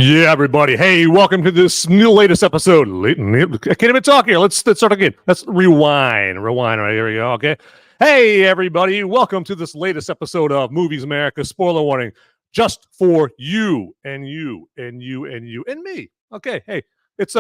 Yeah, everybody. Hey, welcome to this new latest episode. I can't even talk here. Let's start again. Let's rewind. Rewind. Right, here we go. Okay. Hey, everybody. Welcome to this latest episode of Movies America. Spoiler warning. Just for you and you and you and you and me. Okay. Hey, it's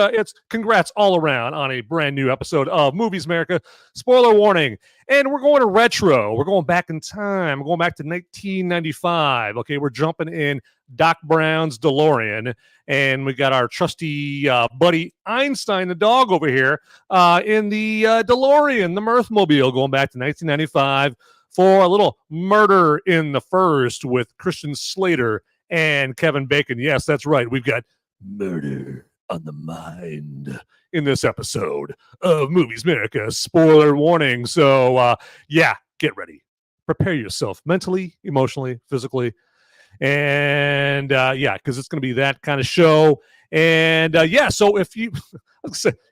congrats all around on a brand new episode of Movies America. Spoiler warning. And we're going to retro. We're going back in time. We're going back to 1995. Okay. We're jumping in Doc Brown's DeLorean, and we got our trusty buddy Einstein, the dog, over here in the DeLorean, the Mirthmobile, going back to 1995 for a little Murder in the First with Christian Slater and Kevin Bacon. Yes, that's right. We've got murder on the mind in this episode of Movies America. Spoiler warning. So, yeah, get ready. Prepare yourself mentally, emotionally, physically. And yeah, because it's going to be that kind of show. And yeah, so if you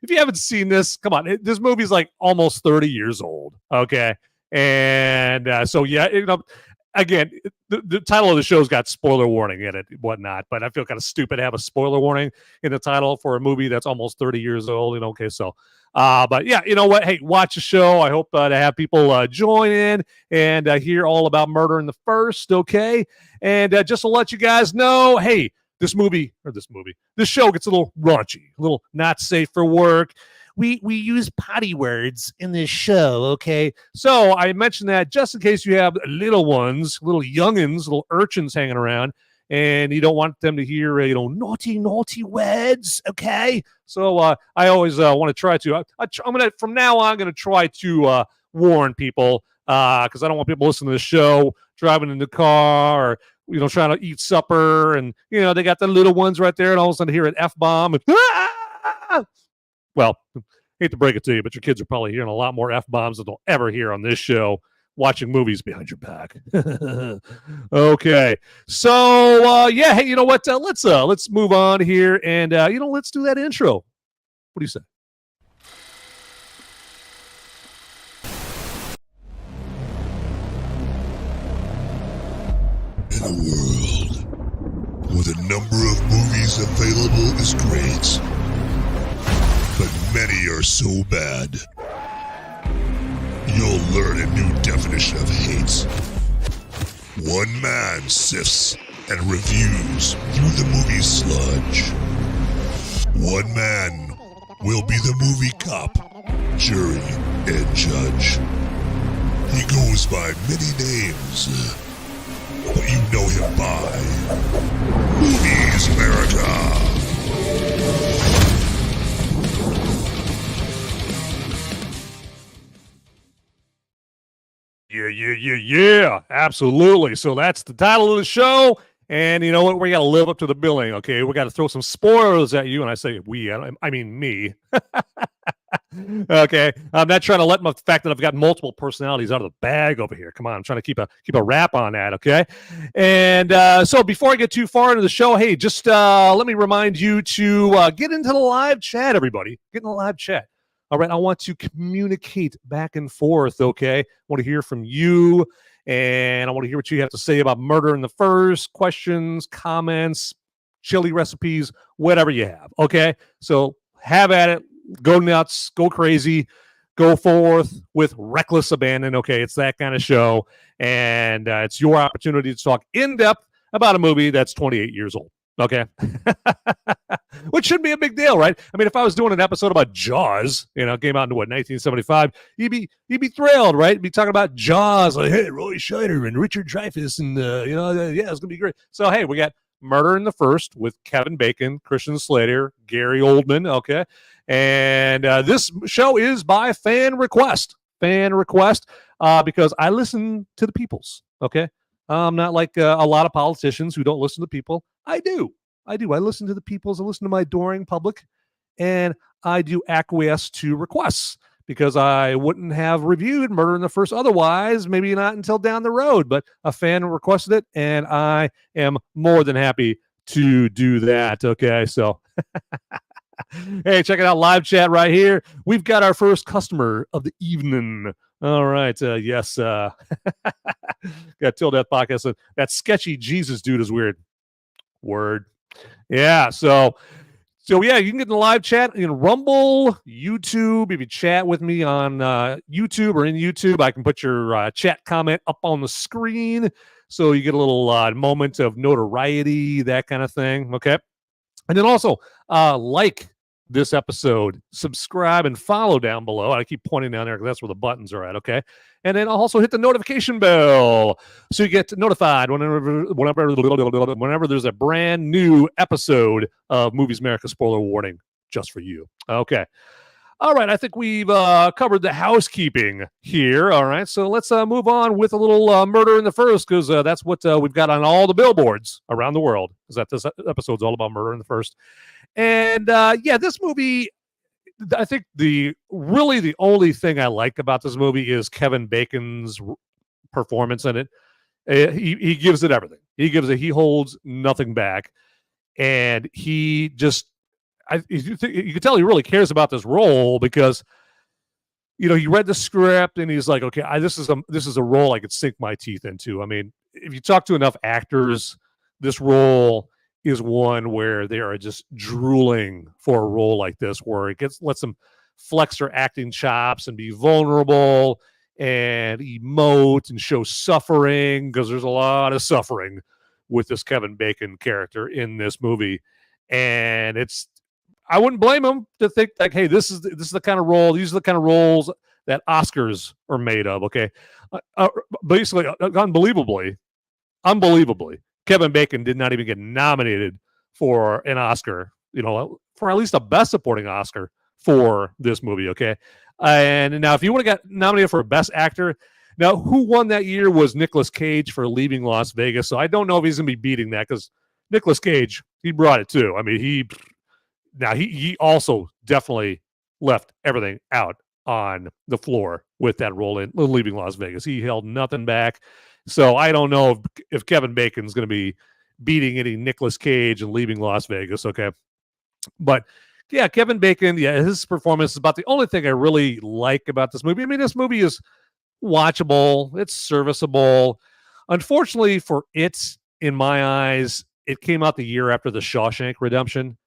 haven't seen this, come on, this movie's like almost 30 years old. Okay. And so yeah, again, the title of the show's got spoiler warning in it, whatnot, but I feel kind of stupid to have a spoiler warning in the title for a movie that's almost 30 years old. Okay, so but yeah, you know what? Hey, watch the show. I hope to have people join in and hear all about Murder in the First. Okay, and just to let you guys know, hey, this show gets a little raunchy, a little not safe for work. We use potty words in this show, okay? So I mentioned that just in case you have little ones, little youngins, little urchins hanging around, and you don't want them to hear, naughty words, okay? So I always want to try to, from now on, I'm going to try to warn people because I don't want people listening to the show, driving in the car, or, trying to eat supper, and, they got the little ones right there, and all of a sudden hear an F-bomb, and, well, hate to break it to you, but your kids are probably hearing a lot more F-bombs than they'll ever hear on this show, watching movies behind your back. Okay. So, yeah, hey, you know what? Let's move on here, and, let's do that intro. What do you say? In a world where the number of movies available is great, but many are so bad, you'll learn a new definition of hate. One man sifts and reviews through the movie sludge. One man will be the movie cop, jury, and judge. He goes by many names, but you know him by Movies America. Yeah, absolutely. So that's the title of the show, and you know what? We got to live up to the billing, okay? We got to throw some spoilers at you, and I say we, I mean me. Okay, I'm not trying to let the fact that I've got multiple personalities out of the bag over here. Come on, I'm trying to keep a wrap on that, okay? And so before I get too far into the show, hey, just let me remind you to get into the live chat, everybody. Get in the live chat. All right, I want to communicate back and forth, okay? I want to hear from you, and I want to hear what you have to say about Murder in the First, questions, comments, chili recipes, whatever you have, okay? So have at it. Go nuts, go crazy, go forth with reckless abandon, okay? It's that kind of show, and it's your opportunity to talk in depth about a movie that's 28 years old. Okay. Which should be a big deal, right? I mean, if I was doing an episode about Jaws, came out in 1975, you'd be thrilled, right? You'd be talking about Jaws, like, hey, Roy Scheider and Richard Dreyfuss, and yeah, it's gonna be great. So hey, we got Murder in the First with Kevin Bacon, Christian Slater, Gary Oldman, okay? And this show is by fan request, because I listen to the peoples, okay? Not like a lot of politicians who don't listen to people. I do. I listen to the peoples. I listen to my adoring public, and I do acquiesce to requests because I wouldn't have reviewed Murder in the First otherwise, maybe not until down the road. But a fan requested it, and I am more than happy to do that. Okay, so hey, check it out, live chat right here. We've got our first customer of the evening. All right, yes. Got Till Death Podcast. That sketchy Jesus dude is weird. Word. Yeah, so yeah, you can get in the live chat in Rumble, YouTube. If you chat with me on YouTube or in YouTube, I can put your chat comment up on the screen, so you get a little moment of notoriety, that kind of thing. Okay, and then also like this episode, subscribe and follow down below. I keep pointing down there because that's where the buttons are at. Okay, and then also hit the notification bell so you get notified whenever there's a brand new episode of Movies Merica. Spoiler warning, just for you. Okay. All right, I think we've covered the housekeeping here. All right, so let's move on with a little Murder in the First, because that's what we've got on all the billboards around the world, is that this episode's all about Murder in the First. And yeah, this movie, I think the only thing I like about this movie is Kevin Bacon's performance in it. He gives it everything. He holds nothing back, and he just, you can tell he really cares about this role, because he read the script and he's like, okay, this is a role I could sink my teeth into. I mean, if you talk to enough actors, this role is one where they are just drooling for a role like this, where it lets them flex their acting chops and be vulnerable and emote and show suffering, because there's a lot of suffering with this Kevin Bacon character in this movie. And I wouldn't blame him to think like, hey, this is the kind of role, these are the kind of roles that Oscars are made of. Okay. Basically, unbelievably, Kevin Bacon did not even get nominated for an Oscar, for at least a Best Supporting Oscar for this movie. Okay. And now, if you want to get nominated for a Best Actor, now who won that year was Nicolas Cage for Leaving Las Vegas. So I don't know if he's going to be beating that, because Nicolas Cage, he brought it too. I mean, he also definitely left everything out on the floor with that role in Leaving Las Vegas. He held nothing back. So I don't know if Kevin Bacon's going to be beating any Nicolas Cage and Leaving Las Vegas. Okay. But yeah, Kevin Bacon, his performance is about the only thing I really like about this movie. I mean, this movie is watchable. It's serviceable. Unfortunately for it, in my eyes, it came out the year after The Shawshank Redemption.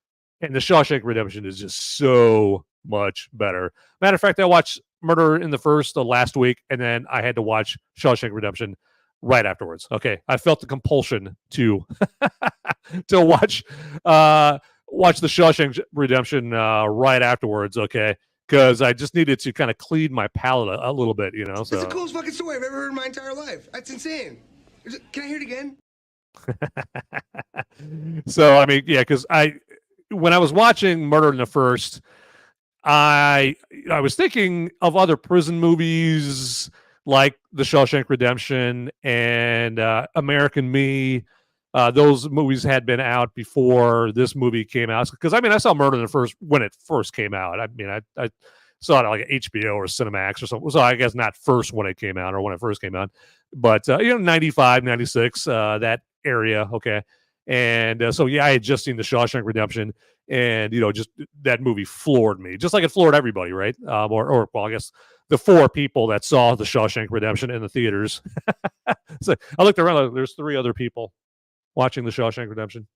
And The Shawshank Redemption is just so much better. Matter of fact, I watched Murder in the First last week, and then I had to watch Shawshank Redemption right afterwards. Okay, I felt the compulsion to to watch The Shawshank Redemption right afterwards. Okay, because I just needed to kind of clean my palate a little bit, So it's the coolest fucking story I've ever heard in my entire life. That's insane. Can I hear it again? So I mean, yeah, because when I was watching Murder in the First, I was thinking of other prison movies like The Shawshank Redemption and American Me. Those movies had been out before this movie came out. Because I mean, I saw Murder in the First when it first came out. I mean, I saw it like HBO or Cinemax or something. So I guess not first when it came out or when it first came out, but 95, 96, that area. Okay. And so, yeah, I had just seen The Shawshank Redemption, and, just that movie floored me, just like it floored everybody, right? Or well, I guess the four people that saw The Shawshank Redemption in the theaters. So I looked around, there's three other people watching The Shawshank Redemption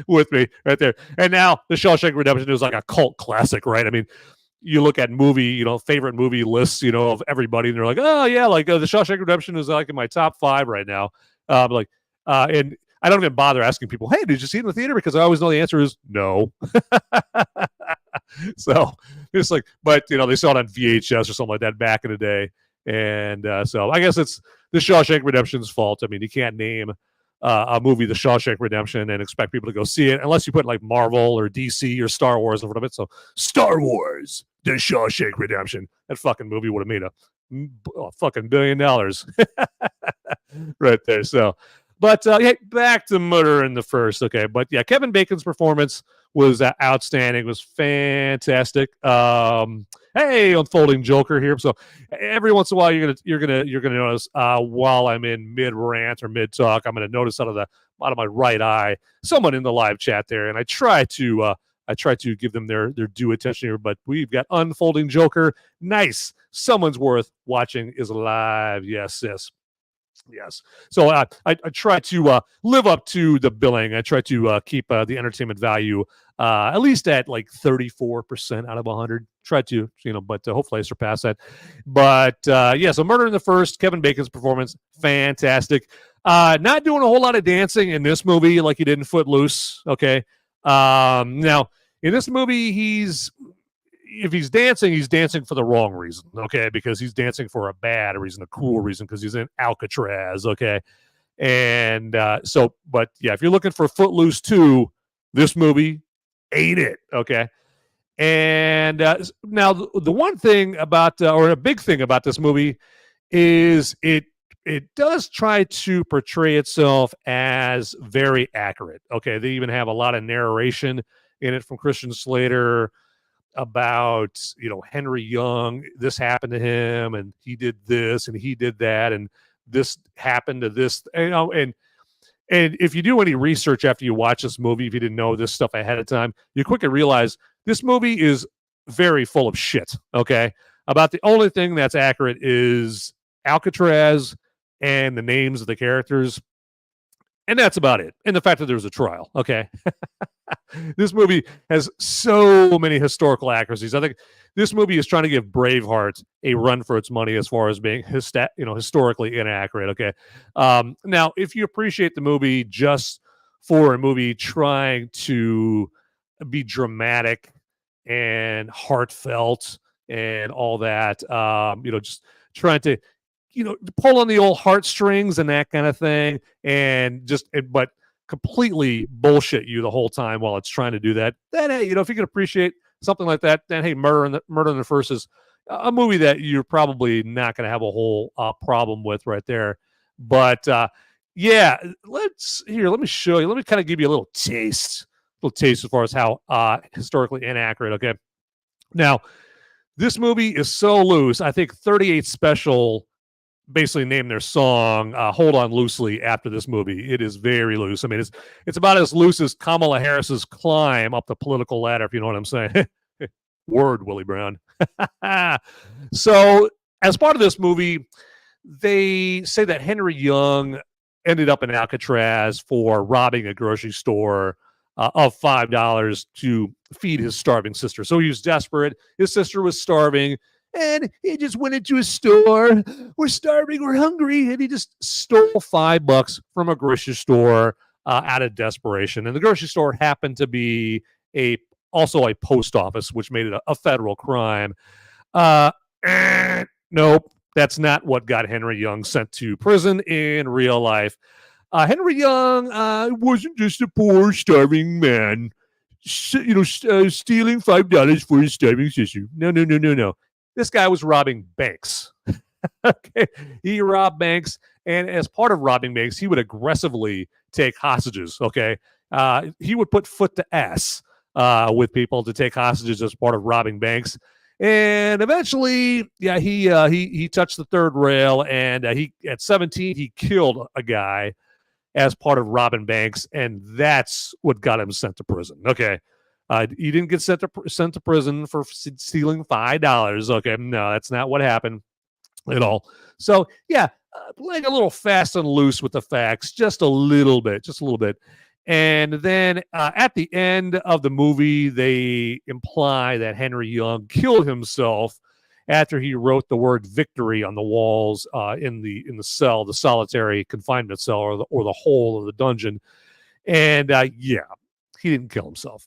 with me right there. And now The Shawshank Redemption is like a cult classic, right? I mean, you look at favorite movie lists, of everybody, and they're like, oh, yeah, like The Shawshank Redemption is like in my top 5 right now. And I don't even bother asking people, hey, did you see it in the theater? Because I always know the answer is no. So it's like, but they saw it on VHS or something like that back in the day. And so I guess it's The Shawshank Redemption's fault. I mean, you can't name a movie The Shawshank Redemption and expect people to go see it unless you put like Marvel or DC or Star Wars in front of it. So Star Wars, The Shawshank Redemption. That fucking movie would have made a fucking $1 billion right there. So, but hey, back to Murder in the First. Okay, but yeah, Kevin Bacon's performance was outstanding. It was fantastic. Hey, unfolding Joker here. So every once in a while, you're gonna notice while I'm in mid rant or mid talk, I'm gonna notice out of my right eye someone in the live chat there, and I try to give them their due attention here. But we've got unfolding Joker. Nice. Someone's worth watching is live. Yes, sis. Yes. So I try to live up to the billing. I try to keep the entertainment value at least at like 34% out of 100. Try to, but hopefully I surpass that. But yeah, so Murder in the First, Kevin Bacon's performance, fantastic. Not doing a whole lot of dancing in this movie like he did in Footloose. Okay. Now, in this movie, if he's dancing for the wrong reason, okay? Because he's dancing for a bad reason, a cool reason, because he's in Alcatraz, okay? And but yeah, if you're looking for Footloose 2, this movie ain't it, okay? And now the one thing about, or a big thing about this movie is it does try to portray itself as very accurate, okay? They even have a lot of narration in it from Christian Slater about Henri Young. This happened to him, and he did this, and he did that, and this happened to this. And if you do any research after you watch this movie, if you didn't know this stuff ahead of time, you quickly realize this movie is very full of shit. Okay, about the only thing that's accurate is Alcatraz and the names of the characters, and that's about it. And the fact that there's a trial. Okay. This movie has so many historical accuracies. I think this movie is trying to give Braveheart a run for its money as far as being historically inaccurate. Okay. Now, if you appreciate the movie just for a movie trying to be dramatic and heartfelt and all that, just trying to, pull on the old heartstrings and that kind of thing, but completely bullshit you the whole time while it's trying to do that, then hey, if you can appreciate something like that, then hey, Murder in the First is a movie that you're probably not going to have a whole problem with right there. But yeah, let me show you. Let me kind of give you a little taste as far as how historically inaccurate. Okay, now this movie is so loose. I think 38 Special basically named their song Hold On Loosely after this movie. It is very loose. I mean, it's about as loose as Kamala Harris's climb up the political ladder, if you know what I'm saying. Word, Willie Brown. So as part of this movie, they say that Henri Young ended up in Alcatraz for robbing a grocery store of $5 to feed his starving sister. So he was desperate. His sister was starving, and he just went into a store. We're starving, we're hungry, and he just stole $5 from a grocery store out of desperation. And the grocery store happened to be also a post office, which made it a federal crime. Nope, that's not what got Henri Young sent to prison in real life. Henri Young wasn't just a poor, starving man, stealing $5 for his starving sister. No. This guy was robbing banks. Okay, he robbed banks, and as part of robbing banks, he would aggressively take hostages. Okay, he would put foot to ass with people to take hostages as part of robbing banks. And eventually, yeah, he touched the third rail, and at 17 he killed a guy as part of robbing banks, and that's what got him sent to prison. Okay. He didn't get sent to prison for stealing $5. Okay, no, that's not what happened at all. So yeah, playing a little fast and loose with the facts, just a little bit. And then at the end of the movie, they imply that Henri Young killed himself after he wrote the word victory on the walls in the cell, the solitary confinement cell, or the hole of the dungeon. And yeah, he didn't kill himself.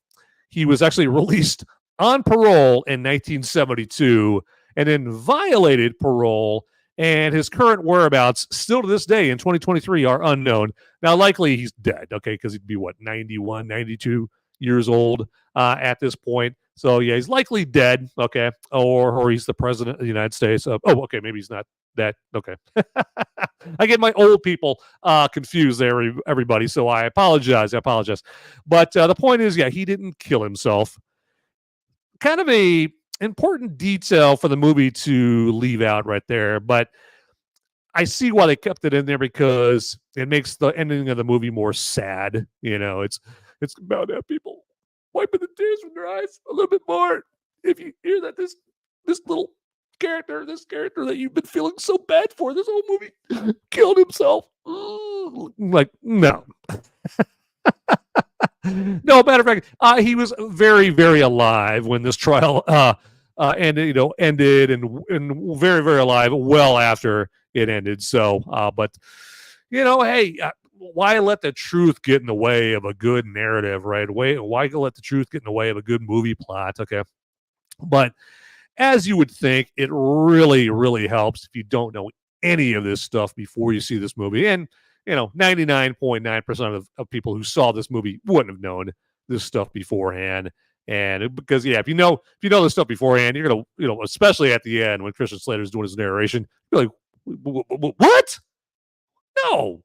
He was actually released on parole in 1972 and then violated parole, and his current whereabouts still to this day in 2023 are unknown. Now, likely he's dead, okay, because he'd be, 91, 92 years old at this point. So, yeah, he's likely dead, okay, or he's the president of the United States. Okay, maybe he's not that, okay. I get my old people confused there, everybody, so I apologize. But the point is, yeah, he didn't kill himself. Kind of a important detail for the movie to leave out right there, but I see why they kept it in there because it makes the ending of the movie more sad. It's about that people wiping the tears from their eyes a little bit more. If you hear that this little character that you've been feeling so bad for this whole movie killed himself. Like, no. No, matter of fact, he was very, very alive when this trial ended, and very, very alive well after it ended. So, but hey, why let the truth get in the way of a good narrative, right? Why let the truth get in the way of a good movie plot? Okay, but as you would think, it really, really helps if you don't know any of this stuff before you see this movie. And 99.9% of people who saw this movie wouldn't have known this stuff beforehand. And because, if you know this stuff beforehand, you're going to, especially at the end when Christian Slater is doing his narration, you're like, what? No,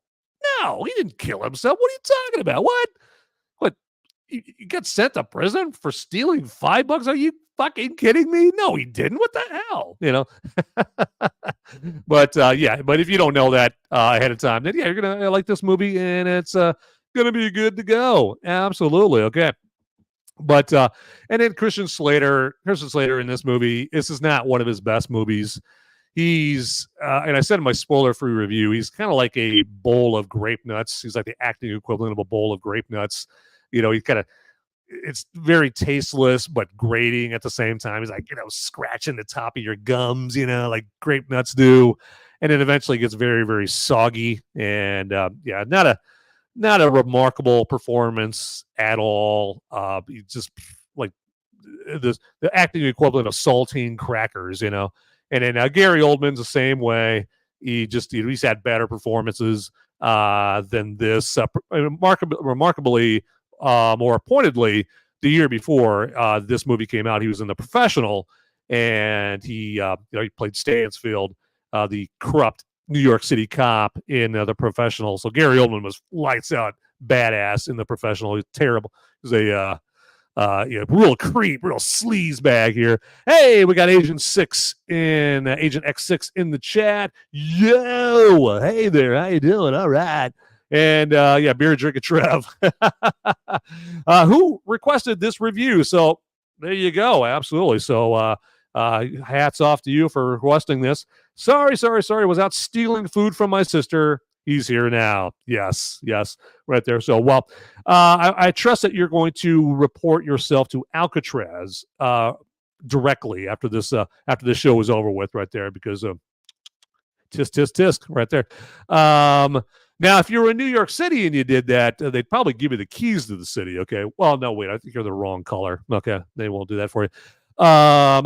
he didn't kill himself. What are you talking about? What? You got sent to prison for stealing $5? Are you fucking kidding me? No, he didn't. What the hell? But if you don't know that ahead of time, then you're gonna like this movie, and it's gonna be good to go. Absolutely, okay. But and then Christian Slater in this movie, this is not one of his best movies. He's and I said in my spoiler-free review, he's kind of like a bowl of grape nuts. He's like the acting equivalent of a bowl of grape nuts. He kind of, it's very tasteless but grating at the same time. He's like, scratching the top of your gums, like grape nuts do, and it eventually gets very, very soggy. And not a remarkable performance at all. Just like the acting equivalent of saltine crackers, And then Gary Oldman's the same way. He's had better performances than this. Remarkably. More pointedly, the year before this movie came out, he was in The Professional, and he played Stansfield, the corrupt New York City cop in The Professional. So Gary Oldman was lights out badass in The Professional. He's terrible. He was a real creep, real sleaze bag here. Hey, we got Agent X6 in the chat. Yo, hey there, how you doing? All right. And beer drinking Trev, who requested this review. So there you go. Absolutely. So hats off to you for requesting this. Sorry. Was out stealing food from my sister. He's here now. Yes, right there. So, well, I trust that you're going to report yourself to Alcatraz directly after this show is over with, right there, because tisk right there. Now, if you're in New York City and you did that, they'd probably give you the keys to the city. Okay. Well, no, wait. I think you're the wrong color. Okay, they won't do that for you. All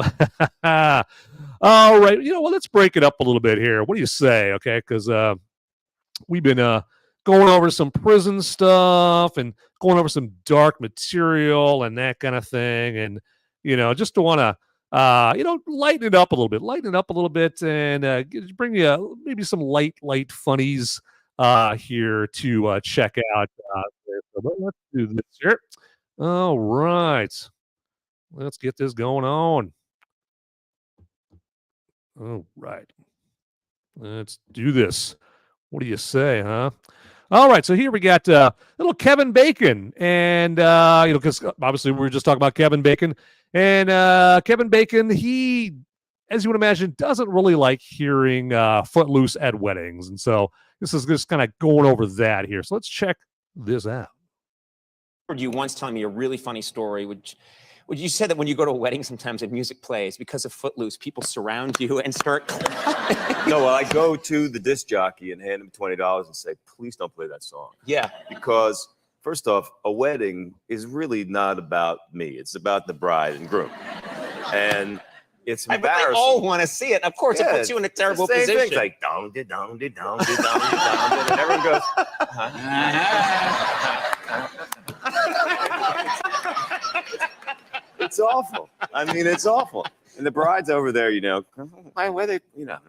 right. Let's break it up a little bit here. What do you say? Okay, because we've been going over some prison stuff and going over some dark material and that kind of thing, and just to want to lighten it up a little bit, and bring you maybe some light funnies here to check out. So let's do this here. All right, let's get this going on. All right, let's do this. What do you say, huh? All right, so here we got little Kevin Bacon, and because obviously we were just talking about Kevin Bacon, and Kevin Bacon, he, as you would imagine, doesn't really like hearing Footloose at weddings, and so this is just kind of going over that here. So let's check this out. I heard you once telling me a really funny story, which you said that when you go to a wedding, sometimes and music plays, because of Footloose, people surround you and start. No, well, I go to the disc jockey and hand him $20 and say, please don't play that song. Yeah. Because, first off, a wedding is really not about me. It's about the bride and groom. And it's embarrassing. But they all want to see it. Of course, it puts you in a terrible position. It's like, dong, de, dong, de, dong, de, dong, de, dong, de, and everyone goes, It's awful. I mean, it's awful. And the bride's over there, where they,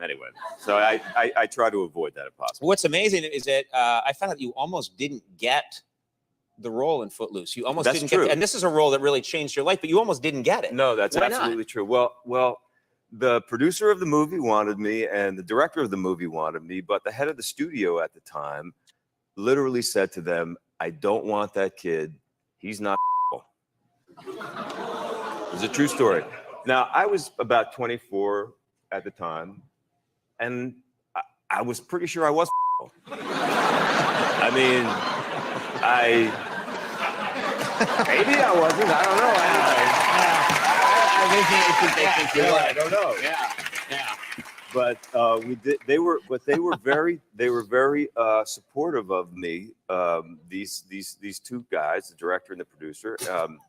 anyway. So I try to avoid that if possible. What's amazing is that I found out you almost didn't get the role in Footloose. You almost didn't get it. And this is a role that really changed your life, but you almost didn't get it. No, that's absolutely true. Well, the producer of the movie wanted me and the director of the movie wanted me, but the head of the studio at the time literally said to them, I don't want that kid. He's not. It's a true story. Now, I was about 24 at the time, and I was pretty sure I was. I mean, maybe I wasn't. I don't know. I think you're right. I don't know. Yeah. But we did. They were very supportive of me. These two guys, the director and the producer,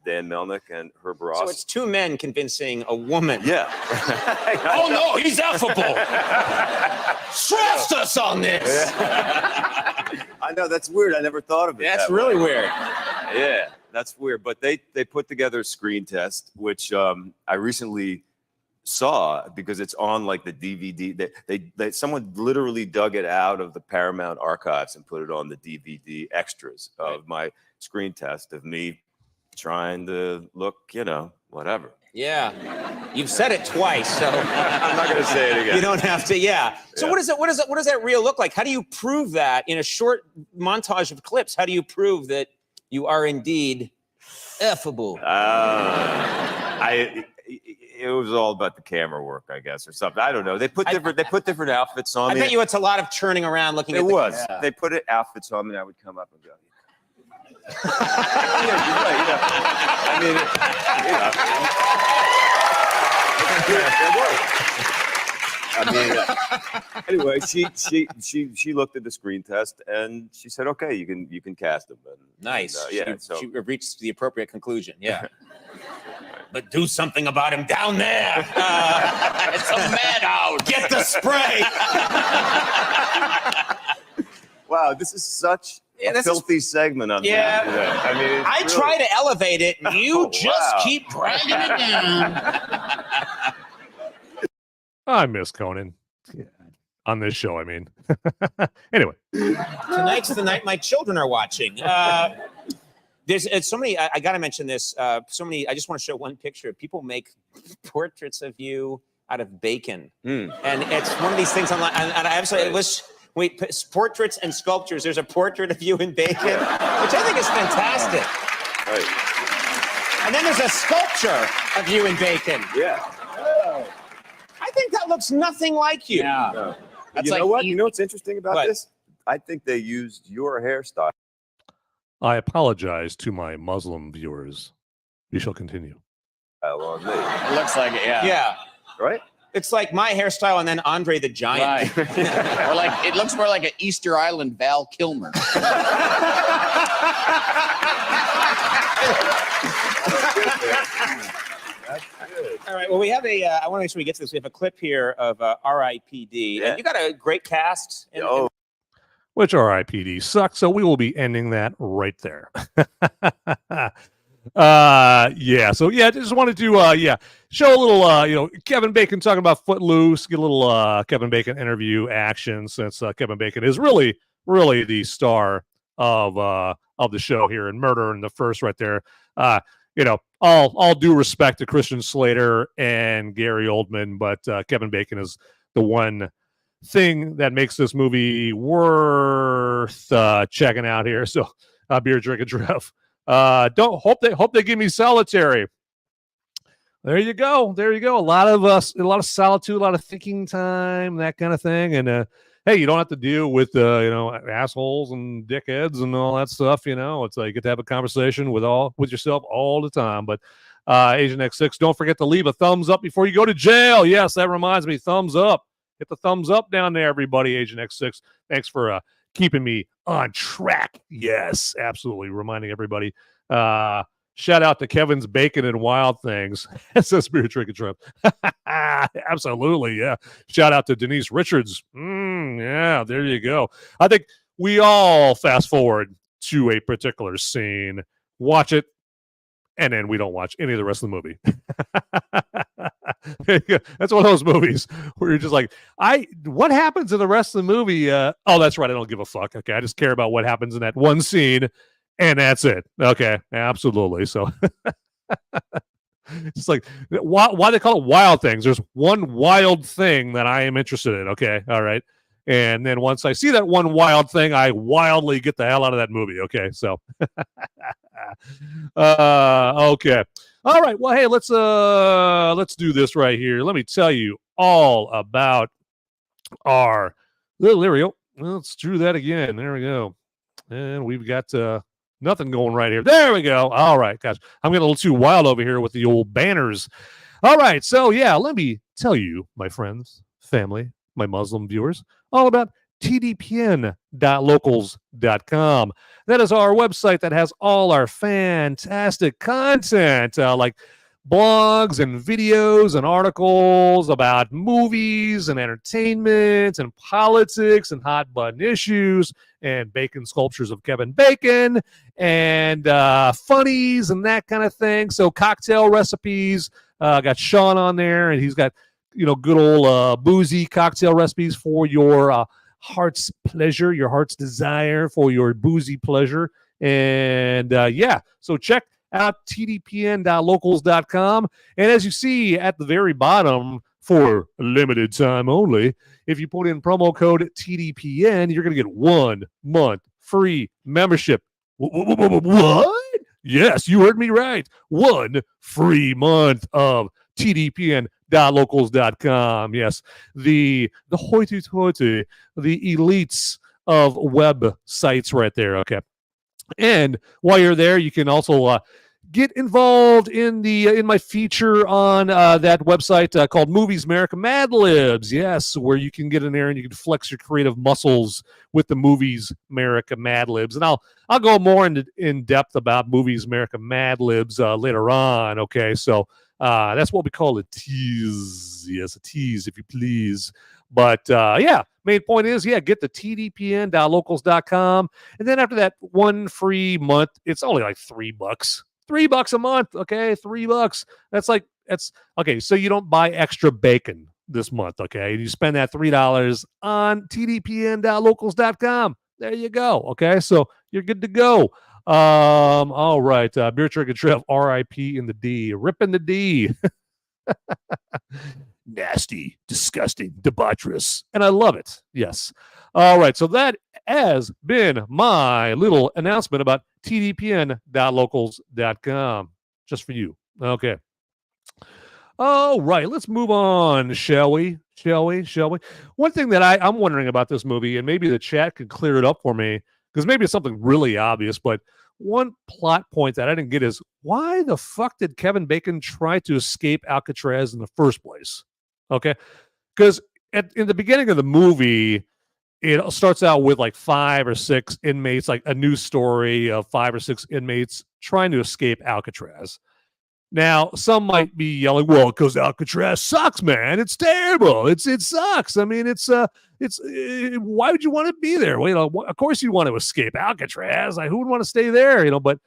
Dan Melnick and Herb Ross. So it's two men convincing a woman. Yeah. Oh no, he's affable. Trust us on this. I know, that's weird. I never thought of it. That's that really way. weird. Yeah, that's weird. But they put together a screen test, which I recently saw because it's on like the DVD. They someone literally dug it out of the Paramount archives and put it on the DVD extras of my screen test of me trying to look, whatever. Yeah, you've said it twice, so I'm not going to say it again. You don't have to. Yeah. So what does that reel look like? How do you prove that in a short montage of clips? How do you prove that you are indeed affable? It was all about the camera work, I guess, or something. I don't know. They put different outfits on me. I bet you it's a lot of turning around, looking at it the was. camera. They put outfits on me, and I would come up and go. Anyway, she looked at the screen test and she said, "Okay, you can cast him." And, nice. So she reached the appropriate conclusion. Yeah. But do something about him down there. It's a madhouse. Get the spray. Wow, this is such a filthy segment on yeah. That. I mean, I really... try to elevate it, and you keep dragging it down. I miss Conan. Yeah. On this show, I mean. Anyway. Tonight's the night my children are watching. There's so many, I got to mention this, I just want to show one picture. People make portraits of you out of bacon. And it's one of these things online. And I absolutely wish, portraits and sculptures. There's a portrait of you in bacon, which I think is fantastic. Right. And then there's a sculpture of you in bacon. Yeah. I think that looks nothing like you. Yeah. No. You know what? You know what's interesting about this? I think they used your hairstyle. I apologize to my Muslim viewers. We shall continue. On me. It looks like it, yeah. Yeah. Right? It's like my hairstyle and then Andre the Giant. Right. Or like, it looks more like an Easter Island Val Kilmer. All right. Well, we have I want to make sure we get to this. We have a clip here of R.I.P.D. Yeah. And you got a great cast. Which RIPD sucks, so we will be ending that right there. Just wanted to show a little Kevin Bacon talking about Footloose, get a little Kevin Bacon interview action, since Kevin Bacon is really the star of the show here in Murder in the First right there. All due respect to Christian Slater and Gary Oldman, but Kevin Bacon is the one thing that makes this movie worth checking out here. So beer drinking Trev. Hope they give me Solitary. There you go. A lot of solitude, a lot of thinking time, that kind of thing. And hey, you don't have to deal with assholes and dickheads and all that stuff. It's like you get to have a conversation with yourself all the time. But Agent X6, don't forget to leave a thumbs up before you go to jail. Yes, that reminds me. Thumbs up. Hit the thumbs up down there, everybody. Agent X6. Thanks for keeping me on track. Yes, absolutely. Reminding everybody. Shout out to Kevin's Bacon and Wild Things. It says beer drinking trip. Absolutely, yeah. Shout out to Denise Richards. Yeah, there you go. I think we all fast forward to a particular scene, watch it, and then we don't watch any of the rest of the movie. That's one of those movies where you're just like, what happens in the rest of the movie? Oh, that's right. I don't give a fuck. Okay. I just care about what happens in that one scene, and that's it. Okay. Absolutely. So it's like, why they call it Wild Things? There's one wild thing that I am interested in. Okay. All right. And then once I see that one wild thing, I wildly get the hell out of that movie. Okay. So, okay. All right. Well, hey, let's do this right here. Let me tell you all about our little there we go. Let's do that again. There we go. And we've got nothing going right here. There we go. All right, guys. I'm getting a little too wild over here with the old banners. All right. So, yeah, let me tell you, my friends, family, my Muslim viewers, all about tdpn.locals.com. That is our website that has all our fantastic content, like blogs and videos and articles about movies and entertainment and politics and hot button issues and bacon sculptures of Kevin Bacon and funnies and that kind of thing. So cocktail recipes, got Sean on there, and he's got, good old boozy cocktail recipes for your heart's pleasure, your heart's desire, for your boozy pleasure. And so check out tdpn.locals.com. And as you see at the very bottom, for a limited time only, if you put in promo code TDPN, you're going to get 1 month free membership. What? Yes, you heard me right. 1 free month of tdpn.locals.com. Yes, the hoity-toity, the elites of websites right there. Okay. And while you're there, you can also get involved in my feature on that website called Movies Merica Mad Libs. Yes, where you can get in there and you can flex your creative muscles with the Movies Merica Mad Libs. And I'll go more in depth about Movies Merica Mad Libs later on. Okay, so that's what we call a tease. Yes, a tease, if you please. But main point is, get the tdpn.locals.com. And then after that 1 free month, it's only like $3. $3 a month. Okay, $3. That's okay. So you don't buy extra bacon this month. Okay, you spend that $3 on tdpn.locals.com. There you go. Okay, so you're good to go. All right. Beer Drinking Trev, RIP in the D. Rip in the D. Nasty, disgusting, debaucherous. And I love it. Yes. All right. So that has been my little announcement about tdpn.locals.com. Just for you. Okay. All right. Let's move on, shall we? One thing that I'm wondering about this movie, and maybe the chat could clear it up for me, because maybe it's something really obvious, but one plot point that I didn't get is, why the fuck did Kevin Bacon try to escape Alcatraz in the first place? Okay, because in the beginning of the movie, it starts out with like 5 or 6 inmates, like a news story of 5 or 6 inmates trying to escape Alcatraz. Now, some might be yelling, well, because Alcatraz sucks, man. It's terrible. It sucks. I mean, why would you want to be there? Well, of course you want to escape Alcatraz. Like, who would want to stay there? But,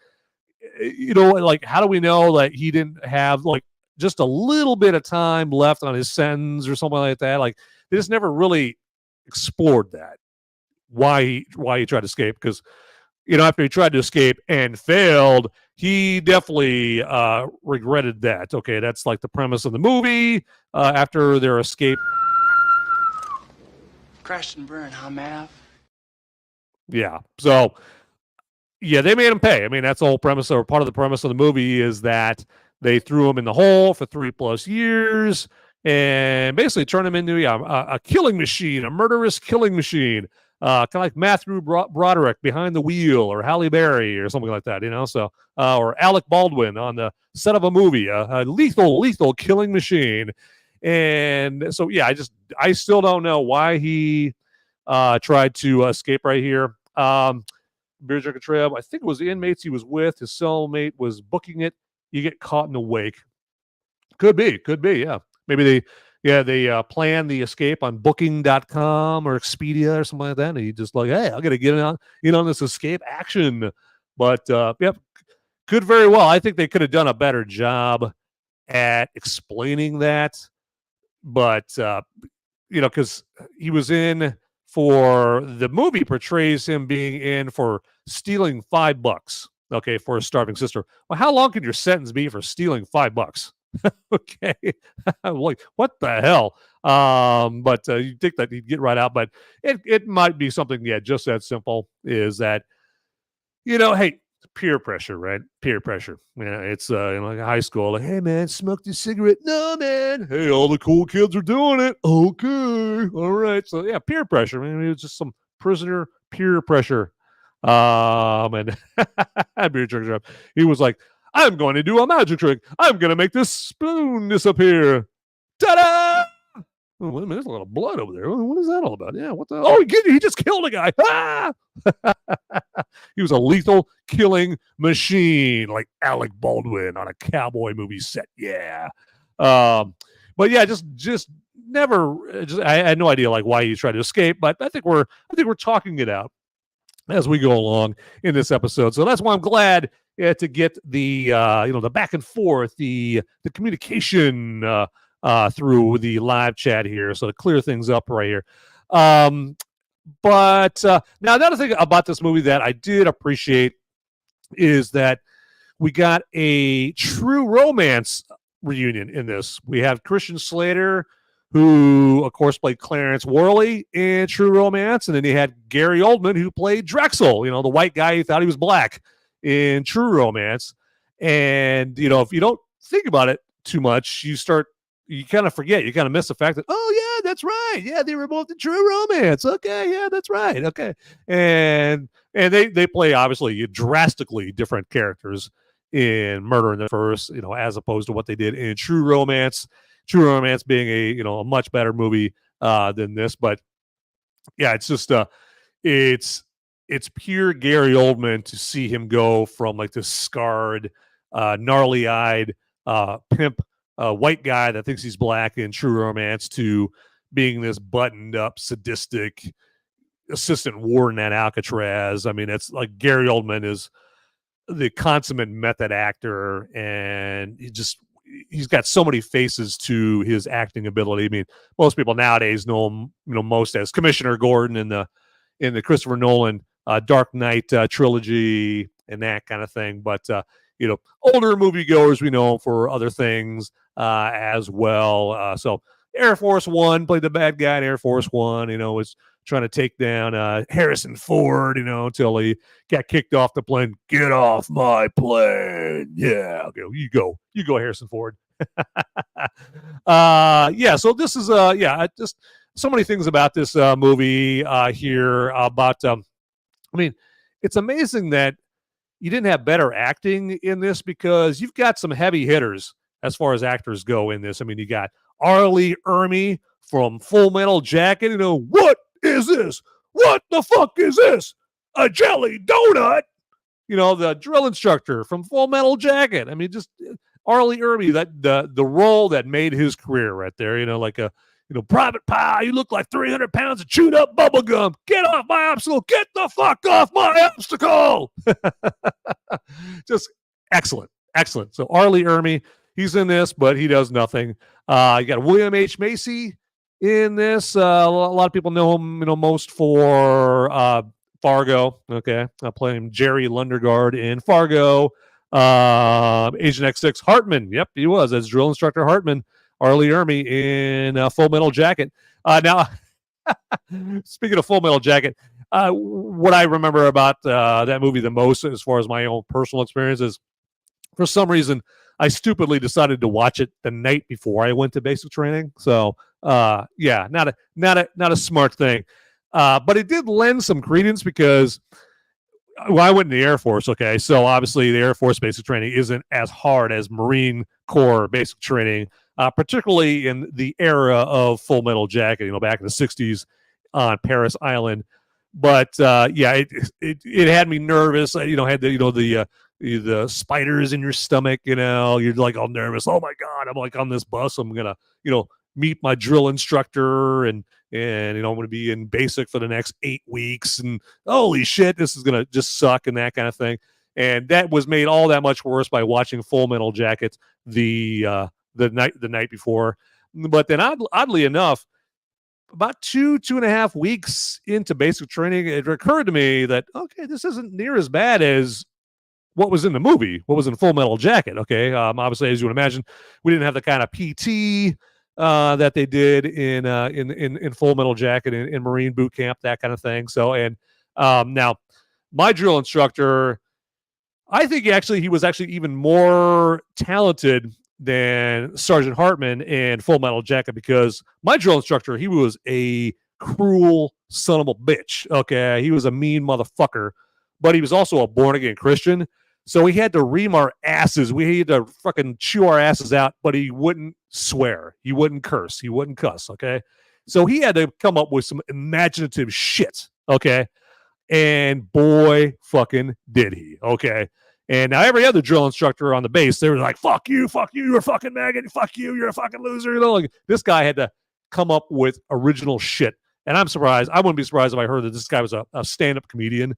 like, how do we know that he didn't have, like, just a little bit of time left on his sentence or something like that? Like, they just never really explored that, why he tried to escape. Because, after he tried to escape and failed, he definitely regretted that. Okay, that's like the premise of the movie. After their escape, crash and burn, huh, Mav? Yeah. So, they made him pay. I mean, that's the whole premise, or part of the premise of the movie, is that they threw him in the hole for 3+ years and basically turned him into a killing machine, a murderous killing machine. Kind of like Matthew Broderick behind the wheel, or Halle Berry, or something like that, So, or Alec Baldwin on the set of a movie, a lethal killing machine. And so, I still don't know why he tried to escape right here. Beer Drinking Trib, I think it was the inmates he was with. His cellmate was booking it. You get caught in the wake. Could be, yeah. Maybe they plan the escape on booking.com or Expedia or something like that. And he just like, hey, I got to get on this escape action. But, could very well. I think they could have done a better job at explaining that. But, because he was in for the movie portrays him being in for stealing $5, okay, for a starving sister. Well, how long can your sentence be for stealing $5? Okay. I'm like, what the hell? But you think that he'd get right out, but it might be something, just that simple, is that, hey, peer pressure, right? Peer pressure. Yeah, it's like high school. Like, hey man, smoke this cigarette. No man. Hey, all the cool kids are doing it. Okay, all right. So yeah, peer pressure. I mean, it's just some prisoner peer pressure. And beer trick. He was like, I'm going to do a magic trick. I'm going to make this spoon disappear. Ta-da! Oh, wait a minute, there's a lot of blood over there. What is that all about? Yeah, what the? Oh, he just killed a guy. Ah! He was a lethal killing machine, like Alec Baldwin on a cowboy movie set. Yeah. But yeah, just never. I had no idea like why he tried to escape, but I think we're talking it out as we go along in this episode. So that's why I'm glad to get the the back and forth, the communication through the live chat here, so to clear things up right here. But now another thing about this movie that I did appreciate is that we got a true romance reunion in this. We have Christian Slater, who of course played Clarence Worley in True Romance, and then you had Gary Oldman, who played Drexel, the white guy who thought he was black in True Romance. And if you don't think about it too much, you kind of forget, you kind of miss the fact that, oh yeah, that's right, yeah, they were both in True Romance. Okay, yeah, that's right. Okay, and they play obviously drastically different characters in Murder in the First, as opposed to what they did in True Romance. True Romance being a much better movie than this, but yeah, it's just it's pure Gary Oldman to see him go from like this scarred, gnarly-eyed pimp white guy that thinks he's black in True Romance to being this buttoned-up, sadistic assistant warden at Alcatraz. I mean, it's like Gary Oldman is the consummate method actor, and he's got so many faces to his acting ability. I mean, most people nowadays know him, most as Commissioner Gordon in the Christopher Nolan Dark Knight trilogy and that kind of thing. But older moviegoers, we know him for other things as well. So Air Force One, played the bad guy in Air Force One. Was trying to take down Harrison Ford. Until he got kicked off the plane. Get off my plane! Yeah, okay, you go, Harrison Ford. Yeah. So this is just so many things about this movie here. About I mean, it's amazing that you didn't have better acting in this, because you've got some heavy hitters as far as actors go in this. I mean, you got Ermey from Full Metal Jacket. What is this? What the fuck is this? A jelly donut? The drill instructor from Full Metal Jacket. I mean, just Ermey, that the role that made his career right there. Like a Private Pie, you look like 300 pounds of chewed up bubble gum. Get off my obstacle. Get the fuck off my obstacle. Just excellent. So Ermey, he's in this, but he does nothing. You got William H. Macy in this. A lot of people know him, most for Fargo. Okay, playing Jerry Lundegaard in Fargo. Agent X6 Hartman. Yep, he was as drill instructor Hartman. Ermey in Full Metal Jacket. Now, speaking of Full Metal Jacket, what I remember about that movie the most, as far as my own personal experience, is for some reason I stupidly decided to watch it the night before I went to basic training. So, yeah, not a smart thing, but it did lend some credence, because I went in the Air Force. Okay, so obviously the Air Force basic training isn't as hard as Marine Corps basic training. Particularly in the era of Full Metal Jacket, back in the 60s on Paris Island. But yeah, it had me nervous. Had the spiders in your stomach. You're like all nervous. Oh my God, I'm like on this bus. I'm gonna meet my drill instructor, and I'm gonna be in basic for the next 8 weeks. And holy shit, this is gonna just suck and that kind of thing. And that was made all that much worse by watching Full Metal Jacket the night before. But then oddly enough, about 2.5 weeks into basic training, it occurred to me that, okay, this isn't near as bad as what was in the movie, what was in Full Metal Jacket. Okay. Obviously, as you would imagine, we didn't have the kind of PT that they did in Full Metal Jacket, in Marine boot camp, that kind of thing. So, and now my drill instructor, I think he was actually even more talented than Sergeant Hartman in Full Metal Jacket, because my drill instructor, he was a cruel son of a bitch. Okay. He was a mean motherfucker, but he was also a born again Christian. So we had to ream our asses. We had to fucking chew our asses out, but he wouldn't swear. He wouldn't curse. He wouldn't cuss. Okay. So he had to come up with some imaginative shit. Okay. And boy, fucking did he. Okay. And now every other drill instructor on the base, they were like, fuck you, you're a fucking maggot, fuck you, you're a fucking loser. You know, like, this guy had to come up with original shit. And I'm surprised. I wouldn't be surprised if I heard that this guy was a stand-up comedian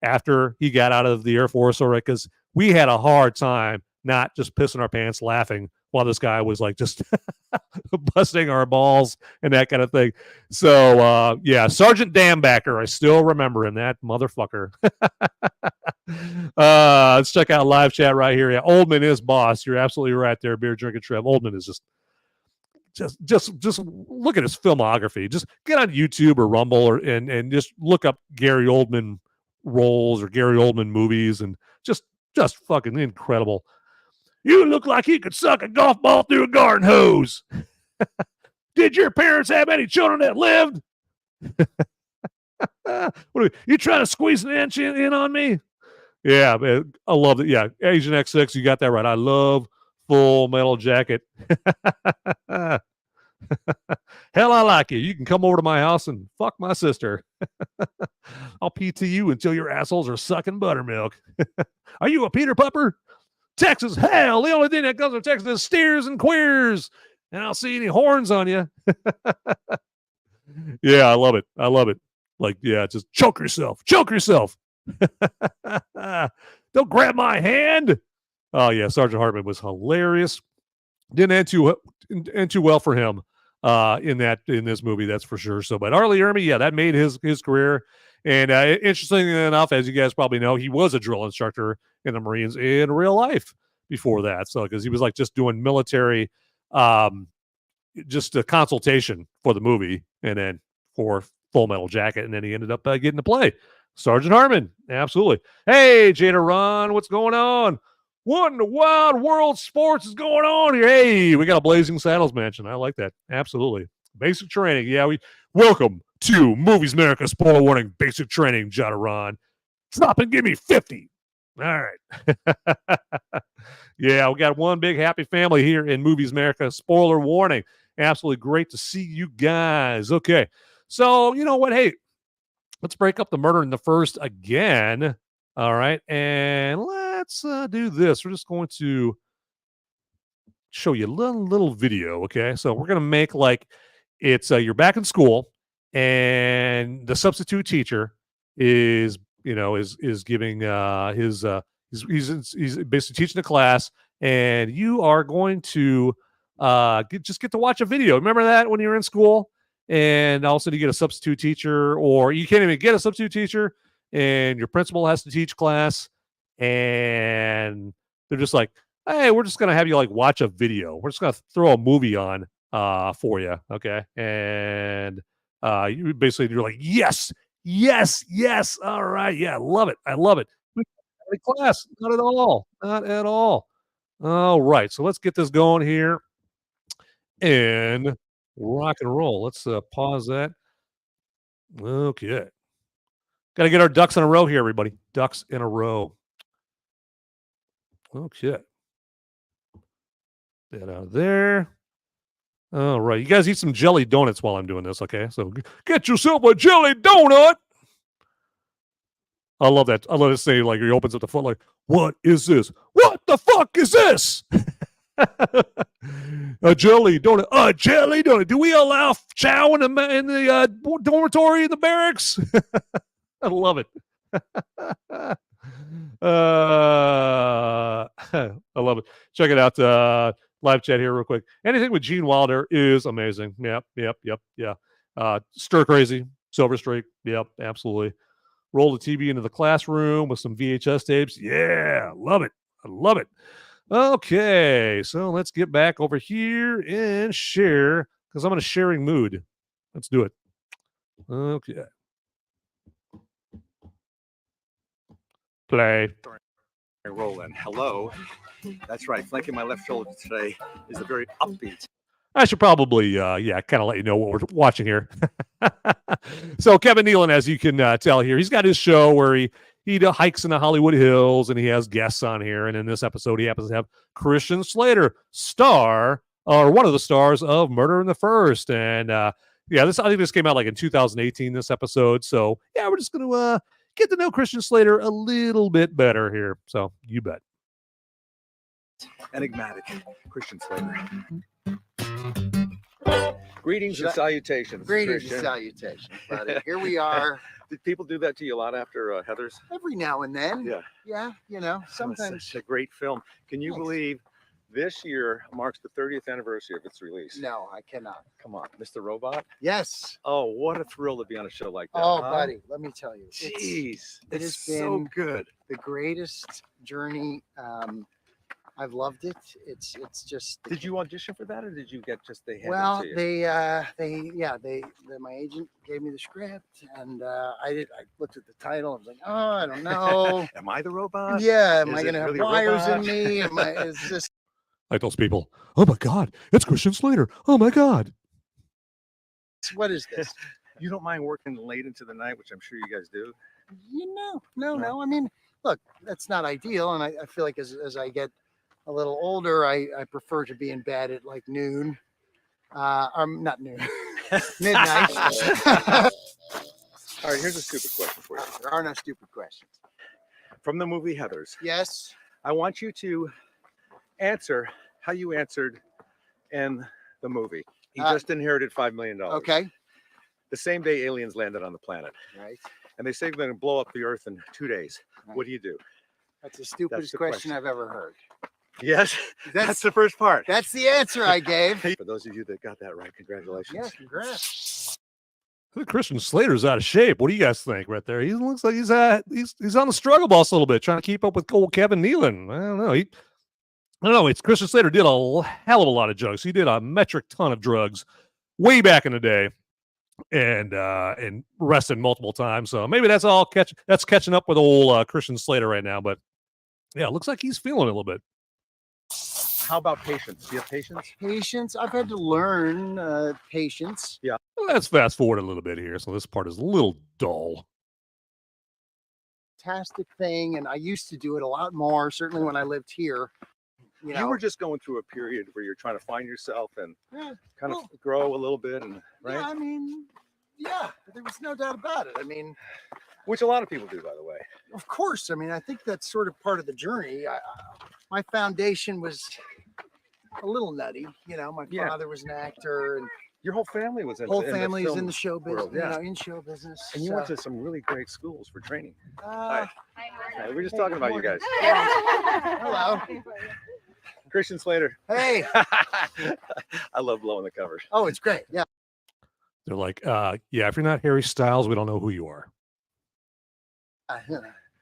after he got out of the Air Force, all right, because we had a hard time not just pissing our pants laughing while this guy was like just busting our balls and that kind of thing. So, yeah, Sergeant Dambacker, I still remember him, that motherfucker. Let's check out live chat right here. Yeah, Oldman is boss. You're absolutely right there, beer drinking Trev. Oldman is just look at his filmography. Just get on YouTube or Rumble and just look up Gary Oldman roles or Gary Oldman movies, and just fucking incredible. You look like you could suck a golf ball through a garden hose. Did your parents have any children that lived? What are you trying to squeeze an inch in on me? Yeah, man, I love it. Yeah, Asian X6, you got that right. I love Full Metal Jacket. Hell, I like it. You can come over to my house and fuck my sister. I'll PT you until your assholes are sucking buttermilk. Are you a Peter Pupper? Texas, hell, the only thing that comes from Texas is steers and queers. And I'll see any horns on you. Yeah, I love it. I love it. Like, yeah, just choke yourself. Choke yourself. Don't grab my hand. Oh, yeah, Sergeant Hartman was hilarious. Didn't end too well for him in this movie, that's for sure. So, but Arlie Ermey, yeah, that made his career. And interestingly enough, as you guys probably know, he was a drill instructor in the Marines in real life before that. So, because he was like just doing military, just a consultation for the movie, and then for Full Metal Jacket, and then he ended up getting to play Sergeant Hartman. Absolutely. Hey, Jada Ron, what's going on? What in the wild world sports is going on here? Hey, we got a Blazing Saddles mention. I like that. Absolutely. Basic training. Yeah, welcome to Movies America. Spoiler warning. Basic training, Jada Ron. Stop and give me 50. All right. Yeah, we got one big happy family here in Movies America. Spoiler warning. Absolutely great to see you guys. Okay. So, you know what? Hey, let's break up the murder in the first again. All right. And let's do this. We're just going to show you a little video. Okay. So we're going to make like it's you're back in school and the substitute teacher is giving he's basically teaching the class, and you are going to just get to watch a video. Remember that when you were in school? And all of a sudden you get a substitute teacher, or you can't even get a substitute teacher, and your principal has to teach class, and they're just like, hey, we're just going to have you like watch a video. We're just going to throw a movie on for you. Okay. And you're like, yes. All right. Yeah. I love it. Class. Not at all. Not at all. All right. So let's get this going here and rock and roll. Let's pause that. Okay. Got to get our ducks in a row here, everybody. Ducks in a row. Okay. That out there. All right. You guys eat some jelly donuts while I'm doing this, okay? So get yourself a jelly donut. I love that. I love it say, like, he opens up the foot, like, what is this? What the fuck is this? A jelly donut. A jelly donut. Do we allow chow in the dormitory in the barracks? I love it. I love it. Check it out. Live chat here real quick. Anything with Gene Wilder is amazing. Yep. Yeah. Stir Crazy, Silver Streak. Yep, absolutely. Roll the TV into the classroom with some VHS tapes. Yeah, love it. I love it. Okay, so let's get back over here and share, because I'm in a sharing mood. Let's do it. Okay. Play. Rolling. Hello. That's right. Flanking my left shoulder today is a very upbeat. I should probably, kind of let you know what we're watching here. So Kevin Nealon, as you can tell here, he's got his show where he hikes in the Hollywood Hills and he has guests on here. And in this episode, he happens to have Christian Slater, one of the stars of Murder in the First. And I think this came out like in 2018, this episode. So yeah, we're just going to get to know Christian Slater a little bit better here. So you bet. Enigmatic Christian Slater. Greetings and salutations. Greetings Christian. and salutations, buddy. Here we are. Did people do that to you a lot after Heather's? Every now and then. Yeah. Yeah, sometimes. Such a great film. Can you believe this year marks the 30th anniversary of its release? No, I cannot. Come on, Mr. Robot? Yes. Oh, what a thrill to be on a show like that. Oh, huh? buddy, let me tell you. Jeez. It has It's so been good. the greatest journey. I've loved it. It's just. Did you audition for that, or did you get just they? Well, to you? my agent gave me the script, and I looked at the title. I was like, oh, I don't know. Am I the robot? Yeah, am Is I going it to have really a wires in robot? me? It's just. Like those people. Oh my God, it's Christian Slater. Oh my God. What is this? You don't mind working late into the night, which I'm sure you guys do. No. I mean, look, that's not ideal, and I feel like as I get a little older, I prefer to be in bed at like noon. Not noon, midnight. All right, here's a stupid question for you. There are no stupid questions. From the movie Heathers, Yes. I want you to answer how you answered in the movie. He just inherited $5 million. Okay. The same day aliens landed on the planet, Right. and they say they're going to blow up the Earth in 2 days. Right. What do you do? That's the stupidest the question question. I've ever heard. Yes, that's That's the first part. that's the answer I gave. For those of you that got that right, congratulations. Yeah, congrats. I think Christian Slater's out of shape. What do you guys think right there? He looks like he's on the struggle bus a little bit, trying to keep up with old Kevin Nealon. I don't know. It's Christian Slater did a hell of a lot of drugs. He did a metric ton of drugs way back in the day, and rested multiple times. So maybe that's catching up with old Christian Slater right now. But yeah, it looks like he's feeling it a little bit. How about patience? Do you have patience? Patience. I've had to learn patience. Yeah. Let's fast forward a little bit here. So this part is a little dull. Fantastic thing, and I used to do it a lot more. Certainly when I lived here. You were just going through a period where you're trying to find yourself and Yeah, kind of well, grow a little bit, and right, Yeah, I mean, yeah, there was no doubt about it. I mean, which a lot of people do, by the way. of course. I mean, I think that's sort of part of the journey. My foundation was a little nutty. My Yeah. father was an actor, and Your whole family was in whole in family is film in the show business. world, yeah. In show business. And you went to some really great schools for training. uh, Hi, we're just talking about you guys. hello. Christian Slater. Hey. I love blowing the covers. Oh, it's great. Yeah. They're like, if you're not Harry Styles, we don't know who you are.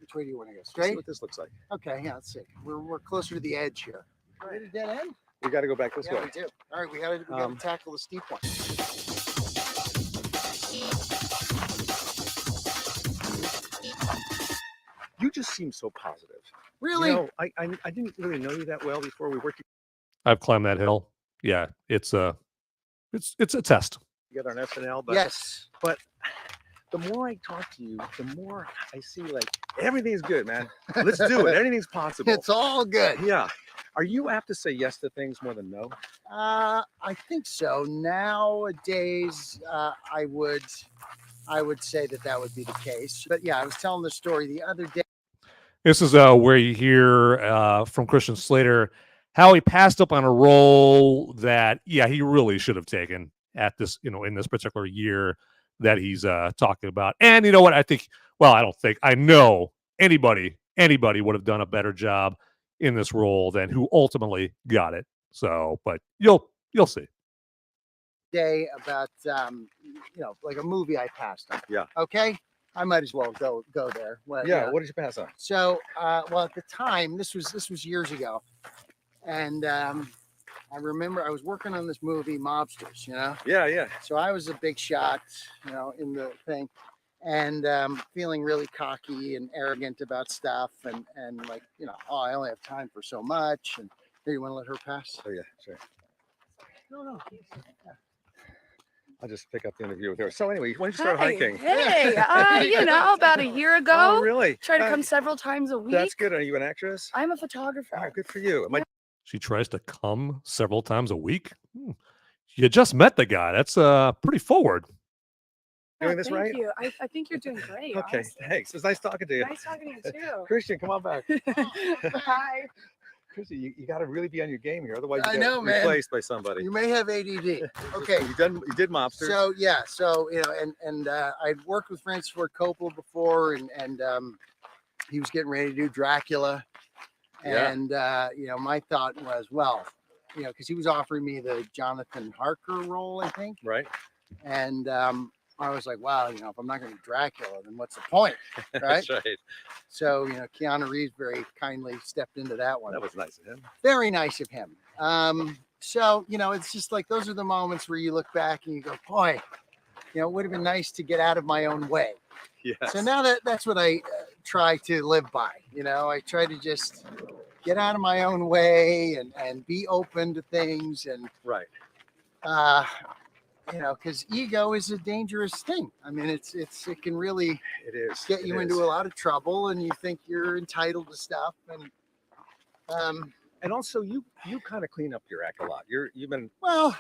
Which way do you want to go? See Straight? what this looks like. Okay. Yeah. Let's see. We're closer to the edge here. Right at dead end? We got to go back this Yeah, way. we do. All right. We got to tackle the steep one. You just seem so positive. Really? I didn't really know you that well before we worked I've climbed that hill. Yeah, it's a test. together on SNL. But Yes. But the more I talk to you, the more I see like everything's good, man. Let's do it. Anything's possible. It's all good. Yeah. Are you apt to say yes to things more than no? I think so. Nowadays, I would say that would be the case. But yeah, I was telling the story the other day. This is where you hear from Christian Slater how he passed up on a role that, he really should have taken at this, in this particular year that he's talking about. And you know what? I know anybody would have done a better job in this role than who ultimately got it. So, but you'll see. Day about like a movie I passed on. Yeah. Okay. I might as well go there. Well, Yeah. What did you pass on? So, at the time, this was years ago, and I remember I was working on this movie, Mobsters. Yeah. So I was a big shot, in the thing, and feeling really cocky and arrogant about stuff, and like, oh, I only have time for so much. And here, you want to let her pass? Oh yeah, sure. No. I'll just pick up the interview with her. So anyway, when did you start hiking? Hey, about a year ago. Oh, really? Try to come several times a week. That's good. Are you an actress? I'm a photographer. Oh, good for you. She tries to come several times a week. You just met the guy. That's pretty forward. Doing this right? Thank you. I think you're doing great. Okay, honestly. thanks. It was nice talking to you. Nice talking to you too. Christian, come on back. Hi. Christian, you got to really be on your game here. Otherwise, you I get know, man. replaced by somebody. You may have ADD. Okay. You did Mobsters. So I'd worked with Francis Ford Coppola before, and he was getting ready to do Dracula, and my thought was, well, because he was offering me the Jonathan Harker role, I think, right, and I was like, wow, if I'm not going to do Dracula, then what's the point, right? That's right. So Keanu Reeves very kindly stepped into that one. That was nice of him. Very nice of him. So it's just like, those are the moments where you look back and you go, boy, it would have been nice to get out of my own way. Yes. So now that's what I try to live by. I try to just get out of my own way and be open to things, and right. Because ego is a dangerous thing. I mean, it can really get you into a lot of trouble, and you think you're entitled to stuff, and also you kind of clean up your act a lot. You've been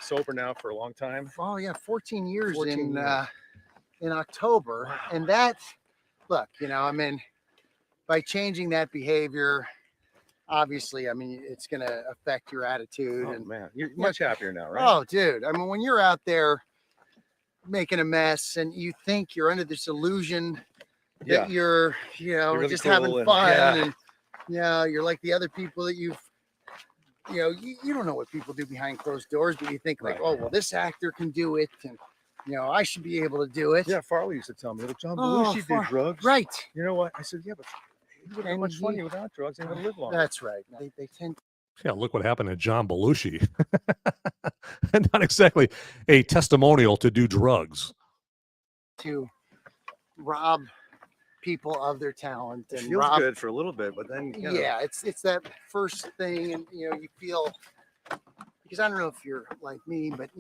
sober now for a long time. Oh yeah, 14 years in October, and that, look, by changing that behavior, obviously, it's going to affect your attitude. Oh, man, you're much happier now, right? Oh, dude. I mean, when you're out there making a mess and you think you're under this illusion that you're really just cool having fun, and you're like the other people that you don't know what people do behind closed doors, but you think like, oh, well, this actor can do it, and I should be able to do it. Yeah, Farley used to tell me that John Belushi did drugs. Right. You know what? I said, yeah, but he would have much fun without drugs and would live longer. That's right. They tend. Yeah, look what happened to John Belushi. Not exactly a testimonial to do drugs. To rob people of their talent, and it feels good for a little bit, but then it's that first thing, and you feel, because I don't know if you're like me, but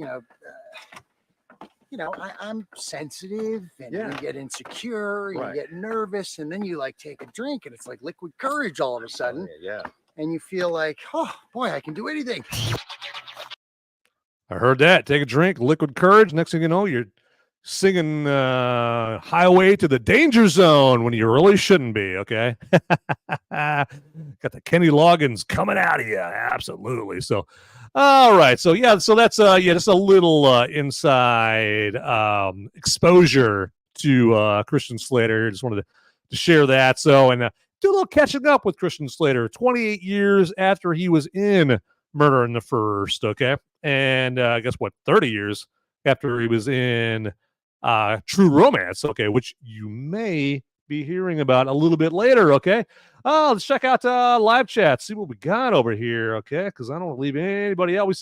I'm sensitive, and you get insecure, and you get nervous, and then you like take a drink, and it's like liquid courage all of a sudden. And you feel like, oh boy, I can do anything. I heard that. Take a drink, liquid courage. Next thing you know, you're singing Highway to the Danger Zone when you really shouldn't be, okay? Got the Kenny Loggins coming out of you. Absolutely. So, all right. So, so that's just a little inside exposure to Christian Slater. Just wanted to share that. So, and do a little catching up with Christian Slater 28 years after he was in Murder in the First, okay? And guess what? 30 years after he was in True Romance, okay, which you may be hearing about a little bit later, okay? Let's check out live chat, see what we got over here, okay? Because I don't want to leave anybody out. I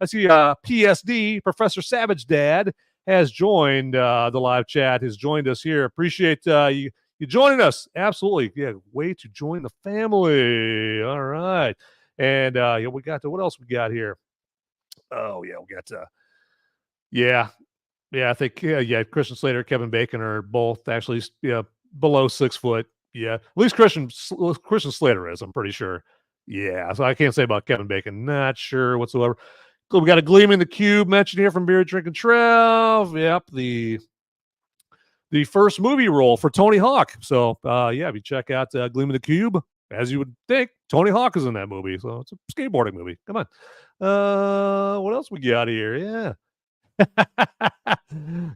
see PSD, Professor Savage Dad, has joined the live chat, has joined us here. Appreciate you joining us. Absolutely. Yeah, way to join the family. All right. And we got what else we got here? Oh, yeah, we got I think Christian Slater, Kevin Bacon are both actually below 6 foot. Yeah, at least Christian Slater is, I'm pretty sure. Yeah, so I can't say about Kevin Bacon. Not sure whatsoever. So we got a Gleam in the Cube mentioned here from Beer Drinking Trev. Yep, the first movie role for Tony Hawk. So, if you check out Gleam in the Cube, as you would think, Tony Hawk is in that movie. So it's a skateboarding movie. Come on. What else we got here? Yeah.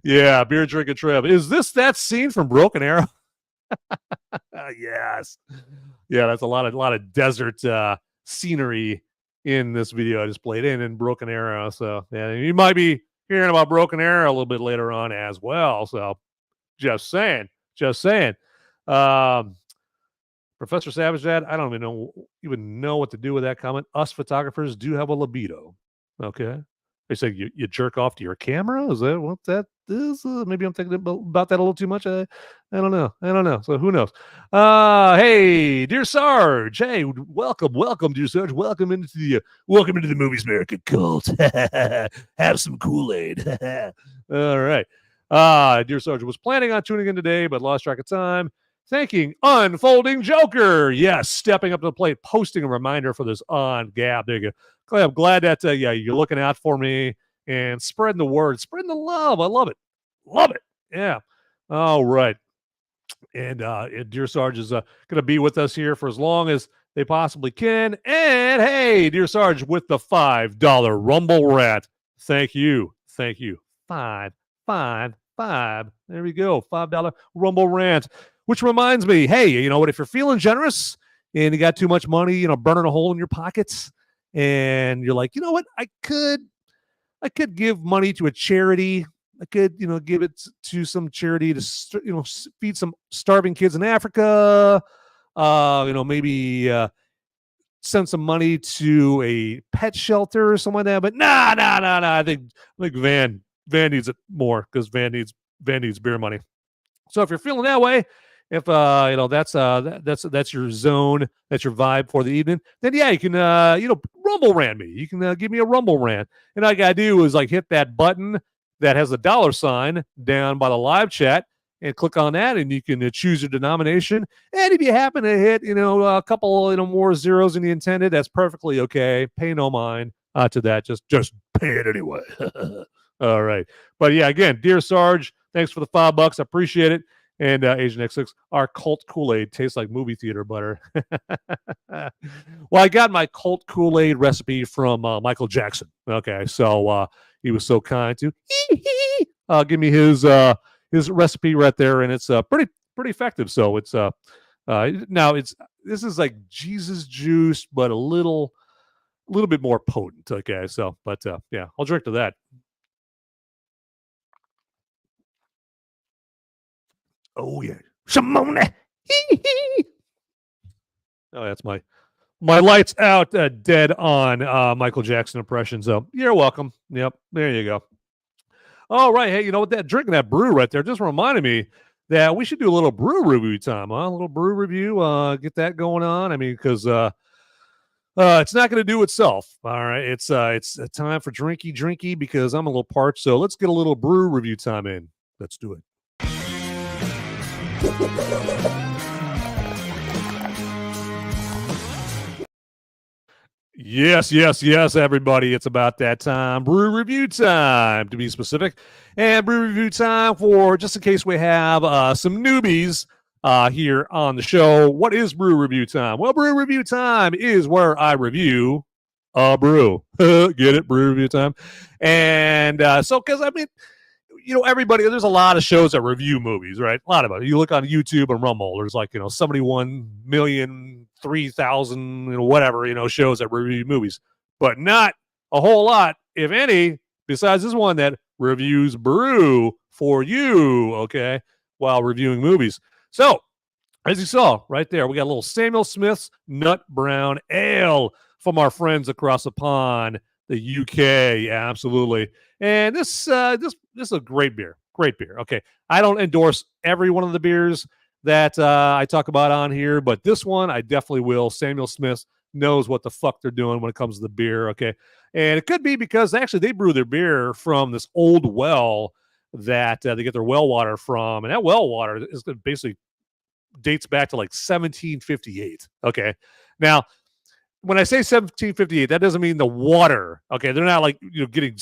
Yeah, Beer Drinking Trev. Is this that scene from Broken Arrow? Yes. Yeah, that's a lot of desert scenery in this video I just played in Broken Arrow. So, yeah, you might be hearing about Broken Arrow a little bit later on as well. So, just saying. Professor Savage Dad, I don't even know what to do with that comment. Us photographers do have a libido. Okay. They say you jerk off to your camera. Is that what that is? Maybe I'm thinking about that a little too much. I don't know. So who knows? Hey, dear Sarge. Hey, welcome, dear Sarge. Welcome into the Movies Merica cult. Have some Kool-Aid. All right. Dear Sarge was planning on tuning in today, but lost track of time. Thanking Unfolding Joker. Yes, stepping up to the plate, posting a reminder for this on Gab. There you go. I'm glad that you're looking out for me and spreading the word, spreading the love. I love it. Yeah. All right. And Dear Sarge is going to be with us here for as long as they possibly can. And hey, Dear Sarge, with the $5 Rumble Rat. Thank you. Five. There we go. $5 Rumble Rant. Which reminds me, hey, you know what? If you're feeling generous and you got too much money, burning a hole in your pockets, and you're like, you know what? I could give money to a charity. I could, give it to some charity to, feed some starving kids in Africa. Maybe send some money to a pet shelter or something like that. But nah. I think Van needs it more because Van needs beer money. So if you're feeling that way, if that's your zone, that's your vibe for the evening, then yeah, you can Rumble Rant me. You can give me a Rumble Rant, and all I gotta do is hit that button that has a $sign down by the live chat, and click on that, and you can choose your denomination. And if you happen to hit a couple more zeros than you intended, that's perfectly okay. Pay no mind to that. Just pay it anyway. All right, but yeah, again, dear Sarge, thanks for the $5. I appreciate it. And Asian X6, our cult Kool-Aid tastes like movie theater butter. Well, I got my cult Kool-Aid recipe from Michael Jackson. Okay, so he was so kind to give me his recipe right there, and it's pretty effective. So it's this is like Jesus juice, but a little bit more potent. Okay, so but yeah, I'll drink to that. Oh yeah, Simone. Oh, that's my lights out, dead on Michael Jackson impression. So you're welcome. Yep, there you go. All right, hey, you know what? Drinking that brew right there just reminded me that we should do a little brew review time. A little brew review. Get that going on. I mean, because it's not going to do itself. All right, it's a time for drinky because I'm a little parched. So let's get a little brew review time in. Let's do it. Yes, everybody. It's about that time. Brew review time, to be specific. And brew review time for, just in case we have some newbies here on the show. What is brew review time? Well, brew review time is where I review a brew. Get it? Brew review time. And so, because, I mean, everybody, there's a lot of shows that review movies, right? A lot of it. You look on YouTube and Rumble, there's 71,003,000, whatever, shows that review movies, but not a whole lot, if any, besides this one that reviews brew for you, okay, while reviewing movies. So, as you saw right there, we got a little Samuel Smith's Nut Brown Ale from our friends across the pond, the UK. Yeah, absolutely. And this is a great beer. Okay, I don't endorse every one of the beers that I talk about on here, but this one I definitely will. Samuel Smith knows what the fuck they're doing when it comes to the beer. Okay, and it could be because actually they brew their beer from this old well that they get their well water from, and that well water is basically dates back to 1758. Okay, now, when I say 1758, that doesn't mean the water. Okay, they're not getting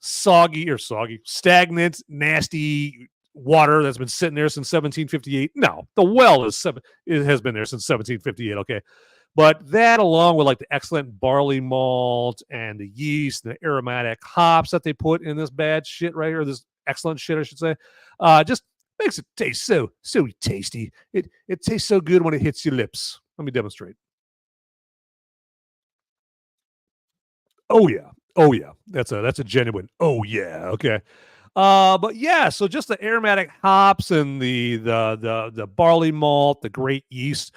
stagnant, nasty water that's been sitting there since 1758. No, the well has been there since 1758. Okay, but that, along with the excellent barley malt and the yeast and the aromatic hops that they put in this bad shit right here, this excellent shit, I should say, just makes it taste so tasty. It tastes so good when it hits your lips. Let me demonstrate. Oh yeah, that's a genuine. Oh yeah, okay. But yeah, so just the aromatic hops and the barley malt, the great yeast,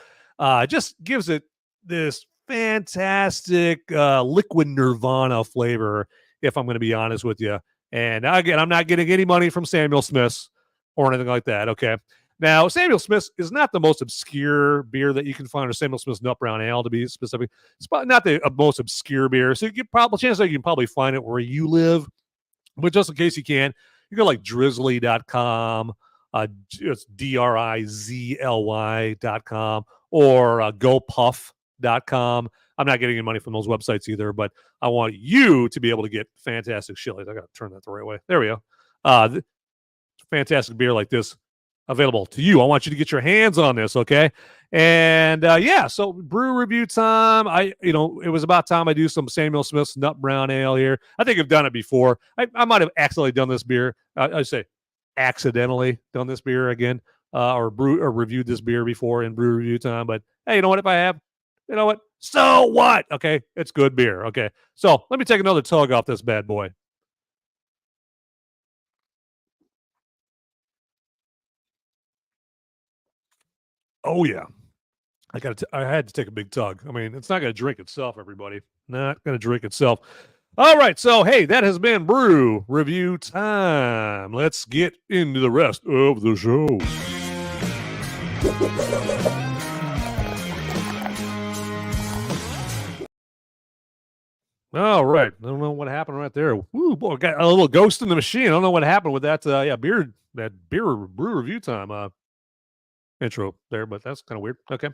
just gives it this fantastic liquid nirvana flavor. if I'm going to be honest with you. And again, I'm not getting any money from Samuel Smith's or anything like that. Okay. Now, Samuel Smith's is not the most obscure beer that you can find, or Samuel Smith's Nut Brown Ale to be specific. It's probably not the most obscure beer. So chances are you can probably find it where you live. But just in case you can, you go like drizzly.com, it's DRIZLY.com, or gopuff.com. I'm not getting any money from those websites either, but I want you to be able to get fantastic shit. I got to turn that the right way. There we go. Fantastic beer like this available to you. I want you to get your hands on this, okay? And so brew review time. It was about time I do some Samuel Smith's Nut Brown Ale here. I think I've done it before. I might have accidentally done this beer. I say accidentally done this beer again, or reviewed this beer before in brew review time. But hey, you know what? If I have, you know what? So what? Okay, it's good beer. Okay, so let me take another tug off this bad boy. Oh yeah, I had to take a big tug. I mean, it's not going to drink itself, everybody. Not going to drink itself. All right, so hey, that has been brew review time. Let's get into the rest of the show. All right, I don't know what happened right there. Woo, boy, got a little ghost in the machine. I don't know what happened with that. Beer brew review time. Intro there, but that's kind of weird. Okay.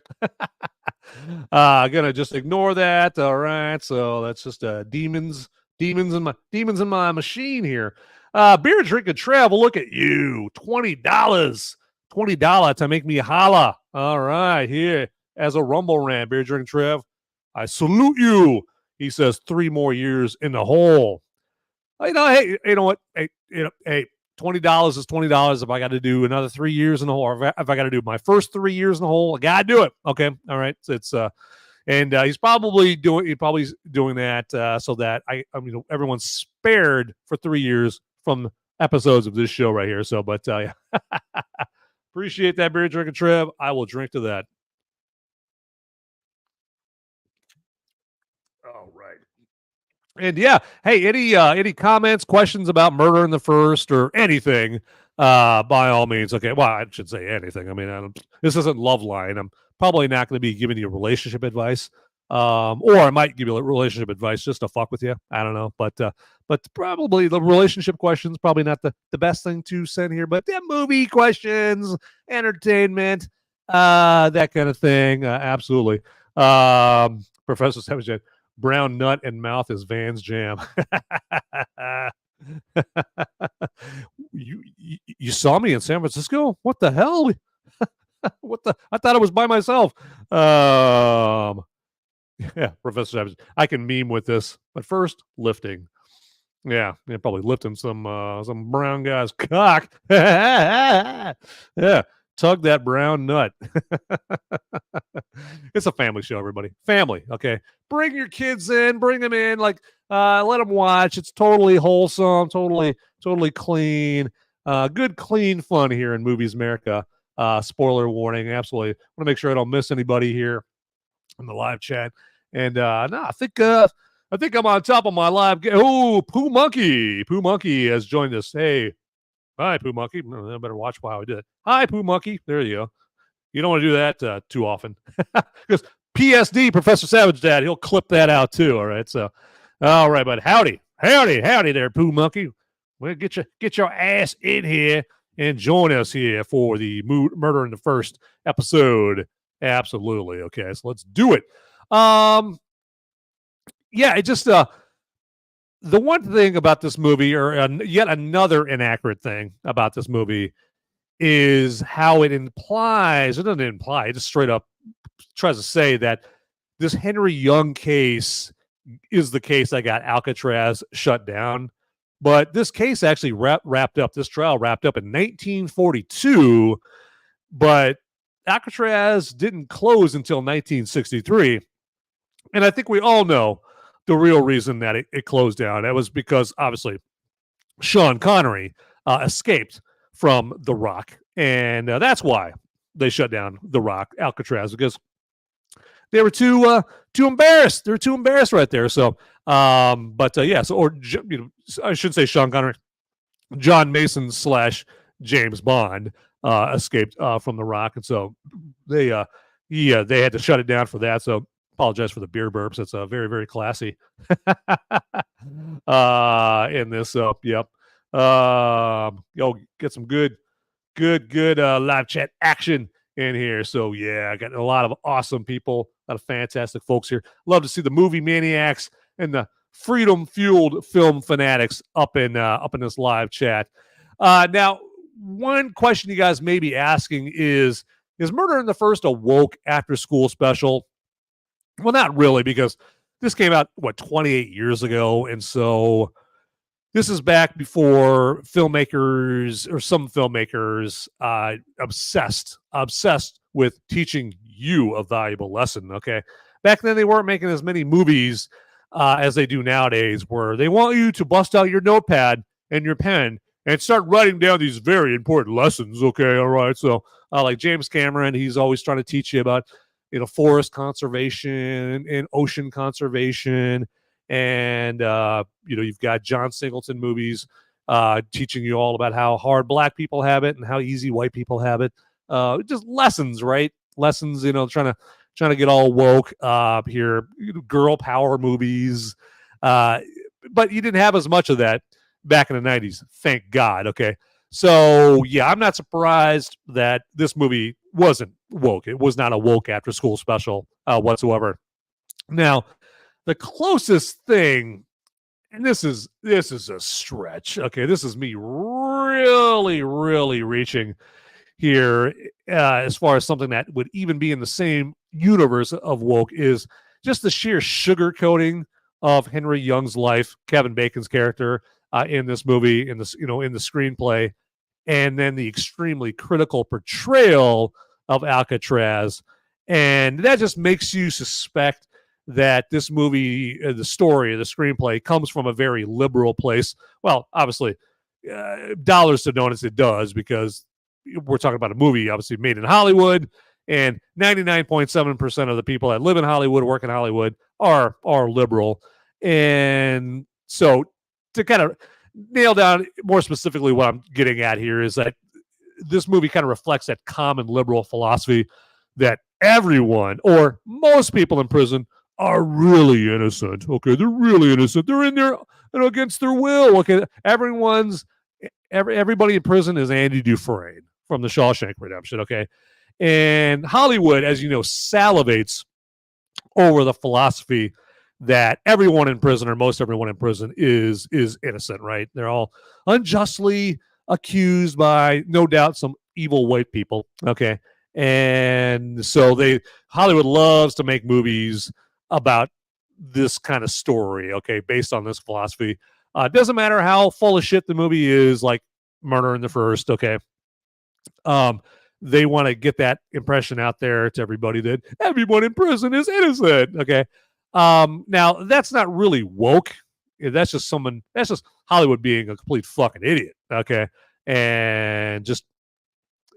Gonna just ignore that. All right. So that's just demons in my machine here. Beer drinking travel. Look at you. $20 to make me holla. All right. Here as a rumble rant, beer drinking Trev. I salute you. He says 3 more years in the hole. Hey, you know what? Hey, $20 is $20. If I got to do another 3 years in the hole, or if I got to do my first 3 years in the hole, I got to do it. Okay. All right. So it's, and he's probably doing that so that everyone's spared for 3 years from episodes of this show right here. So, but appreciate that beer drinking, Trev. I will drink to that. All right. And yeah, hey, any comments, questions about Murder in the First or anything, by all means. Okay, well, I should say anything. I mean, this isn't Loveline. I'm probably not going to be giving you relationship advice, or I might give you relationship advice just to fuck with you. I don't know, but probably the relationship questions probably not the best thing to send here. But the movie questions, entertainment, that kind of thing, absolutely. Professor Savage. Brown nut and mouth is Van's jam. You saw me in San Francisco? What the hell? I thought I was by myself. Yeah, Professor Savage. I can meme with this, but first lifting. Yeah, probably lifting some brown guy's cock. Yeah. Tug that brown nut. It's a family show, everybody. Family, okay? Bring your kids in. Bring them in. Let them watch. It's totally wholesome, totally clean. Good, clean fun here in Movies America. Spoiler warning, absolutely. I want to make sure I don't miss anybody here in the live chat. And I think I'm on top of my live. Oh, Pooh Monkey. Pooh Monkey has joined us. Hey. Hi, Pooh Monkey. I better watch how I did it. Hi, Pooh Monkey. There you go. You don't want to do that too often. Because PSD, Professor Savage Dad, he'll clip that out too. All right. So, all right, but howdy there, Pooh Monkey. Well, get your ass in here and join us here for the Murder in the First episode. Absolutely. Okay, so let's do it. Yeah, it just the one thing about this movie, or yet another inaccurate thing about this movie, is how it implies, it doesn't imply, it just straight up tries to say that this Henri Young case is the case that got Alcatraz shut down. But this case actually wrapped up, this trial wrapped up in 1942, but Alcatraz didn't close until 1963. And I think we all know the real reason that it closed down. That was because, obviously, Sean Connery escaped from the Rock. And that's why they shut down the Rock, Alcatraz, because they were too embarrassed. They were too embarrassed right there. So, yeah. So, or I should say Sean Connery, John Mason / James Bond escaped from the Rock, and so they had to shut it down for that. So, apologize for the beer burps. It's very, very classy in this. So, yep. Get some good live chat action in here. So yeah, I got a lot of awesome people, a lot of fantastic folks here. Love to see the movie maniacs and the freedom fueled film fanatics up in this live chat. Now, one question you guys may be asking is Murder in the First a woke after school special? Well, not really, because this came out 28 years ago, and so this is back before filmmakers, or some filmmakers, obsessed with teaching you a valuable lesson. Okay, back then they weren't making as many movies as they do nowadays, where they want you to bust out your notepad and your pen and start writing down these very important lessons. Okay, all right. So, like James Cameron, he's always trying to teach you about forest conservation and ocean conservation. And, you've got John Singleton movies teaching you all about how hard black people have it and how easy white people have it. Just lessons, right? Lessons, trying to get all woke here. Girl power movies. But you didn't have as much of that back in the 90s. Thank God. Okay. So, yeah, I'm not surprised that this movie wasn't woke. It was not a woke after school special whatsoever. Now, the closest thing, and this is a stretch. Okay, this is me really, really reaching here as far as something that would even be in the same universe of woke, is just the sheer sugarcoating of Henri Young's life, Kevin Bacon's character in this movie, in the screenplay, and then the extremely critical portrayal of Alcatraz, and that just makes you suspect that this movie, the story, the screenplay, comes from a very liberal place. Well, obviously, dollars to donuts it does, because we're talking about a movie obviously made in Hollywood, and 99.7% of the people that live in Hollywood, work in Hollywood, are liberal. And so, to kind of nail down more specifically what I'm getting at here, is that this movie kind of reflects that common liberal philosophy that everyone, or most people in prison, are really innocent. Okay, they're really innocent. They're in there against their will. Okay, everybody in prison is Andy Dufresne from The Shawshank Redemption. Okay, and Hollywood, as you know, salivates over the philosophy that everyone in prison, or most everyone in prison, is innocent. Right? They're all unjustly accused by, no doubt, some evil white people. Okay, and so Hollywood loves to make movies about this kind of story, okay, based on this philosophy. It doesn't matter how full of shit the movie is, like Murder in the First, okay. They want to get that impression out there to everybody that everyone in prison is innocent, okay. Now, that's not really woke. That's just Hollywood being a complete fucking idiot, okay, and just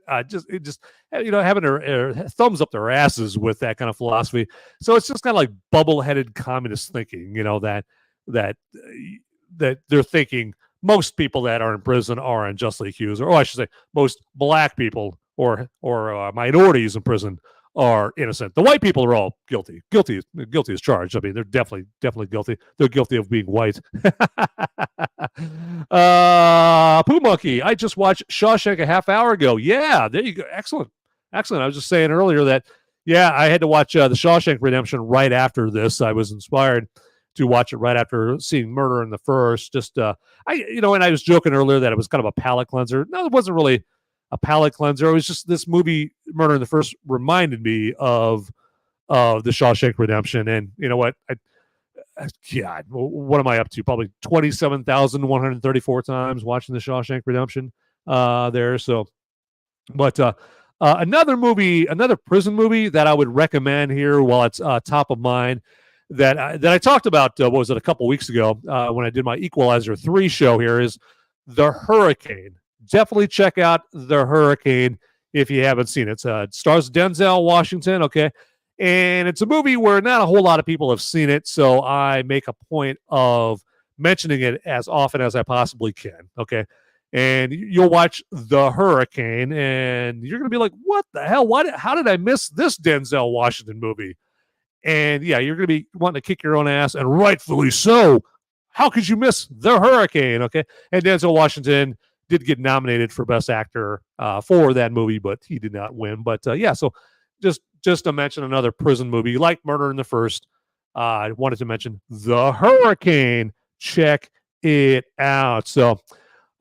having their thumbs up their asses with that kind of philosophy. So it's just kind of like bubble-headed communist thinking, that they're thinking most people that are in prison are unjustly accused, or I should say, most black people or minorities in prison are innocent. The white people are all guilty as charged. I mean, they're definitely guilty. They're guilty of being white. Pooh Monkey, I just watched Shawshank a half hour ago. Yeah, there you go. Excellent. I was just saying earlier that, yeah, I had to watch The Shawshank Redemption right after this. I was inspired to watch it right after seeing Murder in the First. And I was joking earlier that it was kind of a palate cleanser. No, it wasn't really a palate cleanser. It was just this movie, Murder in the First, reminded me of The Shawshank Redemption. And you know what? God, what am I up to? Probably 27,134 times watching The Shawshank Redemption there. So, but another prison movie that I would recommend here while it's top of mind, that I talked about, what was it, a couple weeks ago when I did my Equalizer 3 show here, is The Hurricane. Definitely check out The Hurricane if you haven't seen it. It stars Denzel Washington, okay? And it's a movie where not a whole lot of people have seen it, so I make a point of mentioning it as often as I possibly can. Okay. And you'll watch The Hurricane, and you're going to be like, what the hell? How did I miss this Denzel Washington movie? And yeah, you're going to be wanting to kick your own ass, and rightfully so. How could you miss The Hurricane? Okay. And Denzel Washington did get nominated for Best Actor for that movie, but he did not win. But yeah, so just to mention another prison movie like Murder in the First, I wanted to mention The Hurricane. Check it out. So,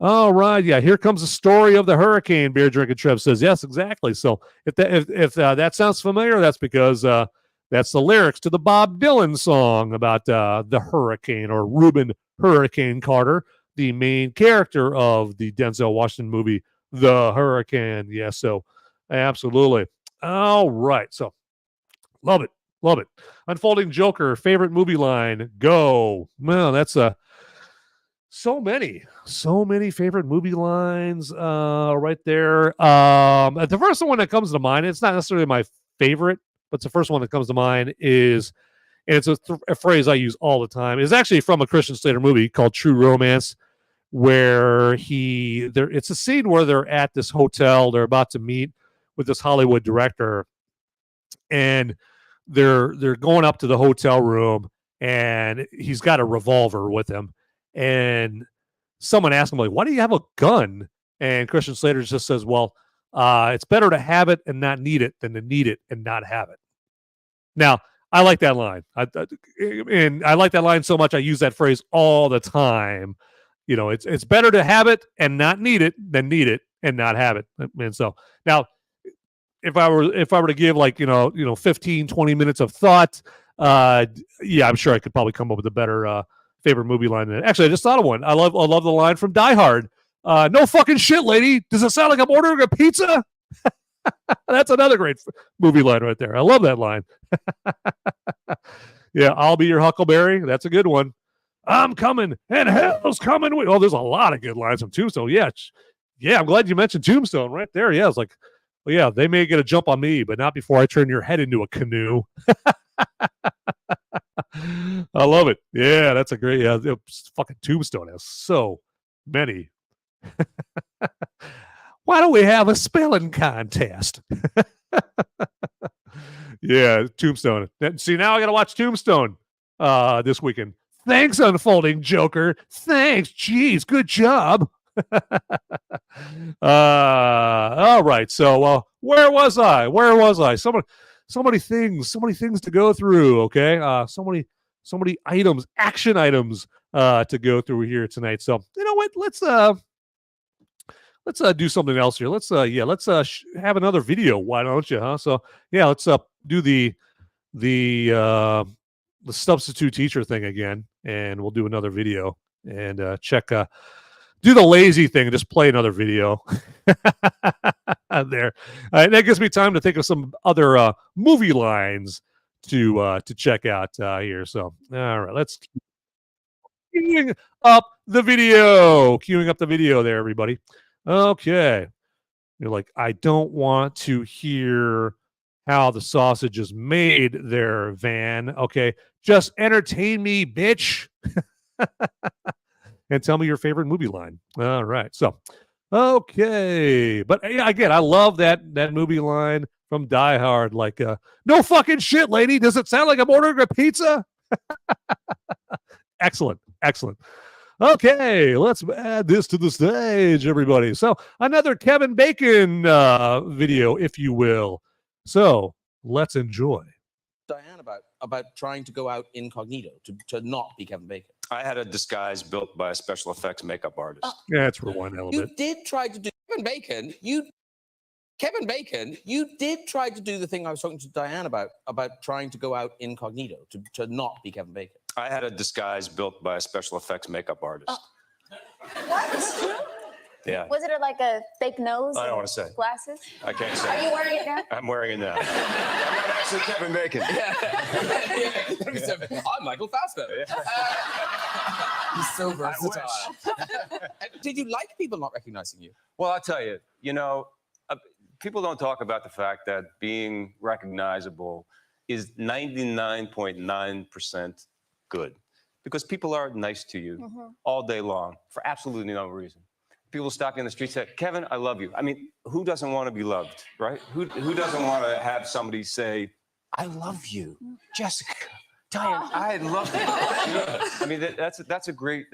all right, yeah, here comes the story of the hurricane. Beer drinking Trev says, yes, exactly. So if that sounds familiar, that's because that's the lyrics to the Bob Dylan song about the hurricane, or Reuben Hurricane Carter, the main character of the Denzel Washington movie, The Hurricane. Yeah, so absolutely. All right, so love it. Love it. Unfolding Joker, favorite movie line, go. Well, that's so many favorite movie lines right there. The first one that comes to mind, it's not necessarily my favorite, but the first one that comes to mind is, and it's a phrase I use all the time, is actually from a Christian Slater movie called True Romance, where it's a scene where they're at this hotel, they're about to meet with this Hollywood director, and they're going up to the hotel room, and he's got a revolver with him, and someone asks him, like, why do you have a gun? And Christian Slater just says, well, it's better to have it and not need it than to need it and not have it. Now, I like that line. And I like that line so much I use that phrase all the time. You know, it's better to have it and not need it than need it and not have it. And so now, if I were to give, like, 15, 20 minutes of thought, yeah, I'm sure I could probably come up with a better favorite movie line. Actually, I just thought of one. I love the line from Die Hard. No fucking shit, lady. Does it sound like I'm ordering a pizza? That's another great movie line right there. I love that line. Yeah, I'll be your Huckleberry. That's a good one. I'm coming and hell's coming. Oh, there's a lot of good lines from Tombstone. Yeah, I'm glad you mentioned Tombstone right there. Yeah, it's like, well, yeah, they may get a jump on me, but not before I turn your head into a canoe. I love it. Yeah, that's a great. Yeah, fucking Tombstone has so many. Why don't we have a spelling contest? Yeah, Tombstone. See, now I got to watch Tombstone this weekend. Thanks, Unfolding Joker. Thanks. Jeez, good job. All right. So where was I? So many things to go through. Okay. So many items, action items to go through here tonight. So you know what? Let's do something else here. Let's have another video. Why don't you? Huh? So yeah, let's do the substitute teacher thing again, and we'll do another video and check. Do the lazy thing and just play another video there. That gives me time to think of some other movie lines to check out here. So, all right, let's queuing up the video. Queuing up the video there, everybody. Okay. You're like, I don't want to hear how the sausage is made there, Van. Okay. Just entertain me, bitch. And tell me your favorite movie line. All right. So, okay. But yeah, again, I love that movie line from Die Hard. Like, no fucking shit, lady. Does it sound like I'm ordering a pizza? Excellent. Okay, let's add this to the stage, everybody. So, another Kevin Bacon video, if you will. So, let's enjoy. Diane about trying to go out incognito, to not be Kevin Bacon. I had a disguise built by a special effects makeup artist. Yeah, it's rewind element. You did try to do Kevin Bacon. You did try to do the thing I was talking to Diane about trying to go out incognito, to not be Kevin Bacon. I had a disguise built by a special effects makeup artist. What? Yeah. Was it like a fake nose? I don't want to say. Glasses? I can't say. Are you wearing it now? I'm wearing it now. I'm not actually Kevin Bacon. I'm Michael Fassbender. He's so versatile. Did you like people not recognizing you? Well, I'll tell you, people don't talk about the fact that being recognizable is 99.9% good because people are nice to you all day long for absolutely no reason. People stop you in the street and say, Kevin, I love you. I mean, who doesn't want to be loved, right? Who doesn't want to have somebody say, I love you, Jessica, Diane, I love you. I mean, that's a great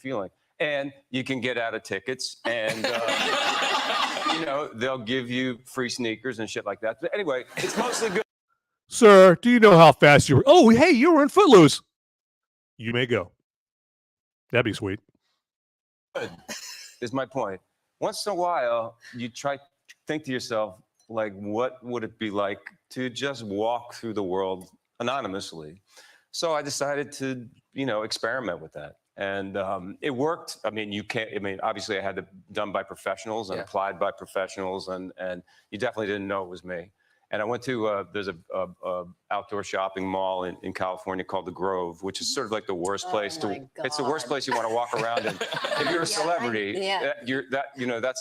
feeling. And you can get out of tickets and, they'll give you free sneakers and shit like that. But anyway, it's mostly good. Sir, do you know how fast you were? Oh, hey, you were in Footloose. You may go. That'd be sweet. Is my point. Once in a while, you think to yourself, like, what would it be like to just walk through the world anonymously? So I decided to, experiment with that. And it worked. I mean, obviously I had it done by professionals and applied by professionals, and you definitely didn't know it was me. And I went to, there's a outdoor shopping mall in California called The Grove, which is sort of like the worst place it's the worst place you want to walk around in. If you're a celebrity,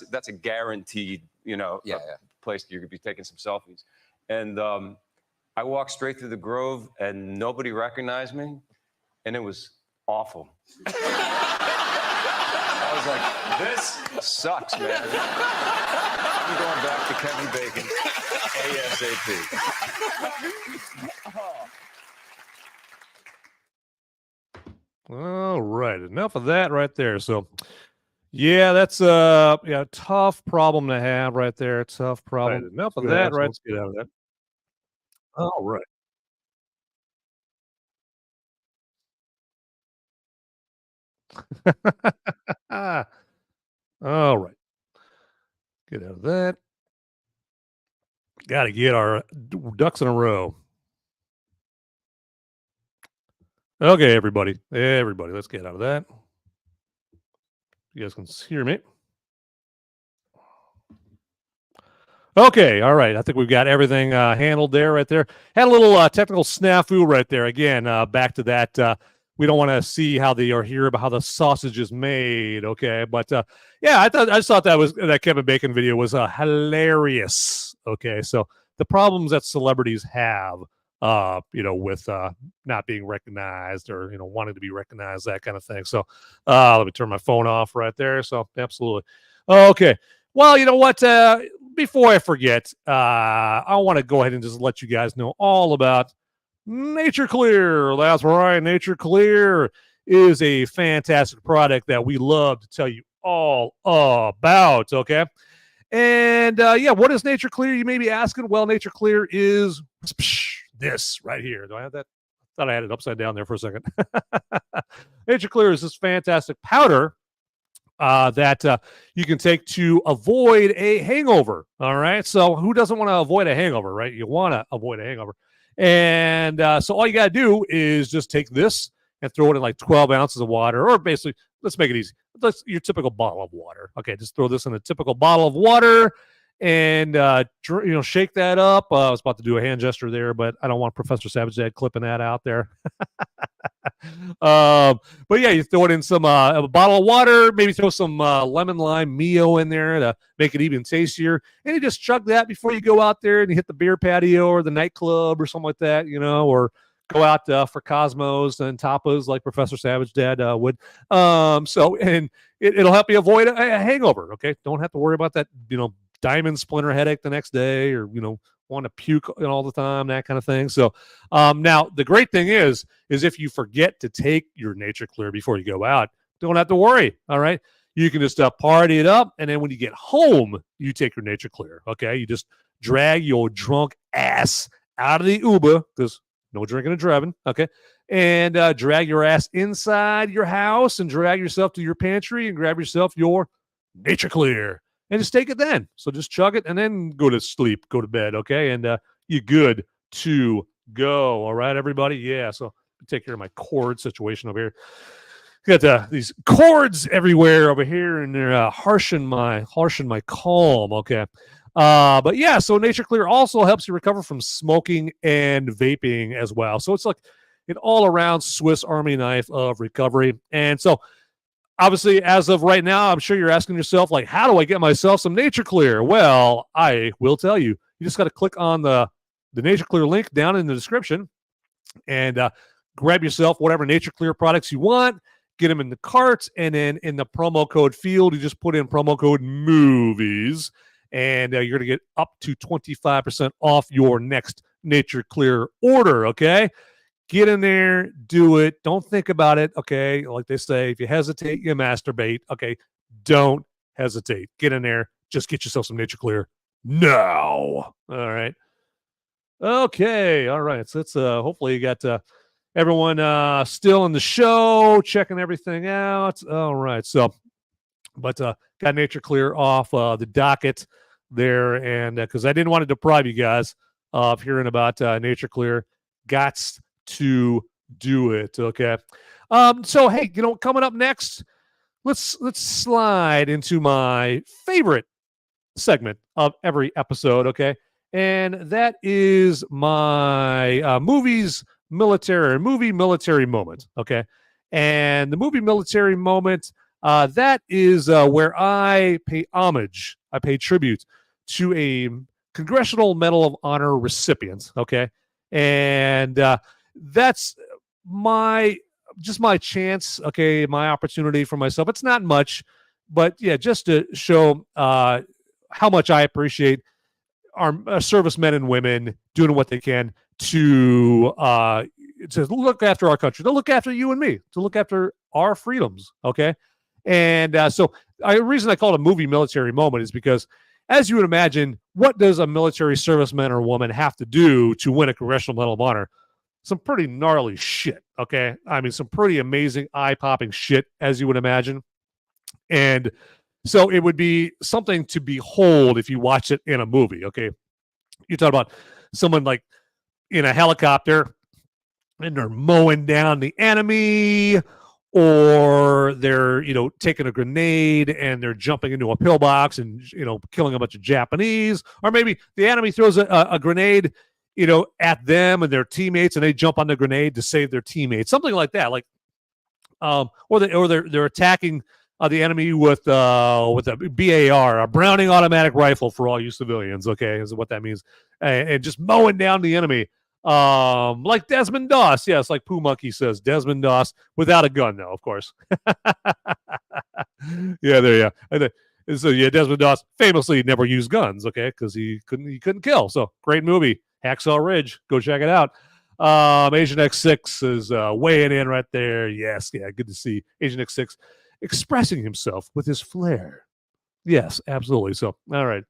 that's a guaranteed, place you could be taking some selfies. And I walked straight through The Grove and nobody recognized me. And it was awful. I was like, this sucks, man. I'm going back to Kevin Bacon ASAP. All right, enough of that right there. So, yeah, that's a tough problem to have right there. Tough problem. Right, enough of that. Right. Let's get out of that. All right. All right. Get out of that. Got to get our ducks in a row. Okay, everybody. Let's get out of that. You guys can hear me. Okay, all right. I think we've got everything handled there, right there. Had a little technical snafu right there. Again, back to that. We don't want to see how or hear about how the sausage is made, okay? But yeah, I just thought that Kevin Bacon video was hilarious. Okay, so the problems that celebrities have, with not being recognized or wanting to be recognized, that kind of thing. So let me turn my phone off right there. So absolutely, okay. Well, you know what? Before I forget, I want to go ahead and just let you guys know all about Nature Clear. That's right. Nature Clear is a fantastic product that we love to tell you all about. Okay. And what is Nature Clear? You may be asking. Well, Nature Clear is this right here. Do I have that? I thought I had it upside down there for a second. Nature Clear is this fantastic powder that you can take to avoid a hangover. All right. So who doesn't want to avoid a hangover, right? You want to avoid a hangover. And so all you got to do is just take this and throw it in like 12 ounces of water, or basically, let's make it easy. That's your typical bottle of water. Okay, just throw this in a typical bottle of water and, shake that up. I was about to do a hand gesture there, but I don't want Professor Savage Dad clipping that out there. But yeah, you throw it in some a bottle of water, maybe throw some lemon lime Mio in there to make it even tastier, and you just chug that before you go out there and you hit the beer patio or the nightclub or something like that, or go out for Cosmos and tapas like Professor Savage Dad would. And it'll help you avoid a hangover. Okay, don't have to worry about that diamond splinter headache the next day, or want to puke all the time, that kind of thing. So now the great thing is if you forget to take your Nature Clear before you go out, don't have to worry. All right, you can just party it up, and then when you get home, you take your Nature Clear. Okay, you just drag your drunk ass out of the Uber, because no drinking and driving. Okay, and drag your ass inside your house and drag yourself to your pantry and grab yourself your Nature Clear. And just take it then. So just chug it and then go to sleep, go to bed, okay? And you're good to go. All right, everybody? Yeah, so take care of my cord situation over here. Got these cords everywhere over here, and they're harshing my calm, okay? But yeah, so Nature Clear also helps you recover from smoking and vaping as well. So it's like an all-around Swiss Army knife of recovery. And so obviously, as of right now, I'm sure you're asking yourself, like, how do I get myself some Nature Clear? Well, I will tell you. You just got to click on the the Nature Clear link down in the description and grab yourself whatever Nature Clear products you want, get them in the cart, and then in the promo code field, you just put in promo code movies, and you're going to get up to 25% off your next Nature Clear order, okay? Get in there, do it. Don't think about it, okay? Like they say, if you hesitate, you masturbate. Okay, don't hesitate. Get in there. Just get yourself some Nature Clear now. All right. Okay, all right. So it's hopefully you got everyone still in the show, checking everything out. All right. So, but got Nature Clear off the docket there, and because I didn't want to deprive you guys of hearing about Nature Clear, gots to do it. Okay. So hey, coming up next, let's slide into my favorite segment of every episode. Okay. And that is my movie military moment. Okay. And the movie military moment, that is where I pay homage. I pay tribute to a Congressional Medal of Honor recipient. Okay. And that's my chance, okay, my opportunity for myself. It's not much, but yeah, just to show how much I appreciate our servicemen and women doing what they can to look after our country, to look after you and me, to look after our freedoms, okay? And so the reason I call it a movie military moment is because, as you would imagine, what does a military serviceman or woman have to do to win a Congressional Medal of Honor? Some pretty gnarly shit, okay? I mean, some pretty amazing, eye-popping shit, as you would imagine. And so it would be something to behold if you watch it in a movie, okay? You talk about someone like in a helicopter and they're mowing down the enemy, or they're, taking a grenade and they're jumping into a pillbox and, killing a bunch of Japanese, or maybe the enemy throws a grenade at them and their teammates, and they jump on the grenade to save their teammates, something like that. Like, or they're attacking the enemy with a BAR, a Browning automatic rifle for all you civilians. Okay, is what that means, and just mowing down the enemy, like Desmond Doss. Yes, like Pooh Monkey says, Desmond Doss without a gun, though, of course. Yeah, there you go. So yeah, Desmond Doss famously never used guns. Okay, because he couldn't kill. So great movie. Hacksaw Ridge, go check it out. Agent X6 is weighing in right there. Yes, yeah, good to see Agent X6 expressing himself with his flair. Yes, absolutely. So, all right.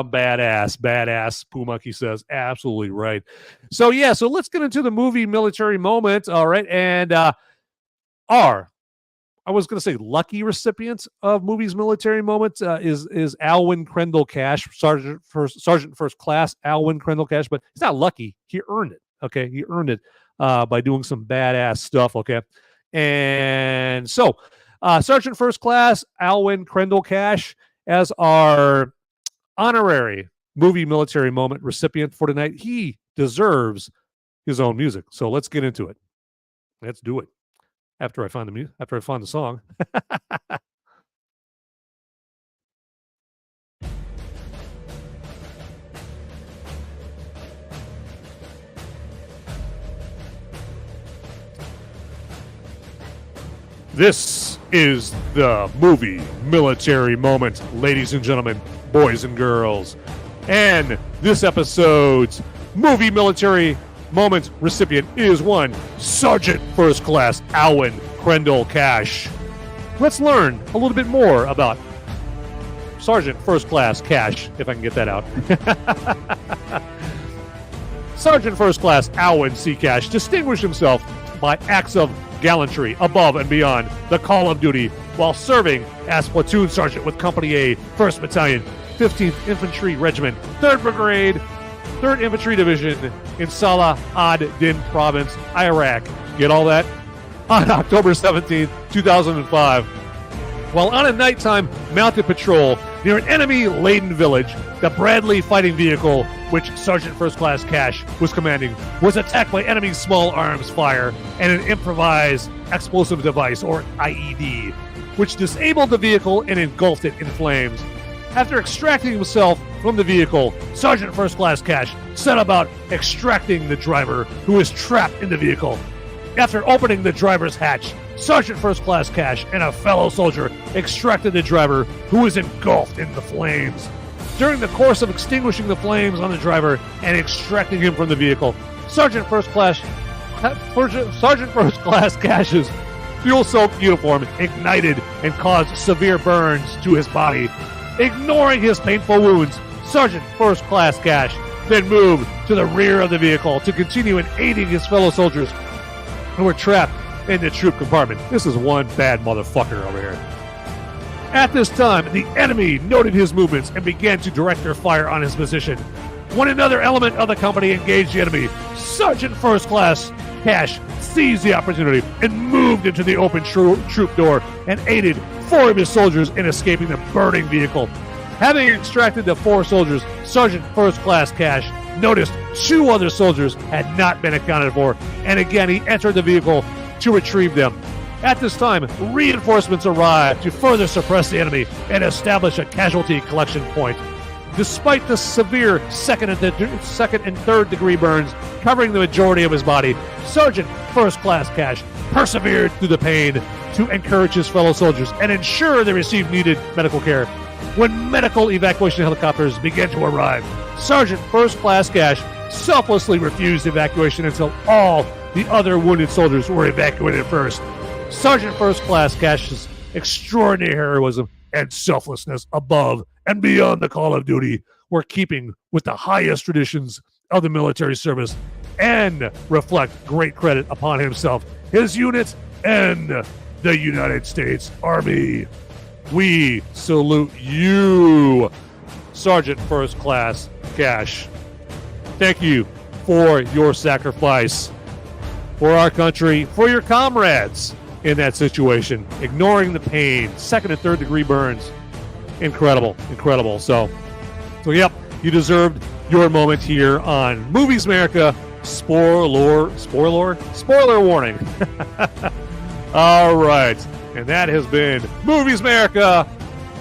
Badass. Pooh Monkey says, absolutely right. So, yeah, so let's get into the movie military moment. All right. And I was going to say lucky recipient of movies military moment is Alwyn Crendell Cash, Sergeant First Class Alwyn Crendell Cash, but he's not lucky. He earned it. Okay, he earned it by doing some badass stuff. Okay, and so Sergeant First Class Alwyn Crendell Cash as our honorary movie military moment recipient for tonight. He deserves his own music. So let's get into it. Let's do it. After I find the song. This is the movie military moment, ladies and gentlemen, boys and girls. And this episode's movie military moment recipient is one Sergeant First Class Alwyn Crendell Cash. Let's learn a little bit more about Sergeant First Class Cash, if I can get that out. Sergeant First Class Alwyn C. Cash distinguished himself by acts of gallantry above and beyond the call of duty while serving as platoon sergeant with Company A, 1st Battalion, 15th Infantry Regiment, 3rd Brigade, 3rd Infantry Division in Salah ad-Din Province, Iraq. Get all that? On October 17th, 2005. While on a nighttime mounted patrol near an enemy-laden village, the Bradley fighting vehicle, which Sergeant First Class Cash was commanding, was attacked by enemy small arms fire and an improvised explosive device, or IED, which disabled the vehicle and engulfed it in flames. After extracting himself from the vehicle, Sergeant First Class Cash set about extracting the driver who is trapped in the vehicle. After opening the driver's hatch, Sergeant First Class Cash and a fellow soldier extracted the driver who was engulfed in the flames. During the course of extinguishing the flames on the driver and extracting him from the vehicle, Sergeant First Class Cash's fuel-soaked uniform ignited and caused severe burns to his body. Ignoring his painful wounds, Sergeant First Class Cash then moved to the rear of the vehicle to continue in aiding his fellow soldiers who were trapped in the troop compartment. This is one bad motherfucker over here. At this time, the enemy noted his movements and began to direct their fire on his position. When another element of the company engaged the enemy, Sergeant First Class Cash seized the opportunity and moved into the open troop door and aided 4 of his soldiers in escaping the burning vehicle. Having extracted the 4 soldiers, Sergeant First Class Cash noticed 2 other soldiers had not been accounted for, and again he entered the vehicle to retrieve them. At this time, reinforcements arrived to further suppress the enemy and establish a casualty collection point. Despite the severe second and third degree burns covering the majority of his body, Sergeant First Class Cash persevered through the pain to encourage his fellow soldiers and ensure they received needed medical care. When medical evacuation helicopters began to arrive, Sergeant First Class Cash selflessly refused evacuation until all the other wounded soldiers were evacuated first. Sergeant First Class Cash's extraordinary heroism and selflessness above and beyond the call of duty were keeping with the highest traditions of the military service and reflect great credit upon himself, his unit, and the United States Army. We salute you, Sergeant First Class Cash. Thank you for your sacrifice for our country, for your comrades in that situation, ignoring the pain, second and third degree burns. Incredible. So yep, you deserved your moment here on Movies Merica. Spoiler warning. All right, and that has been Movies Merica.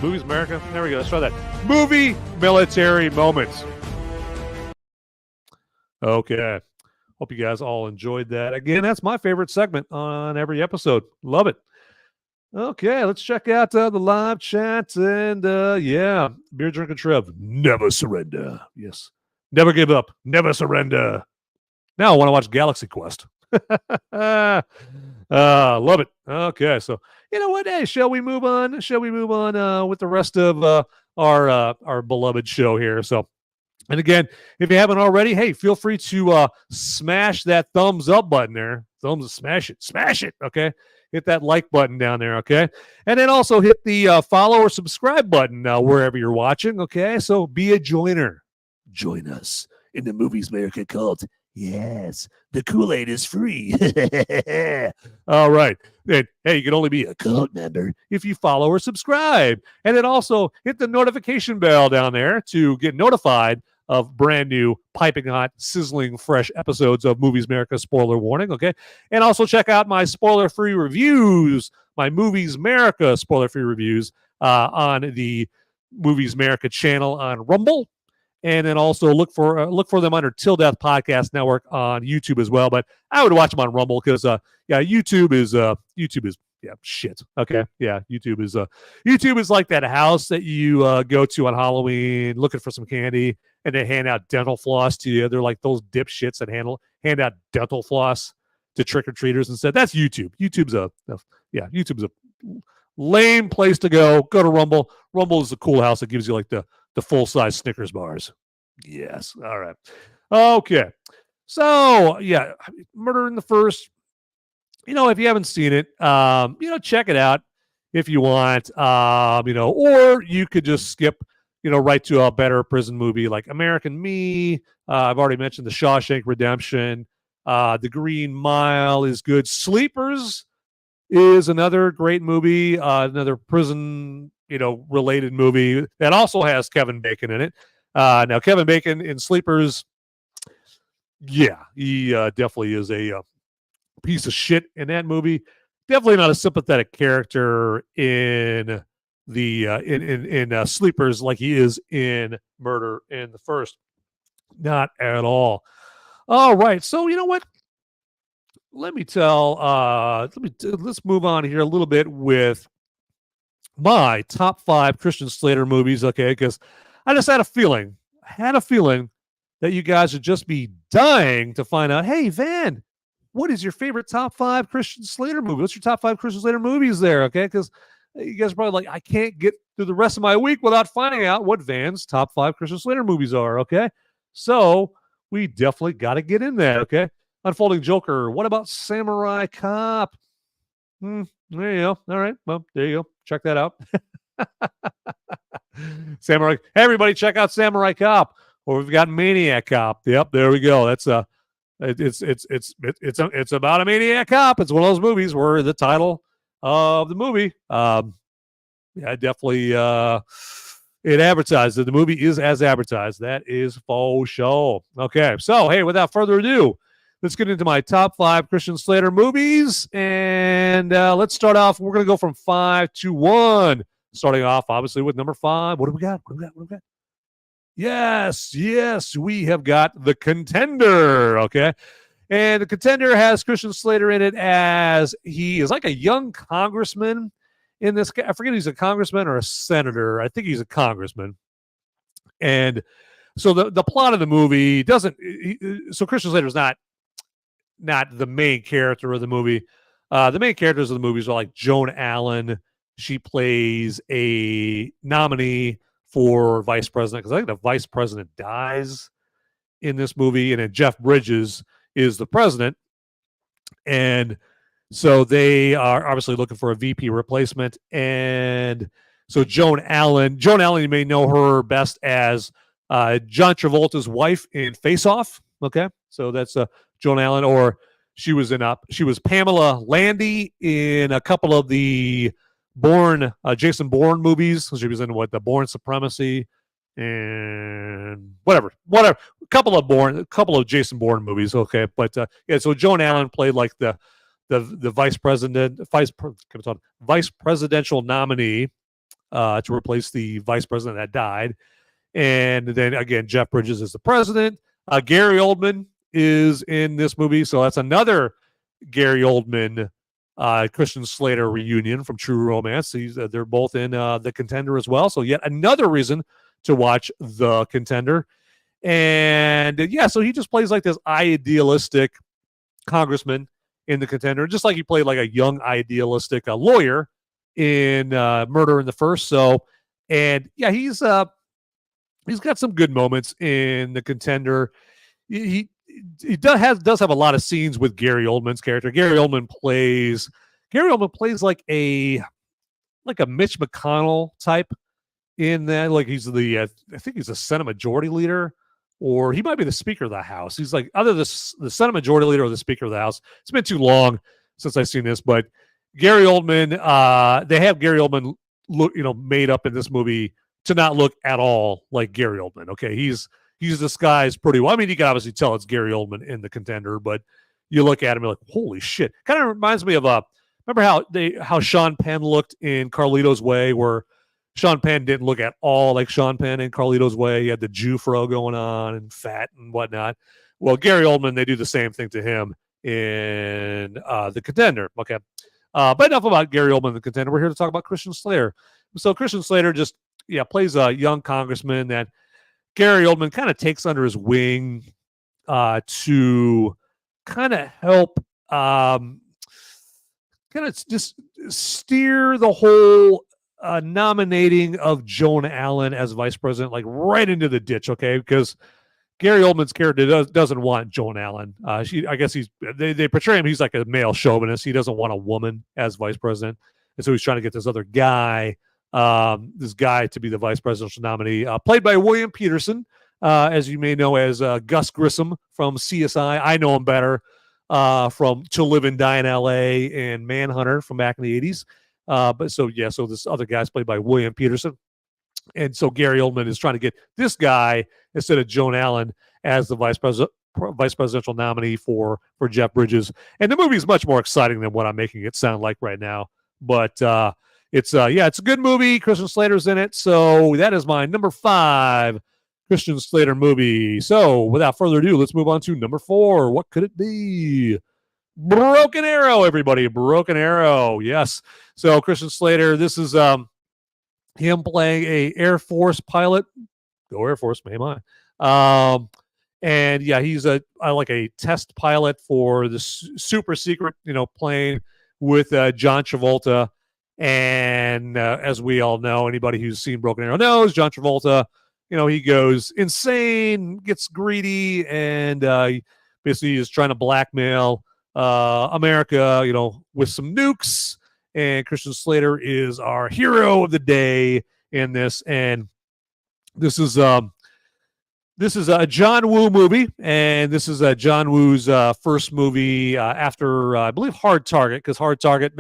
Movies Merica. There we go. Let's try that. Movie Military Moments. Okay. Hope you guys all enjoyed that. Again, that's my favorite segment on every episode. Love it. Okay, let's check out the live chat. And yeah, Beer Drinking Trev, never surrender. Yes, never give up, never surrender. Now I want to watch Galaxy Quest. Love it. Okay, so you know what? Hey, shall we move on? With the rest of our beloved show here? So. And again, if you haven't already, hey, feel free to smash that thumbs up button there. Smash it, okay? Hit that like button down there, okay? And then also hit the follow or subscribe button wherever you're watching, okay? So be a joiner. Join us in the Movies Merica cult. Yes, the Kool-Aid is free. All right. And, hey, you can only be a cult member if you follow or subscribe. And then also hit the notification bell down there to get notified of brand new, piping hot, sizzling fresh episodes of Movies Merica. Spoiler warning, okay? And also check out my spoiler-free reviews, my Movies Merica spoiler-free reviews on the Movies Merica channel on Rumble. And then also look for them under Till Death Podcast Network on YouTube as well. But I would watch them on Rumble because YouTube is shit. Okay, yeah, YouTube is like that house that you go to on Halloween looking for some candy, and they hand out dental floss to you. They're like those dipshits that hand out dental floss to trick or treaters instead. That's YouTube. YouTube's a lame place to go. Go to Rumble. Rumble is a cool house that gives you like the full-size Snickers bars. Yes. All right. Okay. So, yeah, Murder in the First. If you haven't seen it, check it out if you want, or you could just skip, right to a better prison movie like American Me. I've already mentioned The Shawshank Redemption. The Green Mile is good. Sleepers is another great movie, another prison, related movie that also has Kevin Bacon in it. Now, Kevin Bacon in Sleepers, yeah, he definitely is a piece of shit in that movie. Definitely not a sympathetic character in in Sleepers like he is in Murder in the First. Not at all. All right, so you know what? Let's move on here a little bit with my top 5 Christian Slater movies, okay? Because I just had a feeling that you guys would just be dying to find out, hey, Van, what is your favorite top 5 Christian Slater movie? What's your top 5 Christian Slater movies there, okay? Because you guys are probably like, I can't get through the rest of my week without finding out what Van's top 5 Christian Slater movies are, okay? So we definitely got to get in there, okay? Unfolding Joker. What about Samurai Cop? There you go. All right. Well, there you go. Check that out. Samurai. Hey, everybody, check out Samurai Cop. Or we've got Maniac Cop. Yep, there we go. That's it's about a maniac cop. It's one of those movies where the title of the movie, definitely it advertised that the movie is as advertised. That is faux show. Okay, so hey, without further ado, let's get into my top 5 Christian Slater movies, and let's start off. We're going to go from 5 to 1. Starting off, obviously, with number 5. What do we got? Yes, we have got The Contender, okay? And The Contender has Christian Slater in it as he is like a young congressman in this. I forget if he's a congressman or a senator. I think he's a congressman. And so the plot of the movie doesn't. So Christian Slater is not the main character of the movie. The main characters of the movies are like Joan Allen. She plays a nominee for vice president, because I think the vice president dies in this movie, and then Jeff Bridges is the president. And so they are obviously looking for a VP replacement. And so Joan Allen, you may know her best as John Travolta's wife in Face Off. Okay, so that's Joan Allen, or she was Pamela Landy in a couple of the Jason Bourne movies. So she was in the Bourne Supremacy and whatever. A couple of Jason Bourne movies. Okay, but so Joan Allen played like the vice presidential nominee to replace the vice president that died, and then again Jeff Bridges is the president. Gary Oldman is in this movie, so that's another Gary Oldman Christian Slater reunion from True Romance. They're both in The Contender as well. So yet another reason to watch The Contender. And so he just plays like this idealistic congressman in The Contender, just like he played like a young idealistic lawyer in Murder in the First. So, and he's got some good moments in The Contender. He does have a lot of scenes with Gary Oldman's character. Gary Oldman plays like a Mitch McConnell type in that. Like he's I think he's the Senate Majority Leader, or he might be the Speaker of the House. He's like either the Senate Majority Leader or the Speaker of the House. It's been too long since I've seen this, but Gary Oldman, they have Gary Oldman look, made up in this movie to not look at all like Gary Oldman. Okay, he's disguised pretty well. I mean, you can obviously tell it's Gary Oldman in The Contender, but you look at him, you're like, holy shit. Kind of reminds me of remember how Sean Penn looked in Carlito's Way, where Sean Penn didn't look at all like Sean Penn in Carlito's Way. He had the Jew fro going on and fat and whatnot. Well, Gary Oldman, they do the same thing to him in The Contender. Okay. But enough about Gary Oldman in The Contender. We're here to talk about Christian Slater. So Christian Slater just plays a young congressman that Gary Oldman kind of takes under his wing to kind of help kind of just steer the whole nominating of Joan Allen as vice president like right into the ditch, okay? Because Gary Oldman's character doesn't want Joan Allen. I guess they portray him, he's like a male chauvinist. He doesn't want a woman as vice president. And so he's trying to get this other guy, to be the vice presidential nominee, played by William Peterson, as you may know as Gus Grissom from CSI. I know him better from To Live and Die in L.A. and Manhunter from back in the 80s. So this other guy's played by William Peterson. And so Gary Oldman is trying to get this guy instead of Joan Allen as the vice presidential nominee for Jeff Bridges. And the movie is much more exciting than what I'm making it sound like right now. But it's it's a good movie. Christian Slater's in it, so that is my number 5 Christian Slater movie. So without further ado, let's move on to number 4. What could it be? Broken Arrow, everybody. Broken Arrow. Yes. So Christian Slater, this is him playing a Air Force pilot. Go Air Force, may I. And yeah, he's a test pilot for the super secret, plane with John Travolta. And as we all know, anybody who's seen Broken Arrow knows, John Travolta, he goes insane, gets greedy, and he basically is trying to blackmail America, with some nukes. And Christian Slater is our hero of the day in this. And this is a John Woo movie, and this is John Woo's first movie after, I believe, Hard Target, because Hard Target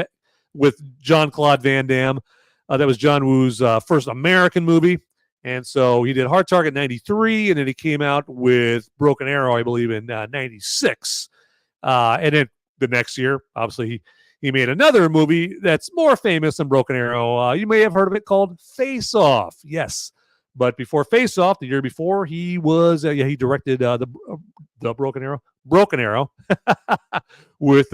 with Jean-Claude Van Damme, that was John Woo's first American movie. And so he did Hard Target in 93, and then he came out with Broken Arrow, I believe, in 96. And then the next year, obviously, he made another movie that's more famous than Broken Arrow. You may have heard of it, called Face Off. Yes. But before Face Off, the year before, he was he directed the Broken Arrow with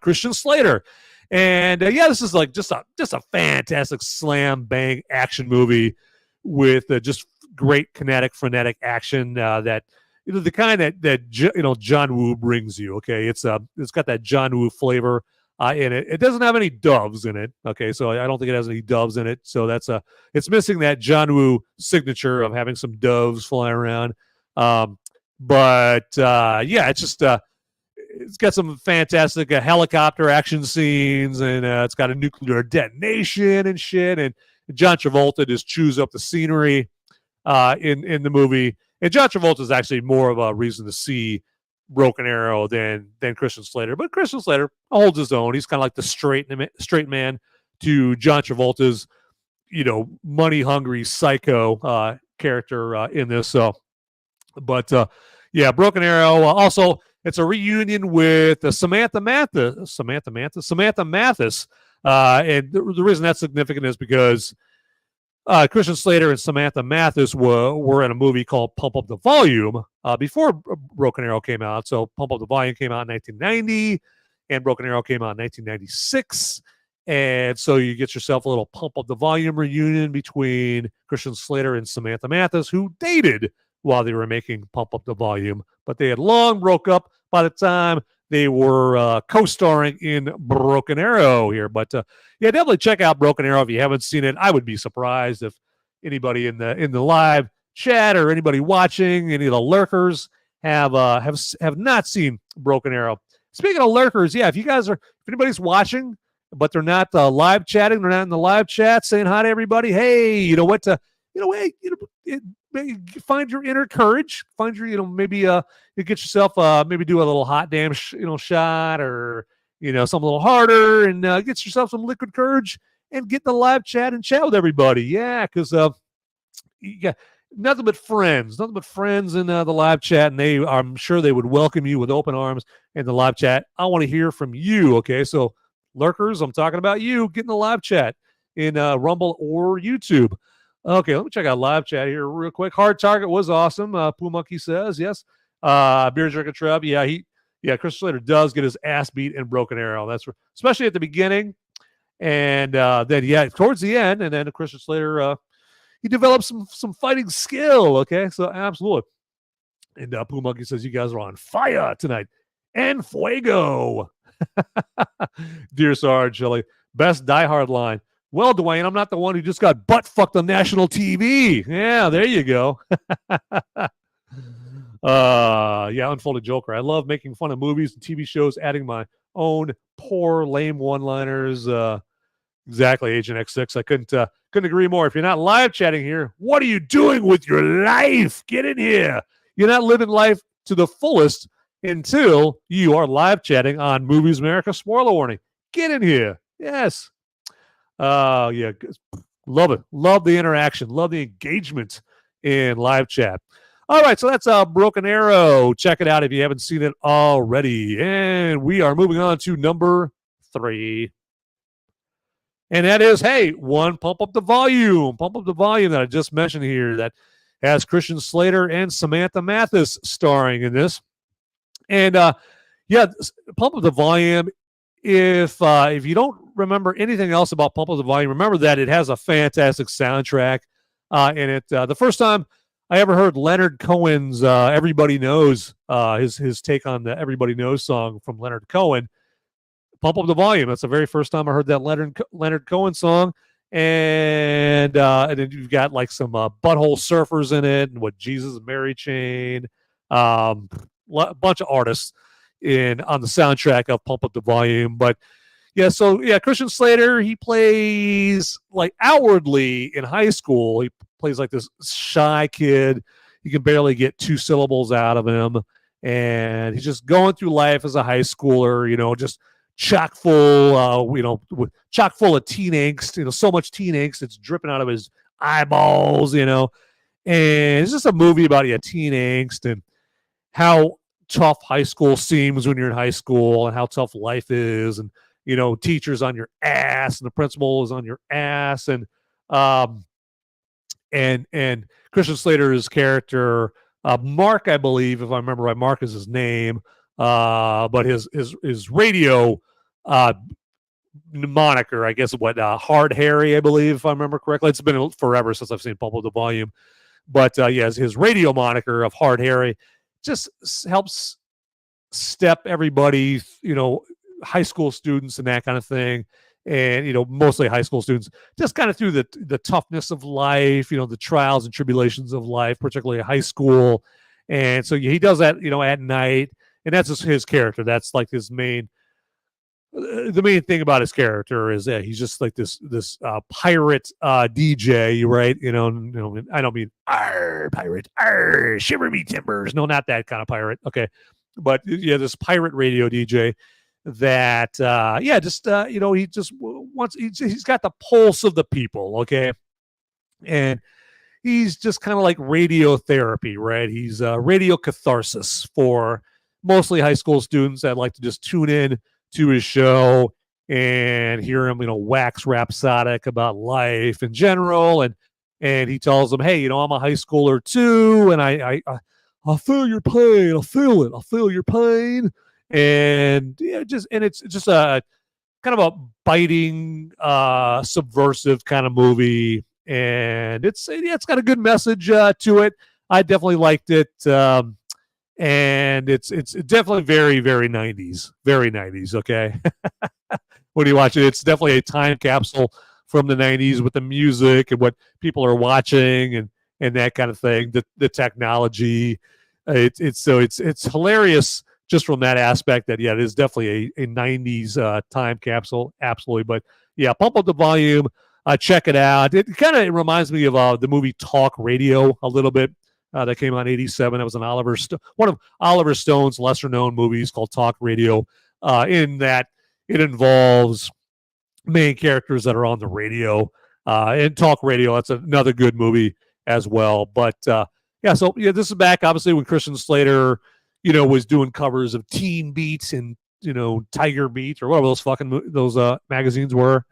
Christian Slater. And this is like just a fantastic slam bang action movie with just great kinetic, frenetic action that the kind that John Woo brings you. Okay, it's got that John Woo flavor in it. It doesn't have any doves in it. Okay, so I don't think it has any doves in it. So it's missing that John Woo signature of having some doves flying around. It's just it's got some fantastic helicopter action scenes, and it's got a nuclear detonation and shit. And John Travolta just chews up the scenery in the movie. And John Travolta is actually more of a reason to see Broken Arrow than Christian Slater, but Christian Slater holds his own. He's kind of like the straight man to John Travolta's, money hungry psycho character in this. So, but Broken Arrow. Also, it's a reunion with Samantha Mathis. And the reason that's significant is because Christian Slater and Samantha Mathis were in a movie called Pump Up the Volume before Broken Arrow came out. So Pump Up the Volume came out in 1990, and Broken Arrow came out in 1996. And so you get yourself a little Pump Up the Volume reunion between Christian Slater and Samantha Mathis, who dated while they were making Pump Up the Volume, but they had long broke up by the time they were co-starring in Broken Arrow here. But definitely check out Broken Arrow if you haven't seen it. I would be surprised if anybody in the live chat or anybody watching, any of the lurkers, have not seen Broken Arrow. Speaking of lurkers, if anybody's watching but they're not live chatting, they're not in the live chat saying hi to everybody. Hey, you know what? Find your inner courage. Find your, maybe you get yourself maybe do a little hot damn shot, or something a little harder, and get yourself some liquid courage and get in the live chat and chat with everybody. Yeah, because nothing but friends in the live chat, and I'm sure they would welcome you with open arms in the live chat. I want to hear from you. Okay, so lurkers, I'm talking about you. Get in the live chat in Rumble or YouTube. Okay, let me check out live chat here real quick. Hard Target was awesome. Poo Monkey says yes. Beer Jerker Trev, Christian Slater does get his ass beat in Broken Arrow. That's especially at the beginning, and then towards the end, and then Christian Slater he develops some fighting skill. Okay, so absolutely. And Poo Monkey says you guys are on fire tonight. En fuego. Dear Sarge, Shelley, best Die Hard line. Well, Dwayne, I'm not the one who just got butt fucked on national TV. Yeah, there you go. Unfolded Joker. I love making fun of movies and TV shows, adding my own poor, lame one-liners. Exactly, Agent X6. I couldn't agree more. If you're not live chatting here, what are you doing with your life? Get in here. You're not living life to the fullest until you are live chatting on Movies America. Spoiler warning. Get in here. Yes. Love it. Love the interaction. Love the engagement in live chat. All right, so that's Broken Arrow. Check it out if you haven't seen it already. And we are moving on to number 3. And that is, hey, one, Pump Up the Volume. Pump Up the Volume that I just mentioned here that has Christian Slater and Samantha Mathis starring in this. And yeah, Pump Up the Volume. If you don't remember anything else about Pump Up the Volume, remember that it has a fantastic soundtrack in it. The first time I ever heard Leonard Cohen's "Everybody Knows," his take on the "Everybody Knows" song from Leonard Cohen, Pump Up the Volume. That's the very first time I heard that Leonard Cohen song. And then you've got like some Butthole Surfers in it, and what Jesus and Mary Chain, a bunch of artists on the soundtrack of Pump Up the Volume. But yeah, so yeah, Christian Slater, he plays like outwardly in high school, he plays like this shy kid. You can barely get 2 syllables out of him, and he's just going through life as a high schooler, just chock full, chock full of teen angst, so much teen angst, it's dripping out of his eyeballs, and it's just a movie about teen angst and how tough high school seems when you're in high school and how tough life is, and teachers on your ass and the principal is on your ass, and Christian Slater's character, Marc, I believe, if I remember right, Marc is his name, but his radio moniker, I guess, Hard Harry, I believe, if I remember correctly. It's been forever since I've seen Pump Up the Volume, but yeah, his radio moniker of Hard Harry just helps step everybody, high school students and that kind of thing, and mostly high school students, just kind of through the toughness of life, the trials and tribulations of life, particularly high school. And so he does that, at night, and that's just his character. That's like his main. The main thing about his character is that he's just like this pirate DJ, right? I don't mean pirate, shiver me timbers. No, not that kind of pirate. Okay, but yeah, this pirate radio DJ that he just wants. He's got the pulse of the people. Okay, and he's just kind of like radio therapy, right? He's radio catharsis for mostly high school students that like to just tune in to his show and hear him, wax rhapsodic about life in general. And he tells them, hey, I'm a high schooler too. And I feel your pain. I feel it. I feel your pain. And yeah, it's just a kind of a biting, subversive kind of movie. And it's got a good message to it. I definitely liked it. And it's definitely very, very 90s. Very 90s, okay? When you watch it, it's definitely a time capsule from the 90s with the music and what people are watching and that kind of thing, the technology. It's hilarious just from that aspect that, yeah, it is definitely a 90s time capsule, absolutely. But, yeah, Pump Up the Volume, check it out. It kind of reminds me of the movie Talk Radio a little bit. That came out in '87. That was one of Oliver Stone's lesser-known movies called Talk Radio, in that it involves main characters that are on the radio. And Talk Radio, that's another good movie as well. But, this is back, obviously, when Christian Slater, was doing covers of Teen Beat and, Tiger Beat or whatever those magazines were.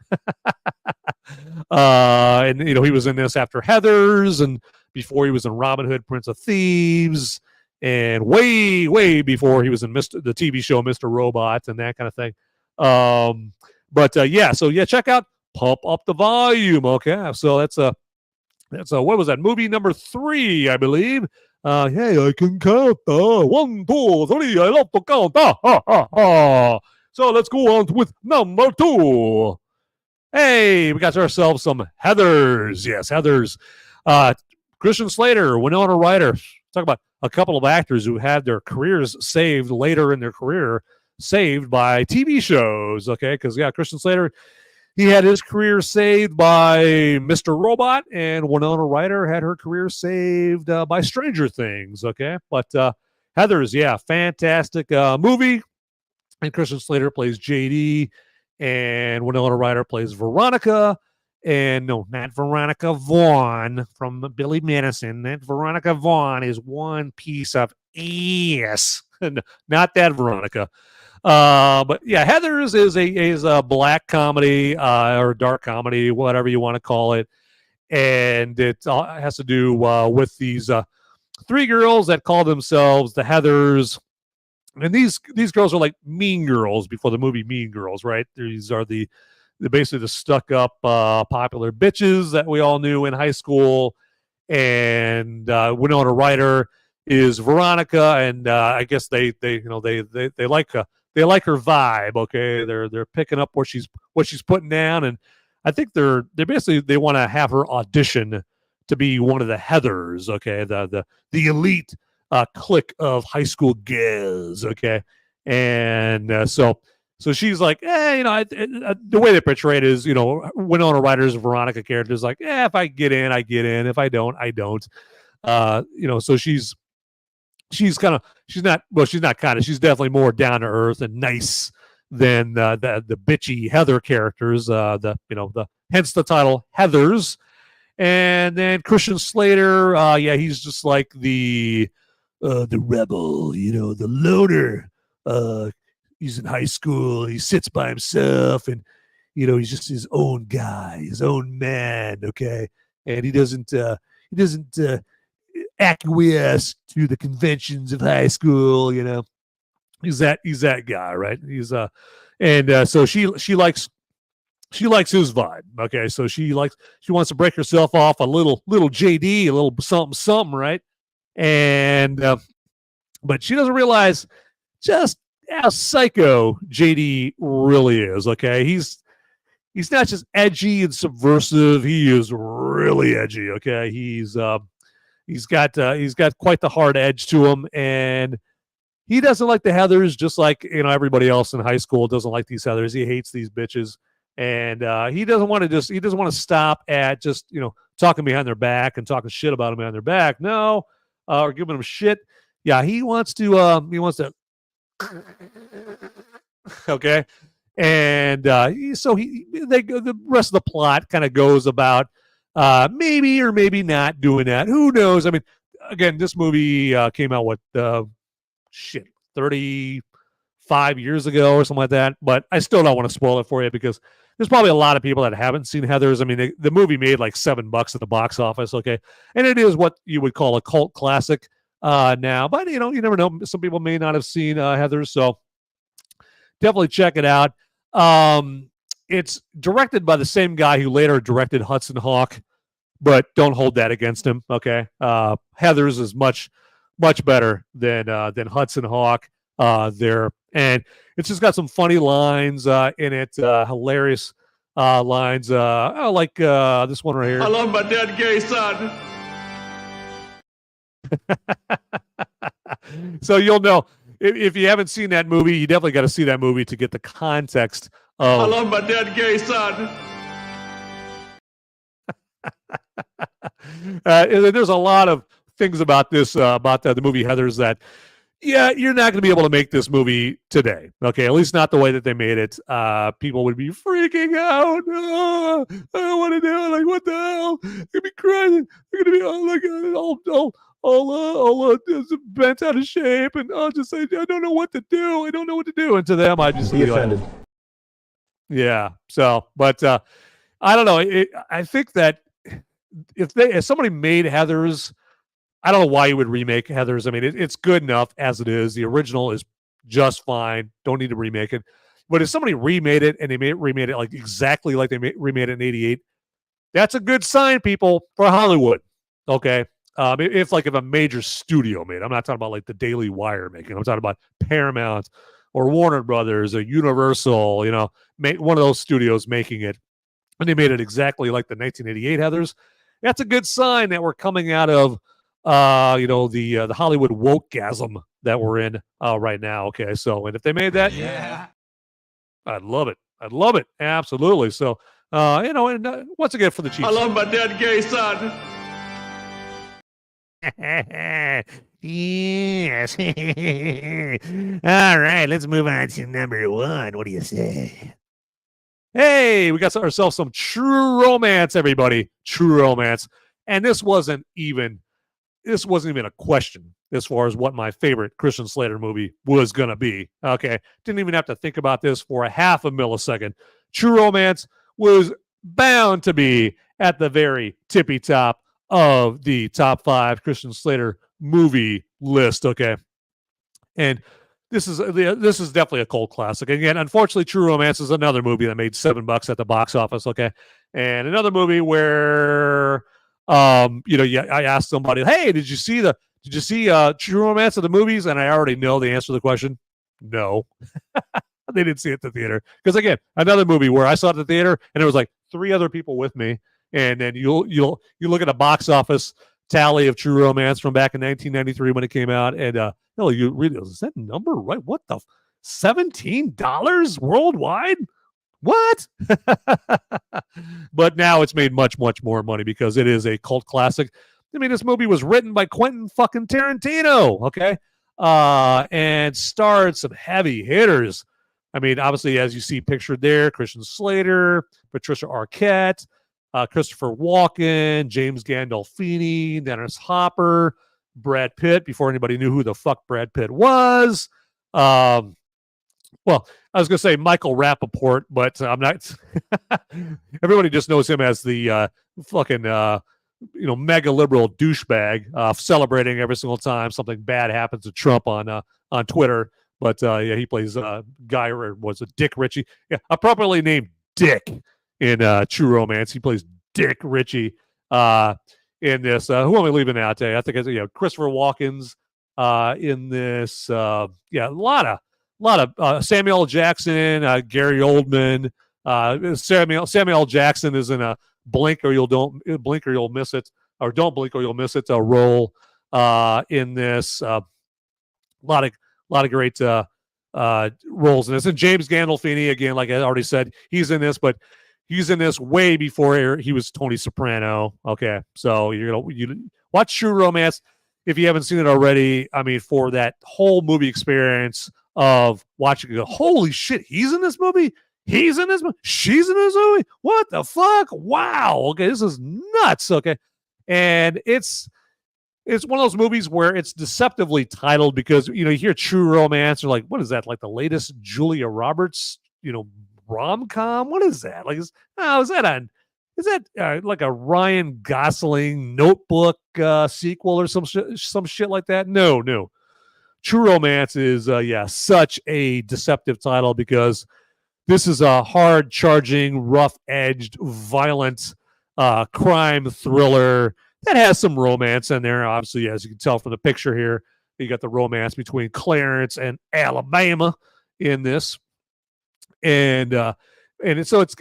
And, he was in this after Heathers and before he was in Robin Hood, Prince of Thieves, and way, way before he was in the TV show Mr. Robot and that kind of thing. Check out Pump Up the Volume. Okay, so that's what was that, movie number 3, I believe. Hey, I can count. 1, 2, 3. I love to count. So let's go on with number 2. Hey, we got ourselves some Heathers. Yes, Heathers. Christian Slater, Winona Ryder. Talk about a couple of actors who had their careers saved later in their career, saved by TV shows. Okay, because Christian Slater, he had his career saved by Mr. Robot, and Winona Ryder had her career saved by Stranger Things. Okay, but Heathers, fantastic movie, and Christian Slater plays JD, and Winona Ryder plays Veronica. And no, not Veronica Vaughn from Billy Madison. That Veronica Vaughn is one piece of ass. Not that Veronica. But yeah, Heathers is a black comedy or dark comedy, whatever you want to call it, and it has to do with these three girls that call themselves the Heathers, and these girls are like Mean Girls before the movie Mean Girls, right? These are basically the stuck up popular bitches that we all knew in high school, and Winona Ryder is Veronica, and I guess they like her vibe. Okay, they're picking up what she's putting down, and I think they basically want to have her audition to be one of the Heathers. Okay, the elite clique of high school girls. Okay, and so she's like, the way they portray it is, Winona Ryder's Veronica character is like, if I get in, I get in. If I don't, I don't. So she's definitely more down to earth and nice than the bitchy Heather characters. Hence the title Heathers. And then Christian Slater, he's just like the rebel, the loner. He's in high school. He sits by himself, and he's just his own guy, his own man. Okay, and he doesn't acquiesce to the conventions of high school. He's that guy, right? So she likes his vibe. Okay, so she wants to break herself off a little JD, a little something, right? And but she doesn't realize just how psycho JD really is. Okay, he's not just edgy and subversive. He is really edgy. Okay, he's got quite the hard edge to him, and he doesn't like the Heathers, just like everybody else in high school doesn't like these Heathers. He hates these bitches, and he doesn't want to stop at just talking behind their back and talking shit about them behind their back. No, or giving them shit. Yeah, he wants to. Okay, and the rest of the plot kind of goes about maybe or maybe not doing that. Who knows? I mean, again, this movie came out 35 years ago or something like that. But I still don't want to spoil it for you because there's probably a lot of people that haven't seen Heathers. I mean, the movie made like $7 at the box office. Okay, and it is what you would call a cult classic now. But you never know. Some people may not have seen Heathers, so definitely check it out. It's directed by the same guy who later directed Hudson Hawk, but don't hold that against him. Okay, Heathers is much better than Hudson Hawk there, and it's just got some funny lines in it, hilarious lines. I like this one right here. I love my dead gay son. So you'll know if you haven't seen that movie, you definitely got to see that movie to get the context. I love my dead gay son. There's a lot of things about this, about the movie Heathers that, you're not going to be able to make this movie today. Okay, at least not the way that they made it. People would be freaking out. Oh, I don't want to do it. Like, what the hell? They're going to be crying. They're going to be all bent out of shape, and I'll just say, I don't know what to do. I don't know what to do. And to them, I just be offended. Yeah. So, but I don't know. I think that if somebody made Heathers, I don't know why you would remake Heathers. I mean, it's good enough as it is. The original is just fine. Don't need to remake it. But if somebody remade it and they remade it like exactly like they remade it in '88, that's a good sign, people, for Hollywood. Okay. If a major studio made it. I'm not talking about like the Daily Wire making. I'm talking about Paramount or Warner Brothers or Universal, one of those studios making it. And they made it exactly like the 1988 Heathers. That's a good sign that we're coming out of the Hollywood wokegasm that we're in right now. Okay, so and if they made that, I'd love it. Absolutely. So and once again for the Chiefs. I love my dead gay son. Yes. All right, let's move on to number one. What do you say? Hey, we got ourselves some true romance, everybody. True romance. And this wasn't even a question. as far as what my favorite Christian Slater movie was going to be. Okay. Didn't even have to think about this for a half a millisecond. True Romance was bound to be at the very tippy top of the top 5 Christian Slater movie list. Okay. And this is definitely a cult classic. And yet, unfortunately, True Romance is another movie that made $7 at the box office. Okay. And another movie where, I asked somebody, hey, did you see True Romance of the movies? And I already know the answer to the question. No, they didn't see it at the theater. Because again, another movie where I saw it at the theater and there was like 3 other people with me. And then you look at a box office tally of True Romance from back in 1993 when it came out. And no, you really, is that number right? What the $17 worldwide? What? But now it's made much, much more money because it is a cult classic. I mean, this movie was written by Quentin fucking Tarantino, okay? And starred some heavy hitters. I mean, obviously, as you see pictured there, Christian Slater, Patricia Arquette, Christopher Walken, James Gandolfini, Dennis Hopper, Brad Pitt, before anybody knew who the fuck Brad Pitt was. Well, I was going to say Michael Rappaport, but I'm not. Everybody just knows him as the fucking, mega liberal douchebag, celebrating every single time something bad happens to Trump on Twitter. But yeah, he plays Guy, or was it Dick Ritchie? Yeah, appropriately named Dick in True Romance. He plays Dick Ritchie in this. Who am I leaving out today? I think it's Christopher Walken's in this. A lot of Samuel L. Jackson, Gary Oldman. Samuel L. Jackson is in a blink or you'll miss it, or don't blink or you'll miss it. A role in this. A lot of great roles in this. And James Gandolfini, again, like I already said, he's in this, but he's in this way before he was Tony Soprano. Okay, so you watch True Romance if you haven't seen it already. I mean, for that whole movie experience of watching it, holy shit, he's in this movie. He's in this movie. She's in this movie. What the fuck? Wow. Okay, this is nuts. Okay, and it's one of those movies where it's deceptively titled because you hear True Romance, or like, what is that? Like the latest Julia Roberts, rom-com? What is that? Like, is that like a Ryan Gosling Notebook sequel or some shit like that? No. True Romance is such a deceptive title because this is a hard-charging, rough-edged, violent crime thriller that has some romance in there. Obviously, as you can tell from the picture here, you got the romance between Clarence and Alabama in this, and so it's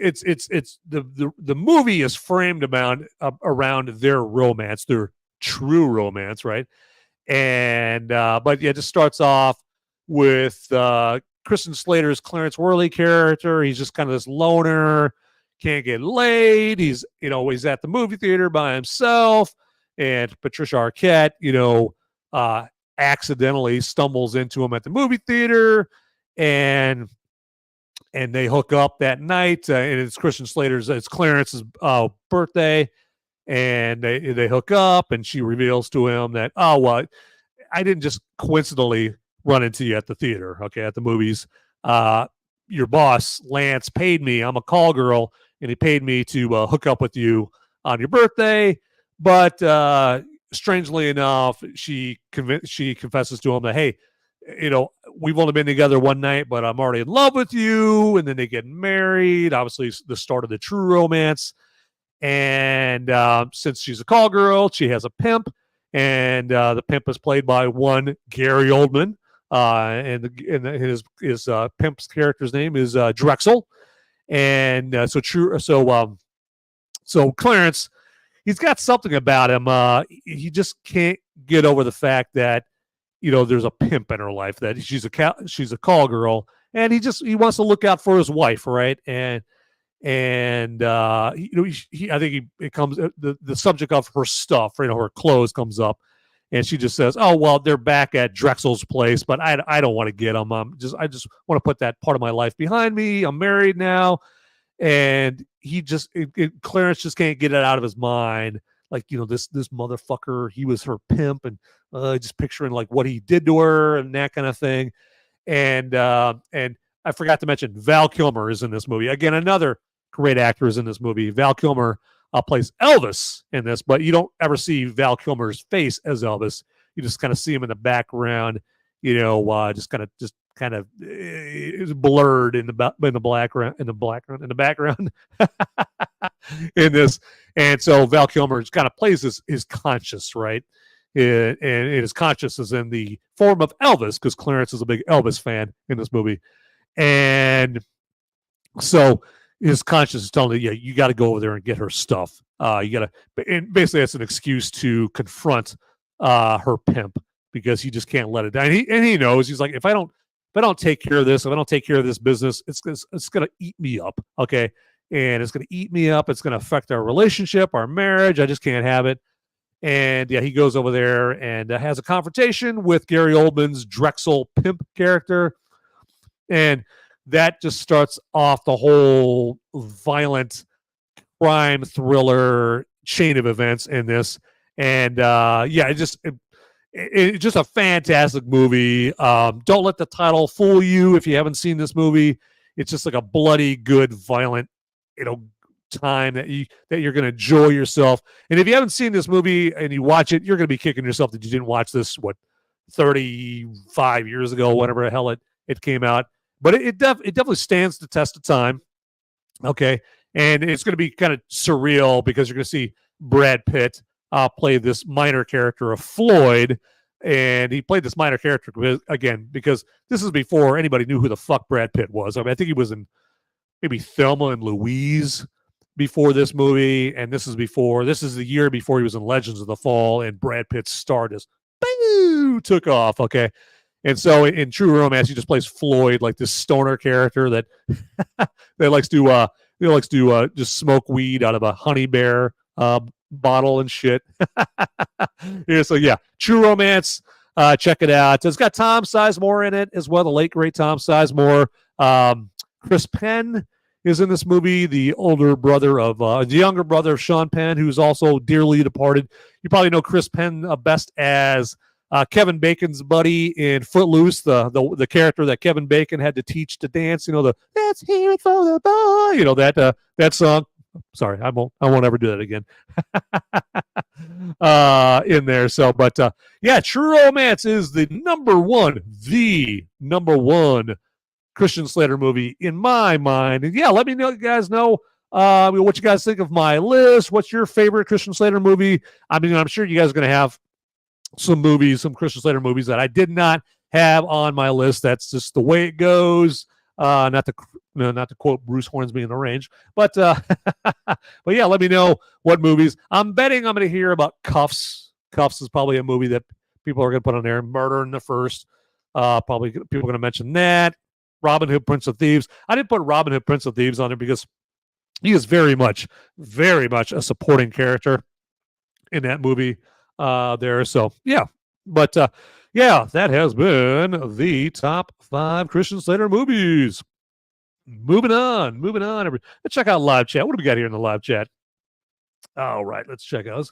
the movie is framed around their romance, their true romance, right? And but yeah, it just starts off with Christian Slater's Clarence Worley character. He's just kind of this loner, can't get laid. He's at the movie theater by himself, and Patricia Arquette, accidentally stumbles into him at the movie theater, and they hook up that night. And it's Clarence's birthday. And they hook up, and she reveals to him that, I didn't just coincidentally run into you at the theater, okay, at the movies. Your boss, Lance, paid me. I'm a call girl, and he paid me to hook up with you on your birthday. But strangely enough, she confesses to him that, hey, we've only been together one night, but I'm already in love with you. And then they get married. Obviously, the start of the True Romance. And since she's a call girl, she has a pimp, and the pimp is played by one Gary Oldman, and his pimp's character's name is Drexel. And so Clarence, he's got something about him. He just can't get over the fact that there's a pimp in her life, that she's a call girl, and he wants to look out for his wife, right? And I think it comes the subject of her stuff, her clothes comes up, and she just says, "Oh well, they're back at Drexel's place, but I don't want to get them. I just want to put that part of my life behind me. I'm married now," and Clarence just can't get it out of his mind like, this motherfucker, he was her pimp, and just picturing like what he did to her and that kind of thing. And I forgot to mention Val Kilmer is in this movie. Again, another great actor is in this movie. Val Kilmer plays Elvis in this, but you don't ever see Val Kilmer's face as Elvis. You just kind of see him in the background, just kind of it's blurred in the background in this. And so Val Kilmer just kind of plays his conscious, right? And his conscious is in the form of Elvis, because Clarence is a big Elvis fan in this movie. And so his conscience is telling him, yeah, you got to go over there and get her stuff. You got to, and basically that's an excuse to confront her pimp, because he just can't let it down. And he knows, he's like, if I don't take care of this, if I don't take care of this business, it's going to eat me up. Okay. And it's going to eat me up. It's going to affect our relationship, our marriage. I just can't have it. And yeah, he goes over there and has a confrontation with Gary Oldman's Drexel pimp character. And that just starts off the whole violent crime thriller chain of events in this. And it's just a fantastic movie. Don't let the title fool you if you haven't seen this movie. It's just like a bloody good, violent, time that you're going to enjoy yourself. And if you haven't seen this movie and you watch it, you're going to be kicking yourself that you didn't watch this 35 years ago, whatever the hell it came out. But it definitely stands the test of time. Okay. And it's going to be kind of surreal, because you're going to see Brad Pitt play this minor character of Floyd. And he played this minor character again because this is before anybody knew who the fuck Brad Pitt was. I mean, I think he was in maybe Thelma and Louise before this movie, and this is the year before he was in Legends of the Fall, and Brad Pitt's star just took off. Okay. And so in True Romance, he just plays Floyd, like this stoner character that that likes to just smoke weed out of a Honey Bear bottle and shit. So yeah, True Romance, check it out. It's got Tom Sizemore in it as well, the late great Tom Sizemore. Chris Penn is in this movie, the younger brother of Sean Penn, who's also dearly departed. You probably know Chris Penn best as Kevin Bacon's buddy in Footloose, the character that Kevin Bacon had to teach to dance. Let's hear it for the boy. That song. Sorry, I won't ever do that again. In there. So, but yeah, True Romance is the number one Christian Slater movie in my mind. And yeah, let me know, you guys know what you guys think of my list. What's your favorite Christian Slater movie? I mean, I'm sure you guys are going to have some Christian Slater movies that I did not have on my list. That's just the way it goes. Not to quote Bruce Hornsby in The Range, but yeah, let me know what movies. I'm betting I'm going to hear about Cuffs. Cuffs is probably a movie that people are going to put on there. Murder in the First. Probably people are going to mention that. Robin Hood, Prince of Thieves. I didn't put Robin Hood, Prince of Thieves on there because he is very much a supporting character in that movie there. So yeah, but yeah, that has been the top 5 Christian Slater movies. Moving on. Let's check out live chat. What do we got here in the live chat? All right, let's check out.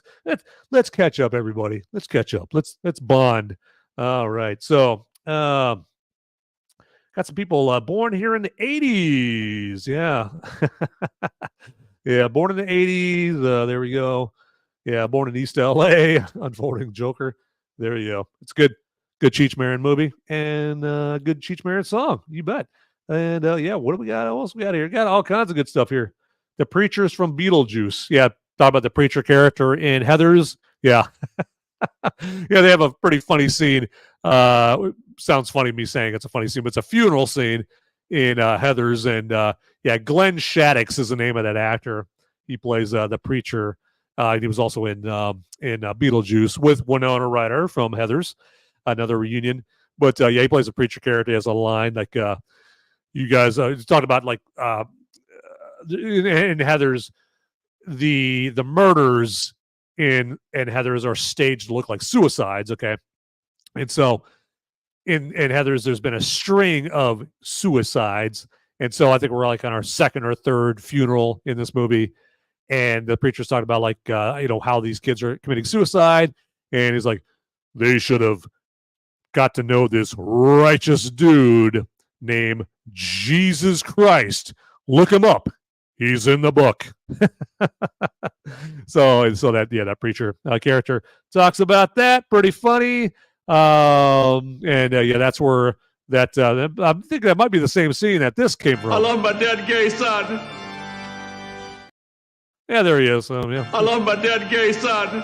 Let's catch up, everybody. Let's catch up. Let's bond. All right, so got some people born here in the 80s. Yeah. Yeah, born in the 80s. There we go. Yeah, born in East LA. Unfolding Joker. There you go. It's good. Good Cheech Marin movie and good Cheech Marin song. You bet. And yeah, what do we got? What else we got here? Got all kinds of good stuff here. The Preachers from Beetlejuice. Yeah, thought about the preacher character in Heathers. Yeah. Yeah, they have a pretty funny scene. Sounds funny me saying it's a funny scene, but it's a funeral scene in Heathers. And yeah, Glenn Shaddix is the name of that actor. He plays the preacher. He was also in Beetlejuice with Winona Ryder from Heathers, another reunion. But yeah, he plays a preacher character. He has a line like you guys talked about, like in Heathers, the murders in Heathers are staged to look like suicides. Okay, and so in Heathers, there's been a string of suicides, and so I think we're like on our second or third funeral in this movie. And the preacher's talking about like how these kids are committing suicide, and he's like, they should have got to know this righteous dude named Jesus Christ. Look him up. He's in the book. so that preacher character talks about that. Pretty funny. That's where that I think that might be the same scene that this came from. I love my dead gay son. Yeah, there he is. Yeah. I love my dead gay son.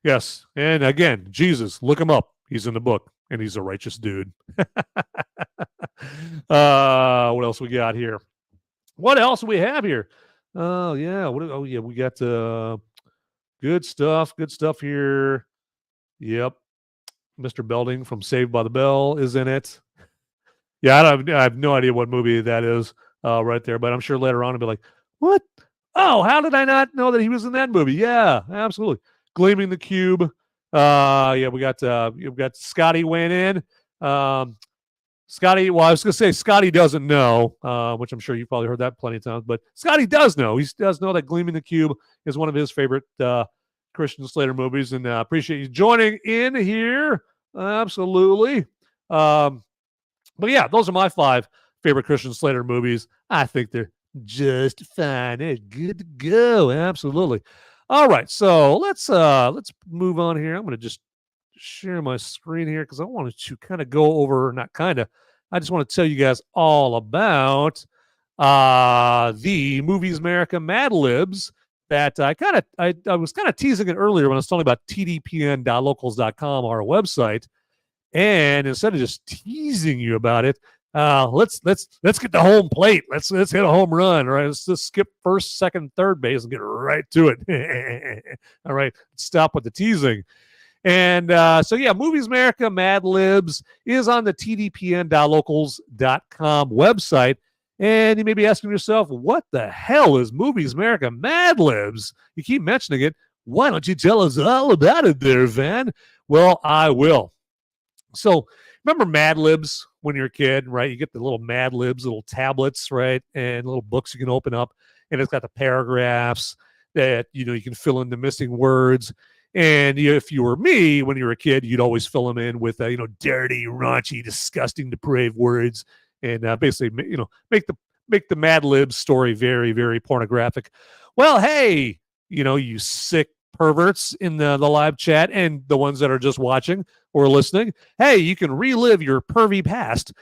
Yes, and again, Jesus, look him up. He's in the book, and he's a righteous dude. What else we got here? What else do we have here? Oh yeah, we got good stuff. Good stuff here. Yep, Mr. Belding from Saved by the Bell is in it. Yeah, I have no idea what movie that is right there, but I'm sure later on I'll be like, what? Oh, how did I not know that he was in that movie? Yeah, absolutely. Gleaming the Cube. We got Scotty weighing in. Scotty, well, I was going to say Scotty doesn't know, which I'm sure you've probably heard that plenty of times, but Scotty does know. He does know that Gleaming the Cube is one of his favorite Christian Slater movies, and appreciate you joining in here. Absolutely. But yeah, those are my 5 favorite Christian Slater movies. I think they're just fine. They're good to go. Absolutely. All right, so let's move on here. I'm going to just share my screen here because I wanted to kind of go over, I just want to tell you guys all about the Movies Merica Mad Libs that I was kind of teasing it earlier when I was talking about tdpn.locals.com, our website, and instead of just teasing you about it, let's get the home plate. Let's hit a home run. All right, let's just skip first, second, third base and get right to it. All right, stop with the teasing. And Movies Merica Mad Libs is on the tdpn.locals.com website. And you may be asking yourself, what the hell is Movies Merica Mad Libs? You keep mentioning it. Why don't you tell us all about it there, Van? Well, I will. So remember Mad Libs when you're a kid, right? You get the little Mad Libs, little tablets, right? And little books you can open up. And it's got the paragraphs that, you can fill in the missing words. And if you were me when you were a kid, you'd always fill them in with, dirty, raunchy, disgusting, depraved words. And basically, make the Mad Libs story very, very pornographic. Well, hey, you sick perverts in the live chat and the ones that are just watching or listening. Hey, you can relive your pervy past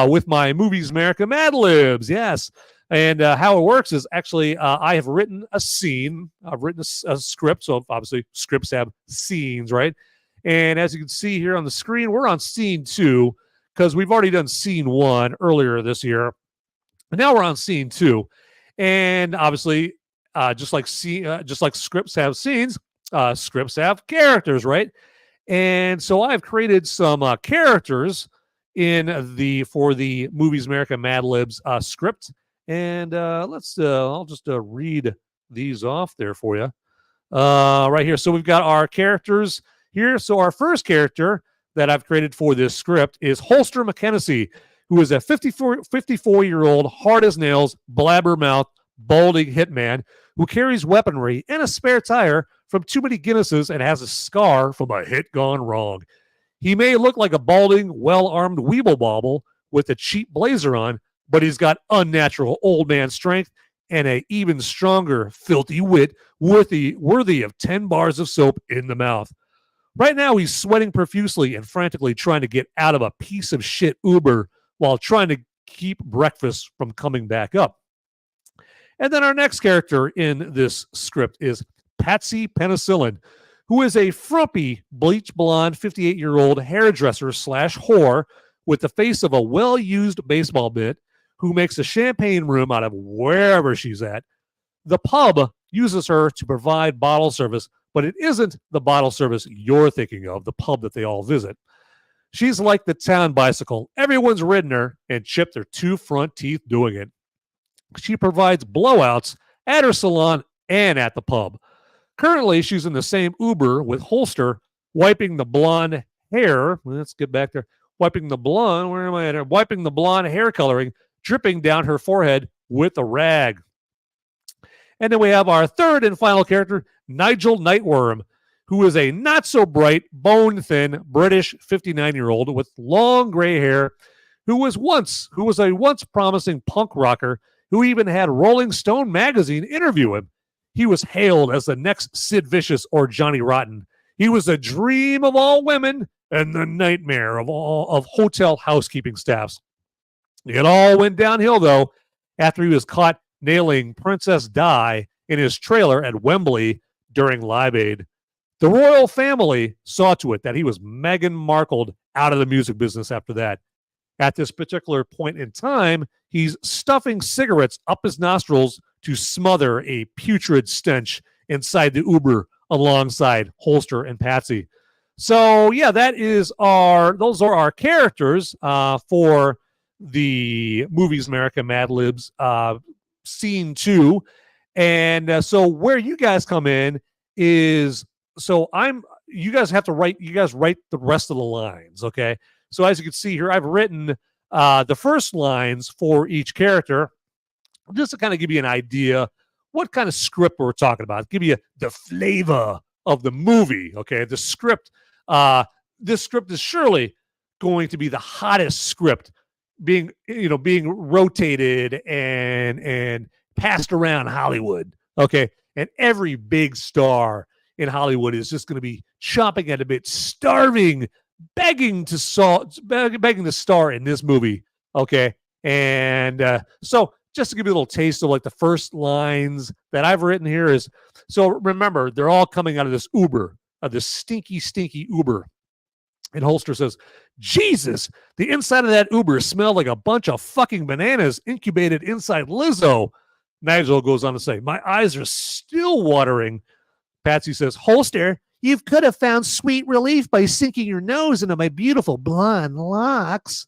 with my Movies Merica Mad Libs. Yes. And how it works is actually I have written a scene. I've written a script. So obviously scripts have scenes, right? And as you can see here on the screen, we're on scene 2 because we've already done scene 1 earlier this year. And now we're on scene 2. And obviously, just like scripts have scenes, scripts have characters, right? And so I've created some characters for the Movies Merica Mad Libs script. And I'll just read these off there for you right here. So we've got our characters here. So our first character that I've created for this script is Holster McKenzie, who is a 54-year-old, hard as nails, blabbermouth, balding hitman who carries weaponry and a spare tire from too many Guinnesses and has a scar from a hit gone wrong. He may look like a balding, well-armed weeble bobble with a cheap blazer on, but he's got unnatural old man strength and an even stronger filthy wit worthy of 10 bars of soap in the mouth. Right now, he's sweating profusely and frantically trying to get out of a piece of shit Uber while trying to keep breakfast from coming back up. And then our next character in this script is Patsy Penicillin, who is a frumpy, bleach blonde, 58-year-old hairdresser / whore with the face of a well-used baseball mitt who makes a champagne room out of wherever she's at. The pub uses her to provide bottle service, but it isn't the bottle service you're thinking of, the pub that they all visit. She's like the town bicycle. Everyone's ridden her and chipped their 2 front teeth doing it. She provides blowouts at her salon and at the pub. Currently, she's in the same Uber with Holster, wiping the blonde hair. Let's get back there. Wiping the blonde. Where am I at? Wiping the blonde hair coloring dripping down her forehead with a rag. And then we have our third and final character, Nigel Nightworm, who is a not-so-bright, bone-thin British 59-year-old with long gray hair who was a once promising punk rocker who even had Rolling Stone magazine interview him. He was hailed as the next Sid Vicious or Johnny Rotten. He was the dream of all women and the nightmare of hotel housekeeping staffs. It all went downhill, though, after he was caught nailing Princess Di in his trailer at Wembley during Live Aid. The royal family saw to it that he was Meghan Markled out of the music business after that. At this particular point in time, he's stuffing cigarettes up his nostrils to smother a putrid stench inside the Uber alongside Holster and Patsy. So, yeah, those are our characters for the Movies America Mad Libs Scene 2. And so where you guys come in is, you guys write the rest of the lines, okay? So as you can see here, I've written the first lines for each character just to kind of give you an idea what kind of script we're talking about, give you the flavor of the movie, okay? The script, this script is surely going to be the hottest script being rotated and passed around Hollywood, okay? And every big star in Hollywood is just going to be chomping at a bit, starving, begging to star in this movie, okay? And so just to give you a little taste of like the first lines that I've written here is, so remember, they're all coming out of this Uber, this stinky, stinky Uber. And Holster says, Jesus, the inside of that Uber smelled like a bunch of fucking bananas incubated inside Lizzo. Nigel goes on to say, my eyes are still watering. Patsy says, Holster, you could have found sweet relief by sinking your nose into my beautiful blonde locks.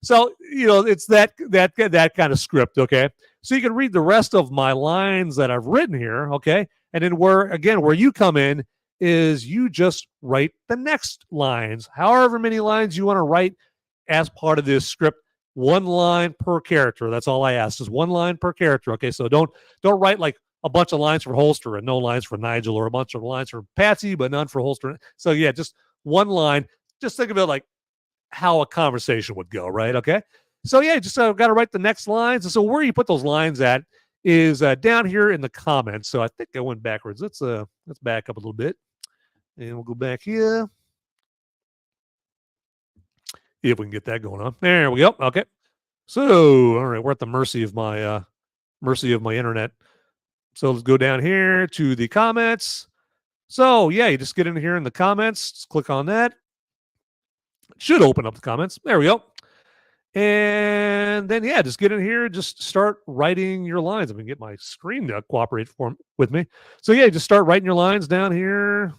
So, it's that kind of script, okay? So you can read the rest of my lines that I've written here, okay? And then where you come in is you just write the next lines, however many lines you want to write as part of this script. One line per character. That's all I ask, is one line per character, okay? So don't write like a bunch of lines for Holster and no lines for Nigel, or a bunch of lines for Patsy but none for Holster. So yeah, just one line. Just think of it like how a conversation would go, right? Okay. So yeah, just got to write the next lines. And so where you put those lines at is down here in the comments. So I think I went backwards. Let's back up a little bit, and we'll go back here. If we can get that going on. There we go. Okay. So all right, we're at the mercy of my internet. So let's go down here to the comments. So yeah, you just get in here in the comments. Just click on that. It should open up the comments. There we go. And then yeah, just get in here. Just start writing your lines. I'm gonna get my screen to cooperate with me. So yeah, just start writing your lines down here.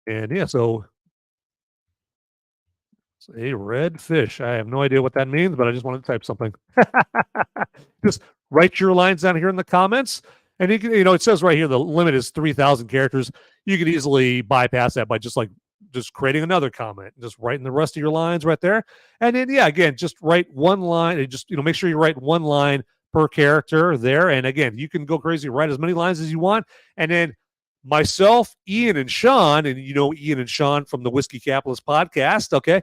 And yeah, so it's a red fish. I have no idea what that means, but I just wanted to type something. Just write your lines down here in the comments. And you can, it says right here, the limit is 3,000 characters. You could easily bypass that by just creating another comment, just writing the rest of your lines right there. And then, yeah, again, just write one line and just, make sure you write one line per character there. And again, you can go crazy, write as many lines as you want. And then myself, Ian and Sean, and Ian and Sean from the Whiskey Capitalist podcast, okay?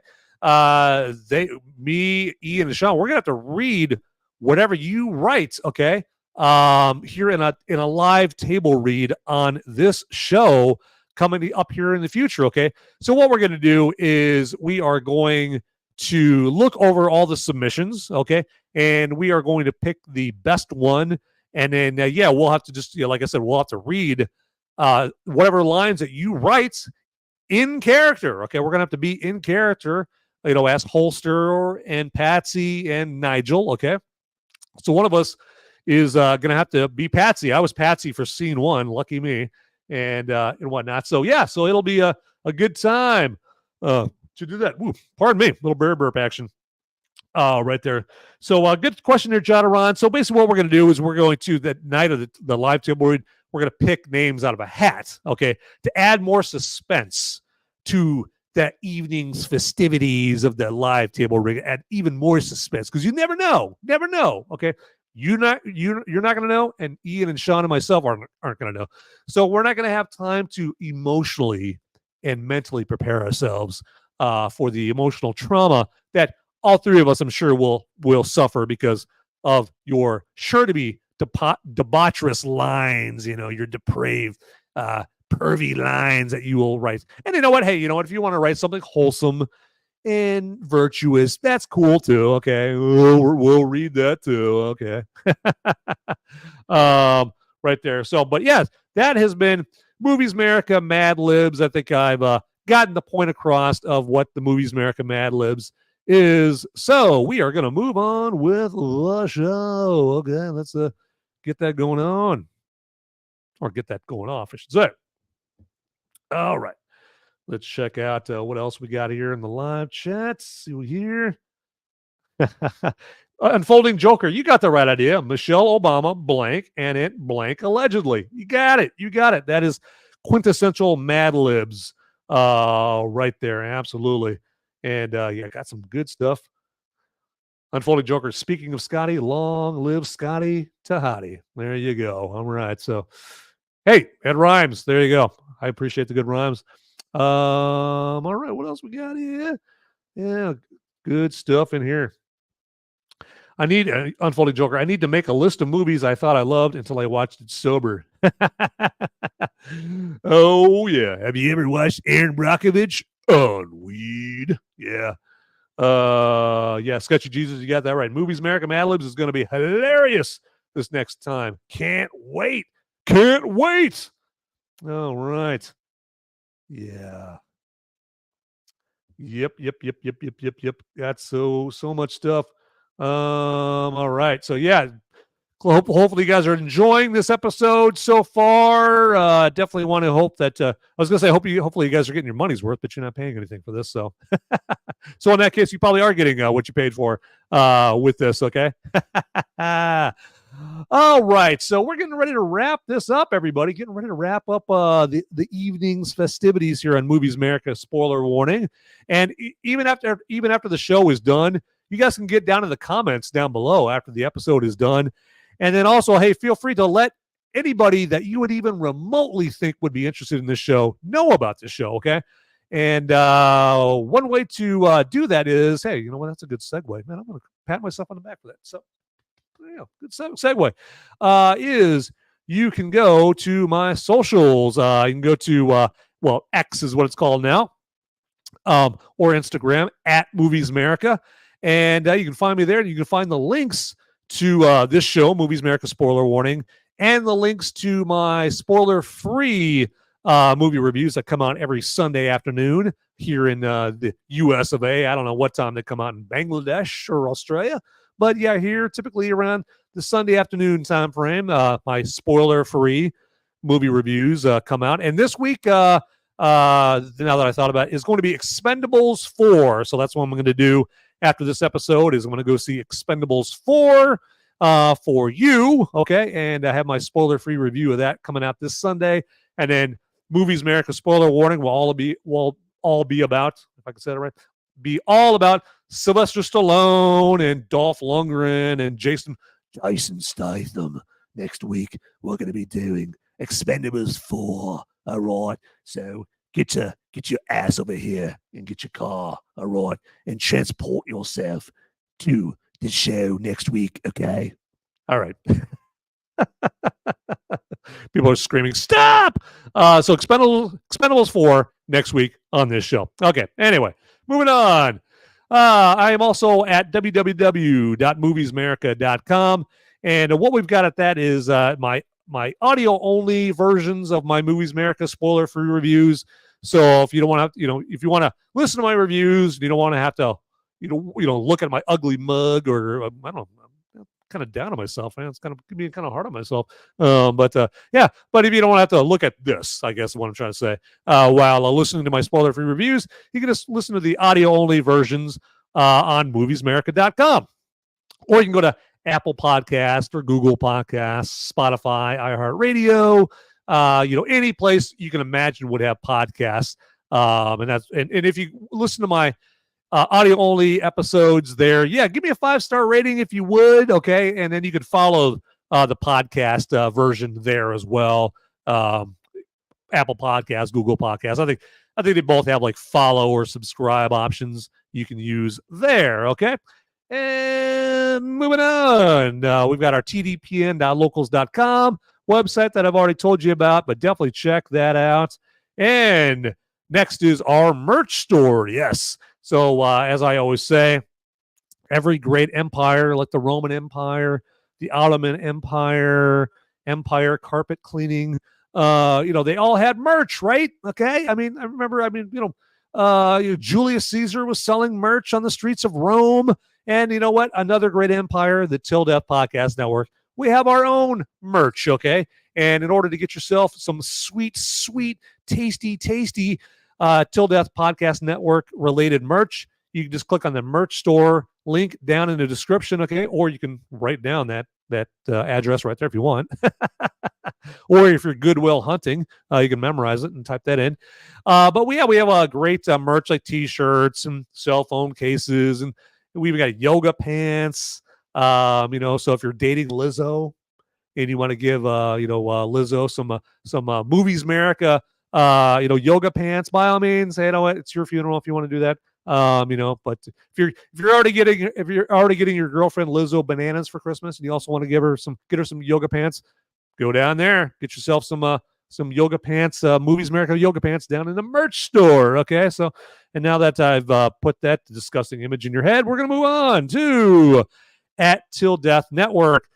Ian and Sean, we're going to have to read whatever you write, okay? Here in a live table read on this show coming up here in the future, okay? So what we're going to do is we are going to look over all the submissions, okay? And we are going to pick the best one. And then, we'll have to just, like I said, we'll have to read whatever lines that you write in character, okay? We're going to have to be in character, as Holster and Patsy and Nigel, okay? So one of us is going to have to be Patsy. I was Patsy for scene 1, lucky me, and whatnot. So yeah, so it'll be a good time to do that. Ooh, pardon me, little bear burp action right there. So good question there, Jodaron. So basically what we're going to do is we're going to, that night of the live table read, we're going to pick names out of a hat, okay, to add more suspense to that evening's festivities of the live table rig, add even more suspense, because you never know, okay? you're not going to know, and Ian and Sean and myself aren't going to know. So we're not going to have time to emotionally and mentally prepare ourselves for the emotional trauma that all three of us, I'm sure, will suffer because of your sure to be debaucherous lines, your depraved, pervy lines that you will write. And you know what? Hey, you know what? If you want to write something wholesome and virtuous, that's cool too. Okay, we'll read that too. Okay, right there. So, but yes, that has been Movies Merica Mad Libs. I think I've gotten the point across of what the Movies Merica Mad Libs is. So we are going to move on with the show. Okay, let's get that going on, or get that going off, I should say. All right. Let's check out what else we got here in the live chat. See what here. Unfolding Joker. You got the right idea. Michelle Obama, blank, and it blank allegedly. You got it. You got it. That is quintessential Mad Libs right there. Absolutely. And yeah, got some good stuff. Unfolding Joker. Speaking of Scotty, long live Scotty Tahati. There you go. All right. So, hey, it rhymes. There you go. I appreciate the good rhymes. All right, what else we got here? Yeah, good stuff in here. I need Unfolding Joker. I need to make a list of movies I thought I loved until I watched it sober. Oh yeah, have you ever watched Aaron Brockovich on weed? Yeah. Yeah, Sketchy Jesus, you got that right. Movies Merica Mad Libs is going to be hilarious this next time. Can't wait. Can't wait. All right. Yeah. Yep. Got so much stuff. All right. So yeah, hopefully you guys are enjoying this episode so far. Definitely want to hope that I was gonna say hopefully you guys are getting your money's worth, but you're not paying anything for this. So so in that case, you probably are getting what you paid for with this, okay? All right, so we're getting ready to wrap this up, everybody. Getting ready to wrap up the evening's festivities here on Movies Merica. Spoiler warning, and even after the show is done, you guys can get down in the comments down below after the episode is done, and then also, hey, feel free to let anybody that you would even remotely think would be interested in this show know about this show, okay? And one way to do that is, hey, you know what? That's a good segue, man. I'm going to pat myself on the back for that. So. Yeah, good segue. Is you can go to my socials. You can go to X is what it's called now, or Instagram at Movies Merica, and you can find me there. You can find the links to this show, Movies Merica Spoiler Warning, and the links to my spoiler-free movie reviews that come out every Sunday afternoon here in the U.S. of A. I don't know what time they come out in Bangladesh or Australia. But yeah, here typically around the Sunday afternoon time frame, my spoiler-free movie reviews come out. And this week, now that I thought about it, is going to be Expendables 4. So that's what I'm going to do after this episode is I'm going to go see Expendables 4 for you, okay? And I have my spoiler-free review of that coming out this Sunday. And then Movies Merica Spoiler Warning will all be about, if I can say it right, be all about Sylvester Stallone and Dolph Lundgren and Jason Statham. Next week, we're going to be doing Expendables 4. All right. So get your ass over here and get your car. All right. And transport yourself to the show next week. Okay. All right. People are screaming, stop! So Expendables 4 next week on this show. Okay. Anyway, moving on. I am also at www.moviesmerica.com. And what we've got at that is my audio-only versions of my Movies Merica spoiler-free reviews. So if you don't want to, if you want to listen to my reviews, and you don't want to have to, look at my ugly mug or I don't know, I'm kind of down on myself. Man. It's kind of being kind of hard on myself. But if you don't want to have to look at this, I guess is what I'm trying to say, while listening to my spoiler-free reviews, you can just listen to the audio-only versions on moviesmerica.com. Or you can go to Apple Podcast or Google Podcasts, Spotify, iHeartRadio, any place you can imagine would have podcasts. And if you listen to my audio only episodes there. Yeah, give me a 5-star rating if you would. Okay, and then you could follow the podcast version there as well. Apple Podcasts, Google Podcasts. I think they both have like follow or subscribe options you can use there. Okay. And moving on, we've got our tdpn.locals.com website that I've already told you about, but definitely check that out. And next is our merch store. Yes. So as I always say, every great empire, like the Roman Empire, the Ottoman Empire, carpet cleaning, they all had merch, right? Okay. I remember, Julius Caesar was selling merch on the streets of Rome. And you know what? Another great empire, the Till Death Podcast Network. We have our own merch, okay? And in order to get yourself some sweet, tasty Till Death Podcast Network related merch, you can just click on the merch store link down in the description, okay? Or you can write down that address right there if you want. Or if you're Goodwill hunting, you can memorize it and type that in. But we have a great merch like T-shirts and cell phone cases, and we've got yoga pants. So if you're dating Lizzo and you want to give Lizzo some Movies Merica yoga pants, by all means, hey, you know what? It's your funeral if you want to do that. But if you're already getting your girlfriend Lizzo bananas for Christmas and you also want to get her some yoga pants, go down there, get yourself some yoga pants, Movies Merica yoga pants down in the merch store. Okay. So, and now that I've put that disgusting image in your head, we're going to move on to @Till Death Network,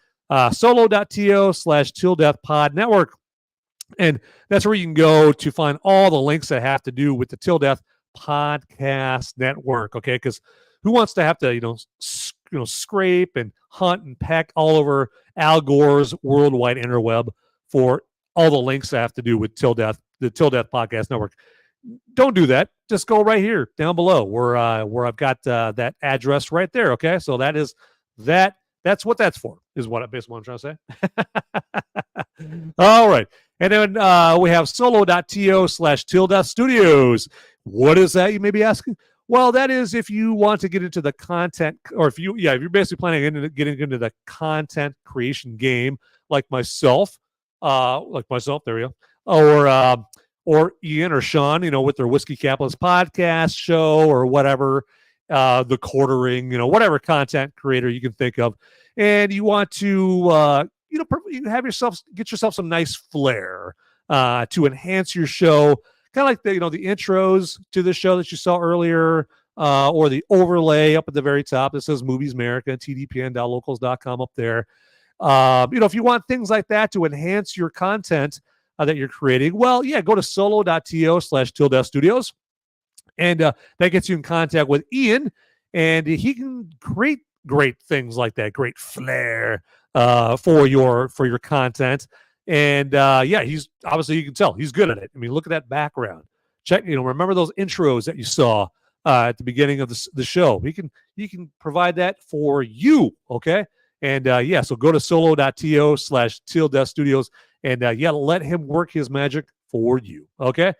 solo.to/Till Death Pod Network. And that's where you can go to find all the links that have to do with the Till Death Podcast Network. Okay. Because who wants to have to, scrape and hunt and peck all over Al Gore's worldwide interweb for all the links that have to do with Till Death, the Till Death Podcast Network? Don't do that. Just go right here down below where I've got that address right there. Okay, so that's what that's for, is what I'm trying to say. All right, and then we have solo.to/Till Death Studios. What is that, you may be asking? Well, that is if you want to get into the content, or if you're basically planning on getting into the content creation game, like myself, there we go, or Ian or Sean, with their Whiskey Capitalist podcast show or whatever, the Quartering, whatever content creator you can think of, and you want to, get yourself some nice flair to enhance your show. Kind of like the intros to the show that you saw earlier, or the overlay up at the very top that says Movies Merica, tdpn.locals.com up there. If you want things like that to enhance your content that you're creating, well, yeah, go to solo.to/Till Death Studios, and that gets you in contact with Ian, and he can create great things like that, great flair for your content. And he's obviously, you can tell he's good at it. I mean, look at that background. Check, remember those intros that you saw at the beginning of the show. He can provide that for you. Okay. And so go to solo.to/Till Death Studios, and let him work his magic for you. Okay.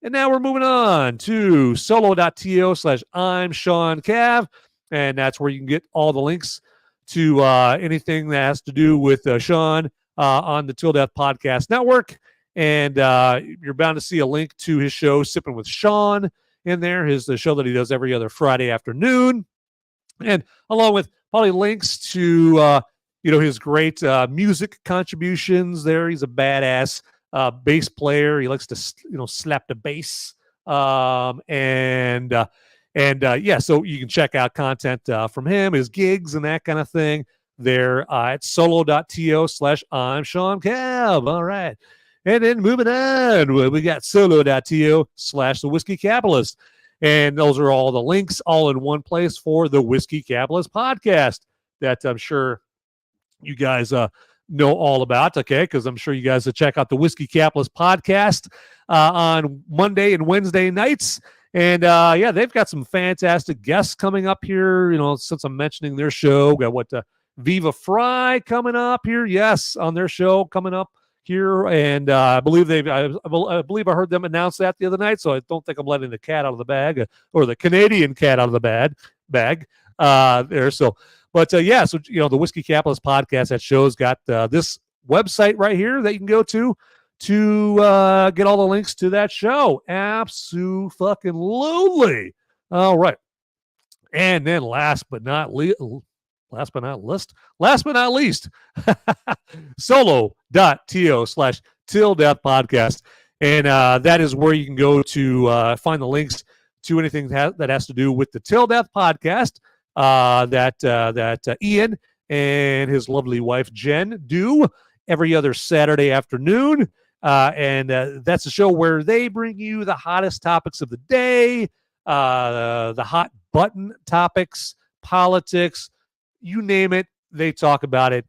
And now we're moving on to solo.to/I'm Sean Cav, and that's where you can get all the links to anything that has to do with Sean on the Till Death Podcast Network. And you're bound to see a link to his show, Sipping with Sean, in there, the show that he does every other Friday afternoon. And along with probably links to, his great music contributions there. He's a badass bass player. He likes to, slap the bass. So you can check out content from him, his gigs and that kind of thing there at solo.to/I'm Sean Cav. All right. And then moving on, we got solo.to/The Whiskey Capitalist. And those are all the links all in one place for the Whiskey Capitalist podcast that I'm sure you guys know all about, okay? Because I'm sure you guys will check out the Whiskey Capitalist podcast on Monday and Wednesday nights. And they've got some fantastic guests coming up here, since I'm mentioning their show. We got Viva Fry coming up here, yes, on their show coming up here, and I believe I heard them announce that the other night. So I don't think I'm letting the cat out of the bag, or the Canadian cat out of the bag there. So, but yeah, so the Whiskey Capitalist podcast, that show's got this website right here that you can go to get all the links to that show. Abso-fucking-lutely. All right, and then last but not least, solo.to/till-death-podcast. And that is where you can go to find the links to anything that has to do with the Till Death podcast that Ian and his lovely wife Jen do every other Saturday afternoon. And that's a show where they bring you the hottest topics of the day, the hot button topics, politics, you name it, they talk about it,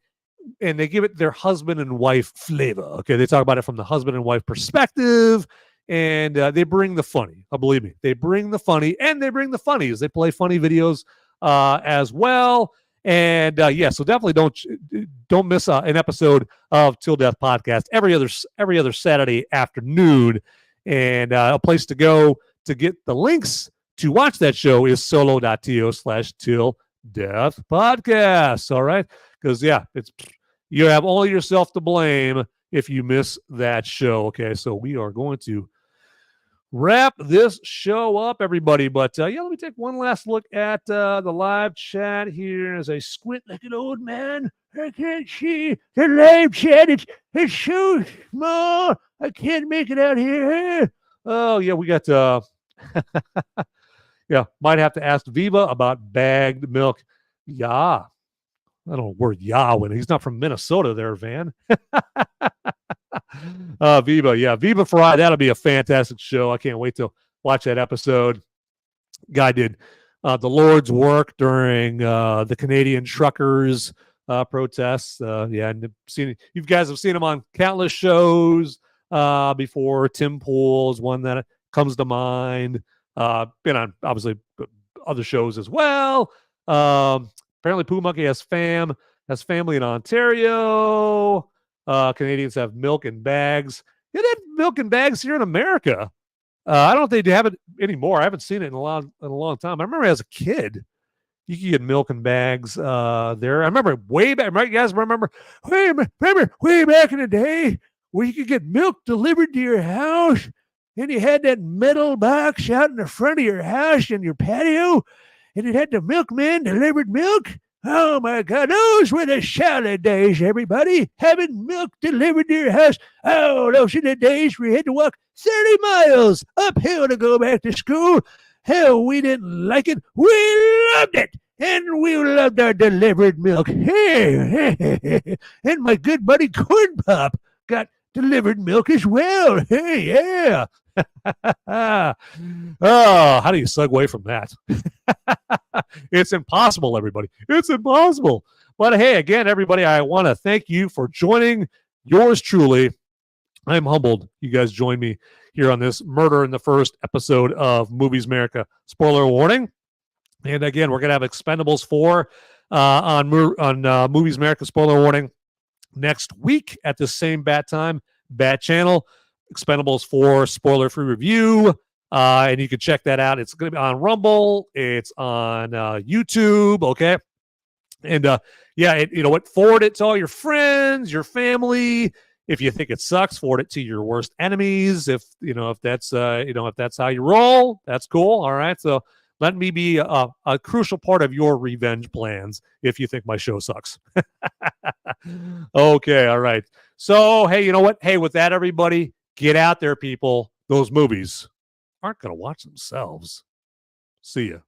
and they give it their husband and wife flavor. Okay, they talk about it from the husband and wife perspective, and they bring the funny. Believe me, they bring the funny, and they bring the funnies. They play funny videos as well. And yeah, so definitely don't miss an episode of Till Death Podcast every other Saturday afternoon. And a place to go to get the links to watch that show is solo.to/till-death-podcast. All right, because yeah, you have all yourself to blame if you miss that show. Okay, so we are going to wrap this show up, everybody. But yeah, let me take one last look at the live chat here as I squint like an old man. I can't see the live chat. It's so small. I can't make it out here. Oh yeah, we got yeah, might have to ask Viva about bagged milk. Yeah, I don't know the word "yeah" when he's not from Minnesota. There, Van. Viva, yeah, Viva Fry. That'll be a fantastic show. I can't wait to watch that episode. Guy did the Lord's work during the Canadian truckers protests. Yeah, and you guys have seen him on countless shows before. Tim Pool's one that comes to mind. Been on obviously other shows as well. Apparently, Pooh Monkey has family in Ontario. Canadians have milk in bags. Yeah, they have milk in bags here in America. I don't think they have it anymore. I haven't seen it in a long time. I remember as a kid, you could get milk in bags there. I remember way back. Right, you guys remember way back in the day where you could get milk delivered to your house, and you had that metal box out in the front of your house in your patio, and it had the milkman delivered milk. Oh my God, those were the solid days, everybody. Having milk delivered to your house. Oh, those are the days we had to walk 30 miles uphill to go back to school. Hell, we didn't like it. We loved it. And we loved our delivered milk. Hey. And my good buddy Corn Pop got delivered milk as well. Hey, yeah. Oh, how do you segue from that? It's impossible, everybody. It's impossible. But hey, again, everybody, I want to thank you for joining yours truly. I'm humbled you guys joined me here on this Murder in the First episode of Movies Merica. Spoiler warning. And again, we're going to have Expendables 4 on Movies Merica. Spoiler warning next week at the same bat time, bat channel. Expendables 4 spoiler-free review. And you can check that out. It's going to be on Rumble. It's on YouTube. Okay. And yeah, you know what? Forward it to all your friends, your family. If you think it sucks, forward it to your worst enemies. If that's how you roll, that's cool. All right. So let me be a crucial part of your revenge plans if you think my show sucks. Okay. All right. So, hey, you know what? Hey, with that, everybody, get out there, people. Those movies aren't going to watch themselves. See ya.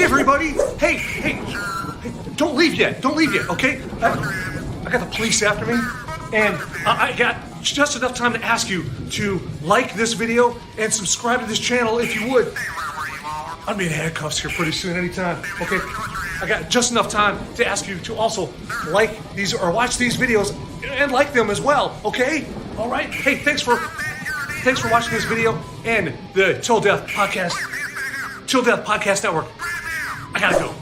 everybody. Hey, don't leave yet. Don't leave yet, okay? I got the police after me, and I got just enough time to ask you to like this video and subscribe to this channel if you would. I'm in handcuffs here pretty soon, anytime, okay? I got just enough time to ask you to also like these or watch these videos and like them as well, okay? All right? Hey, thanks for watching this video and the Till Death Podcast Network. I gotta go.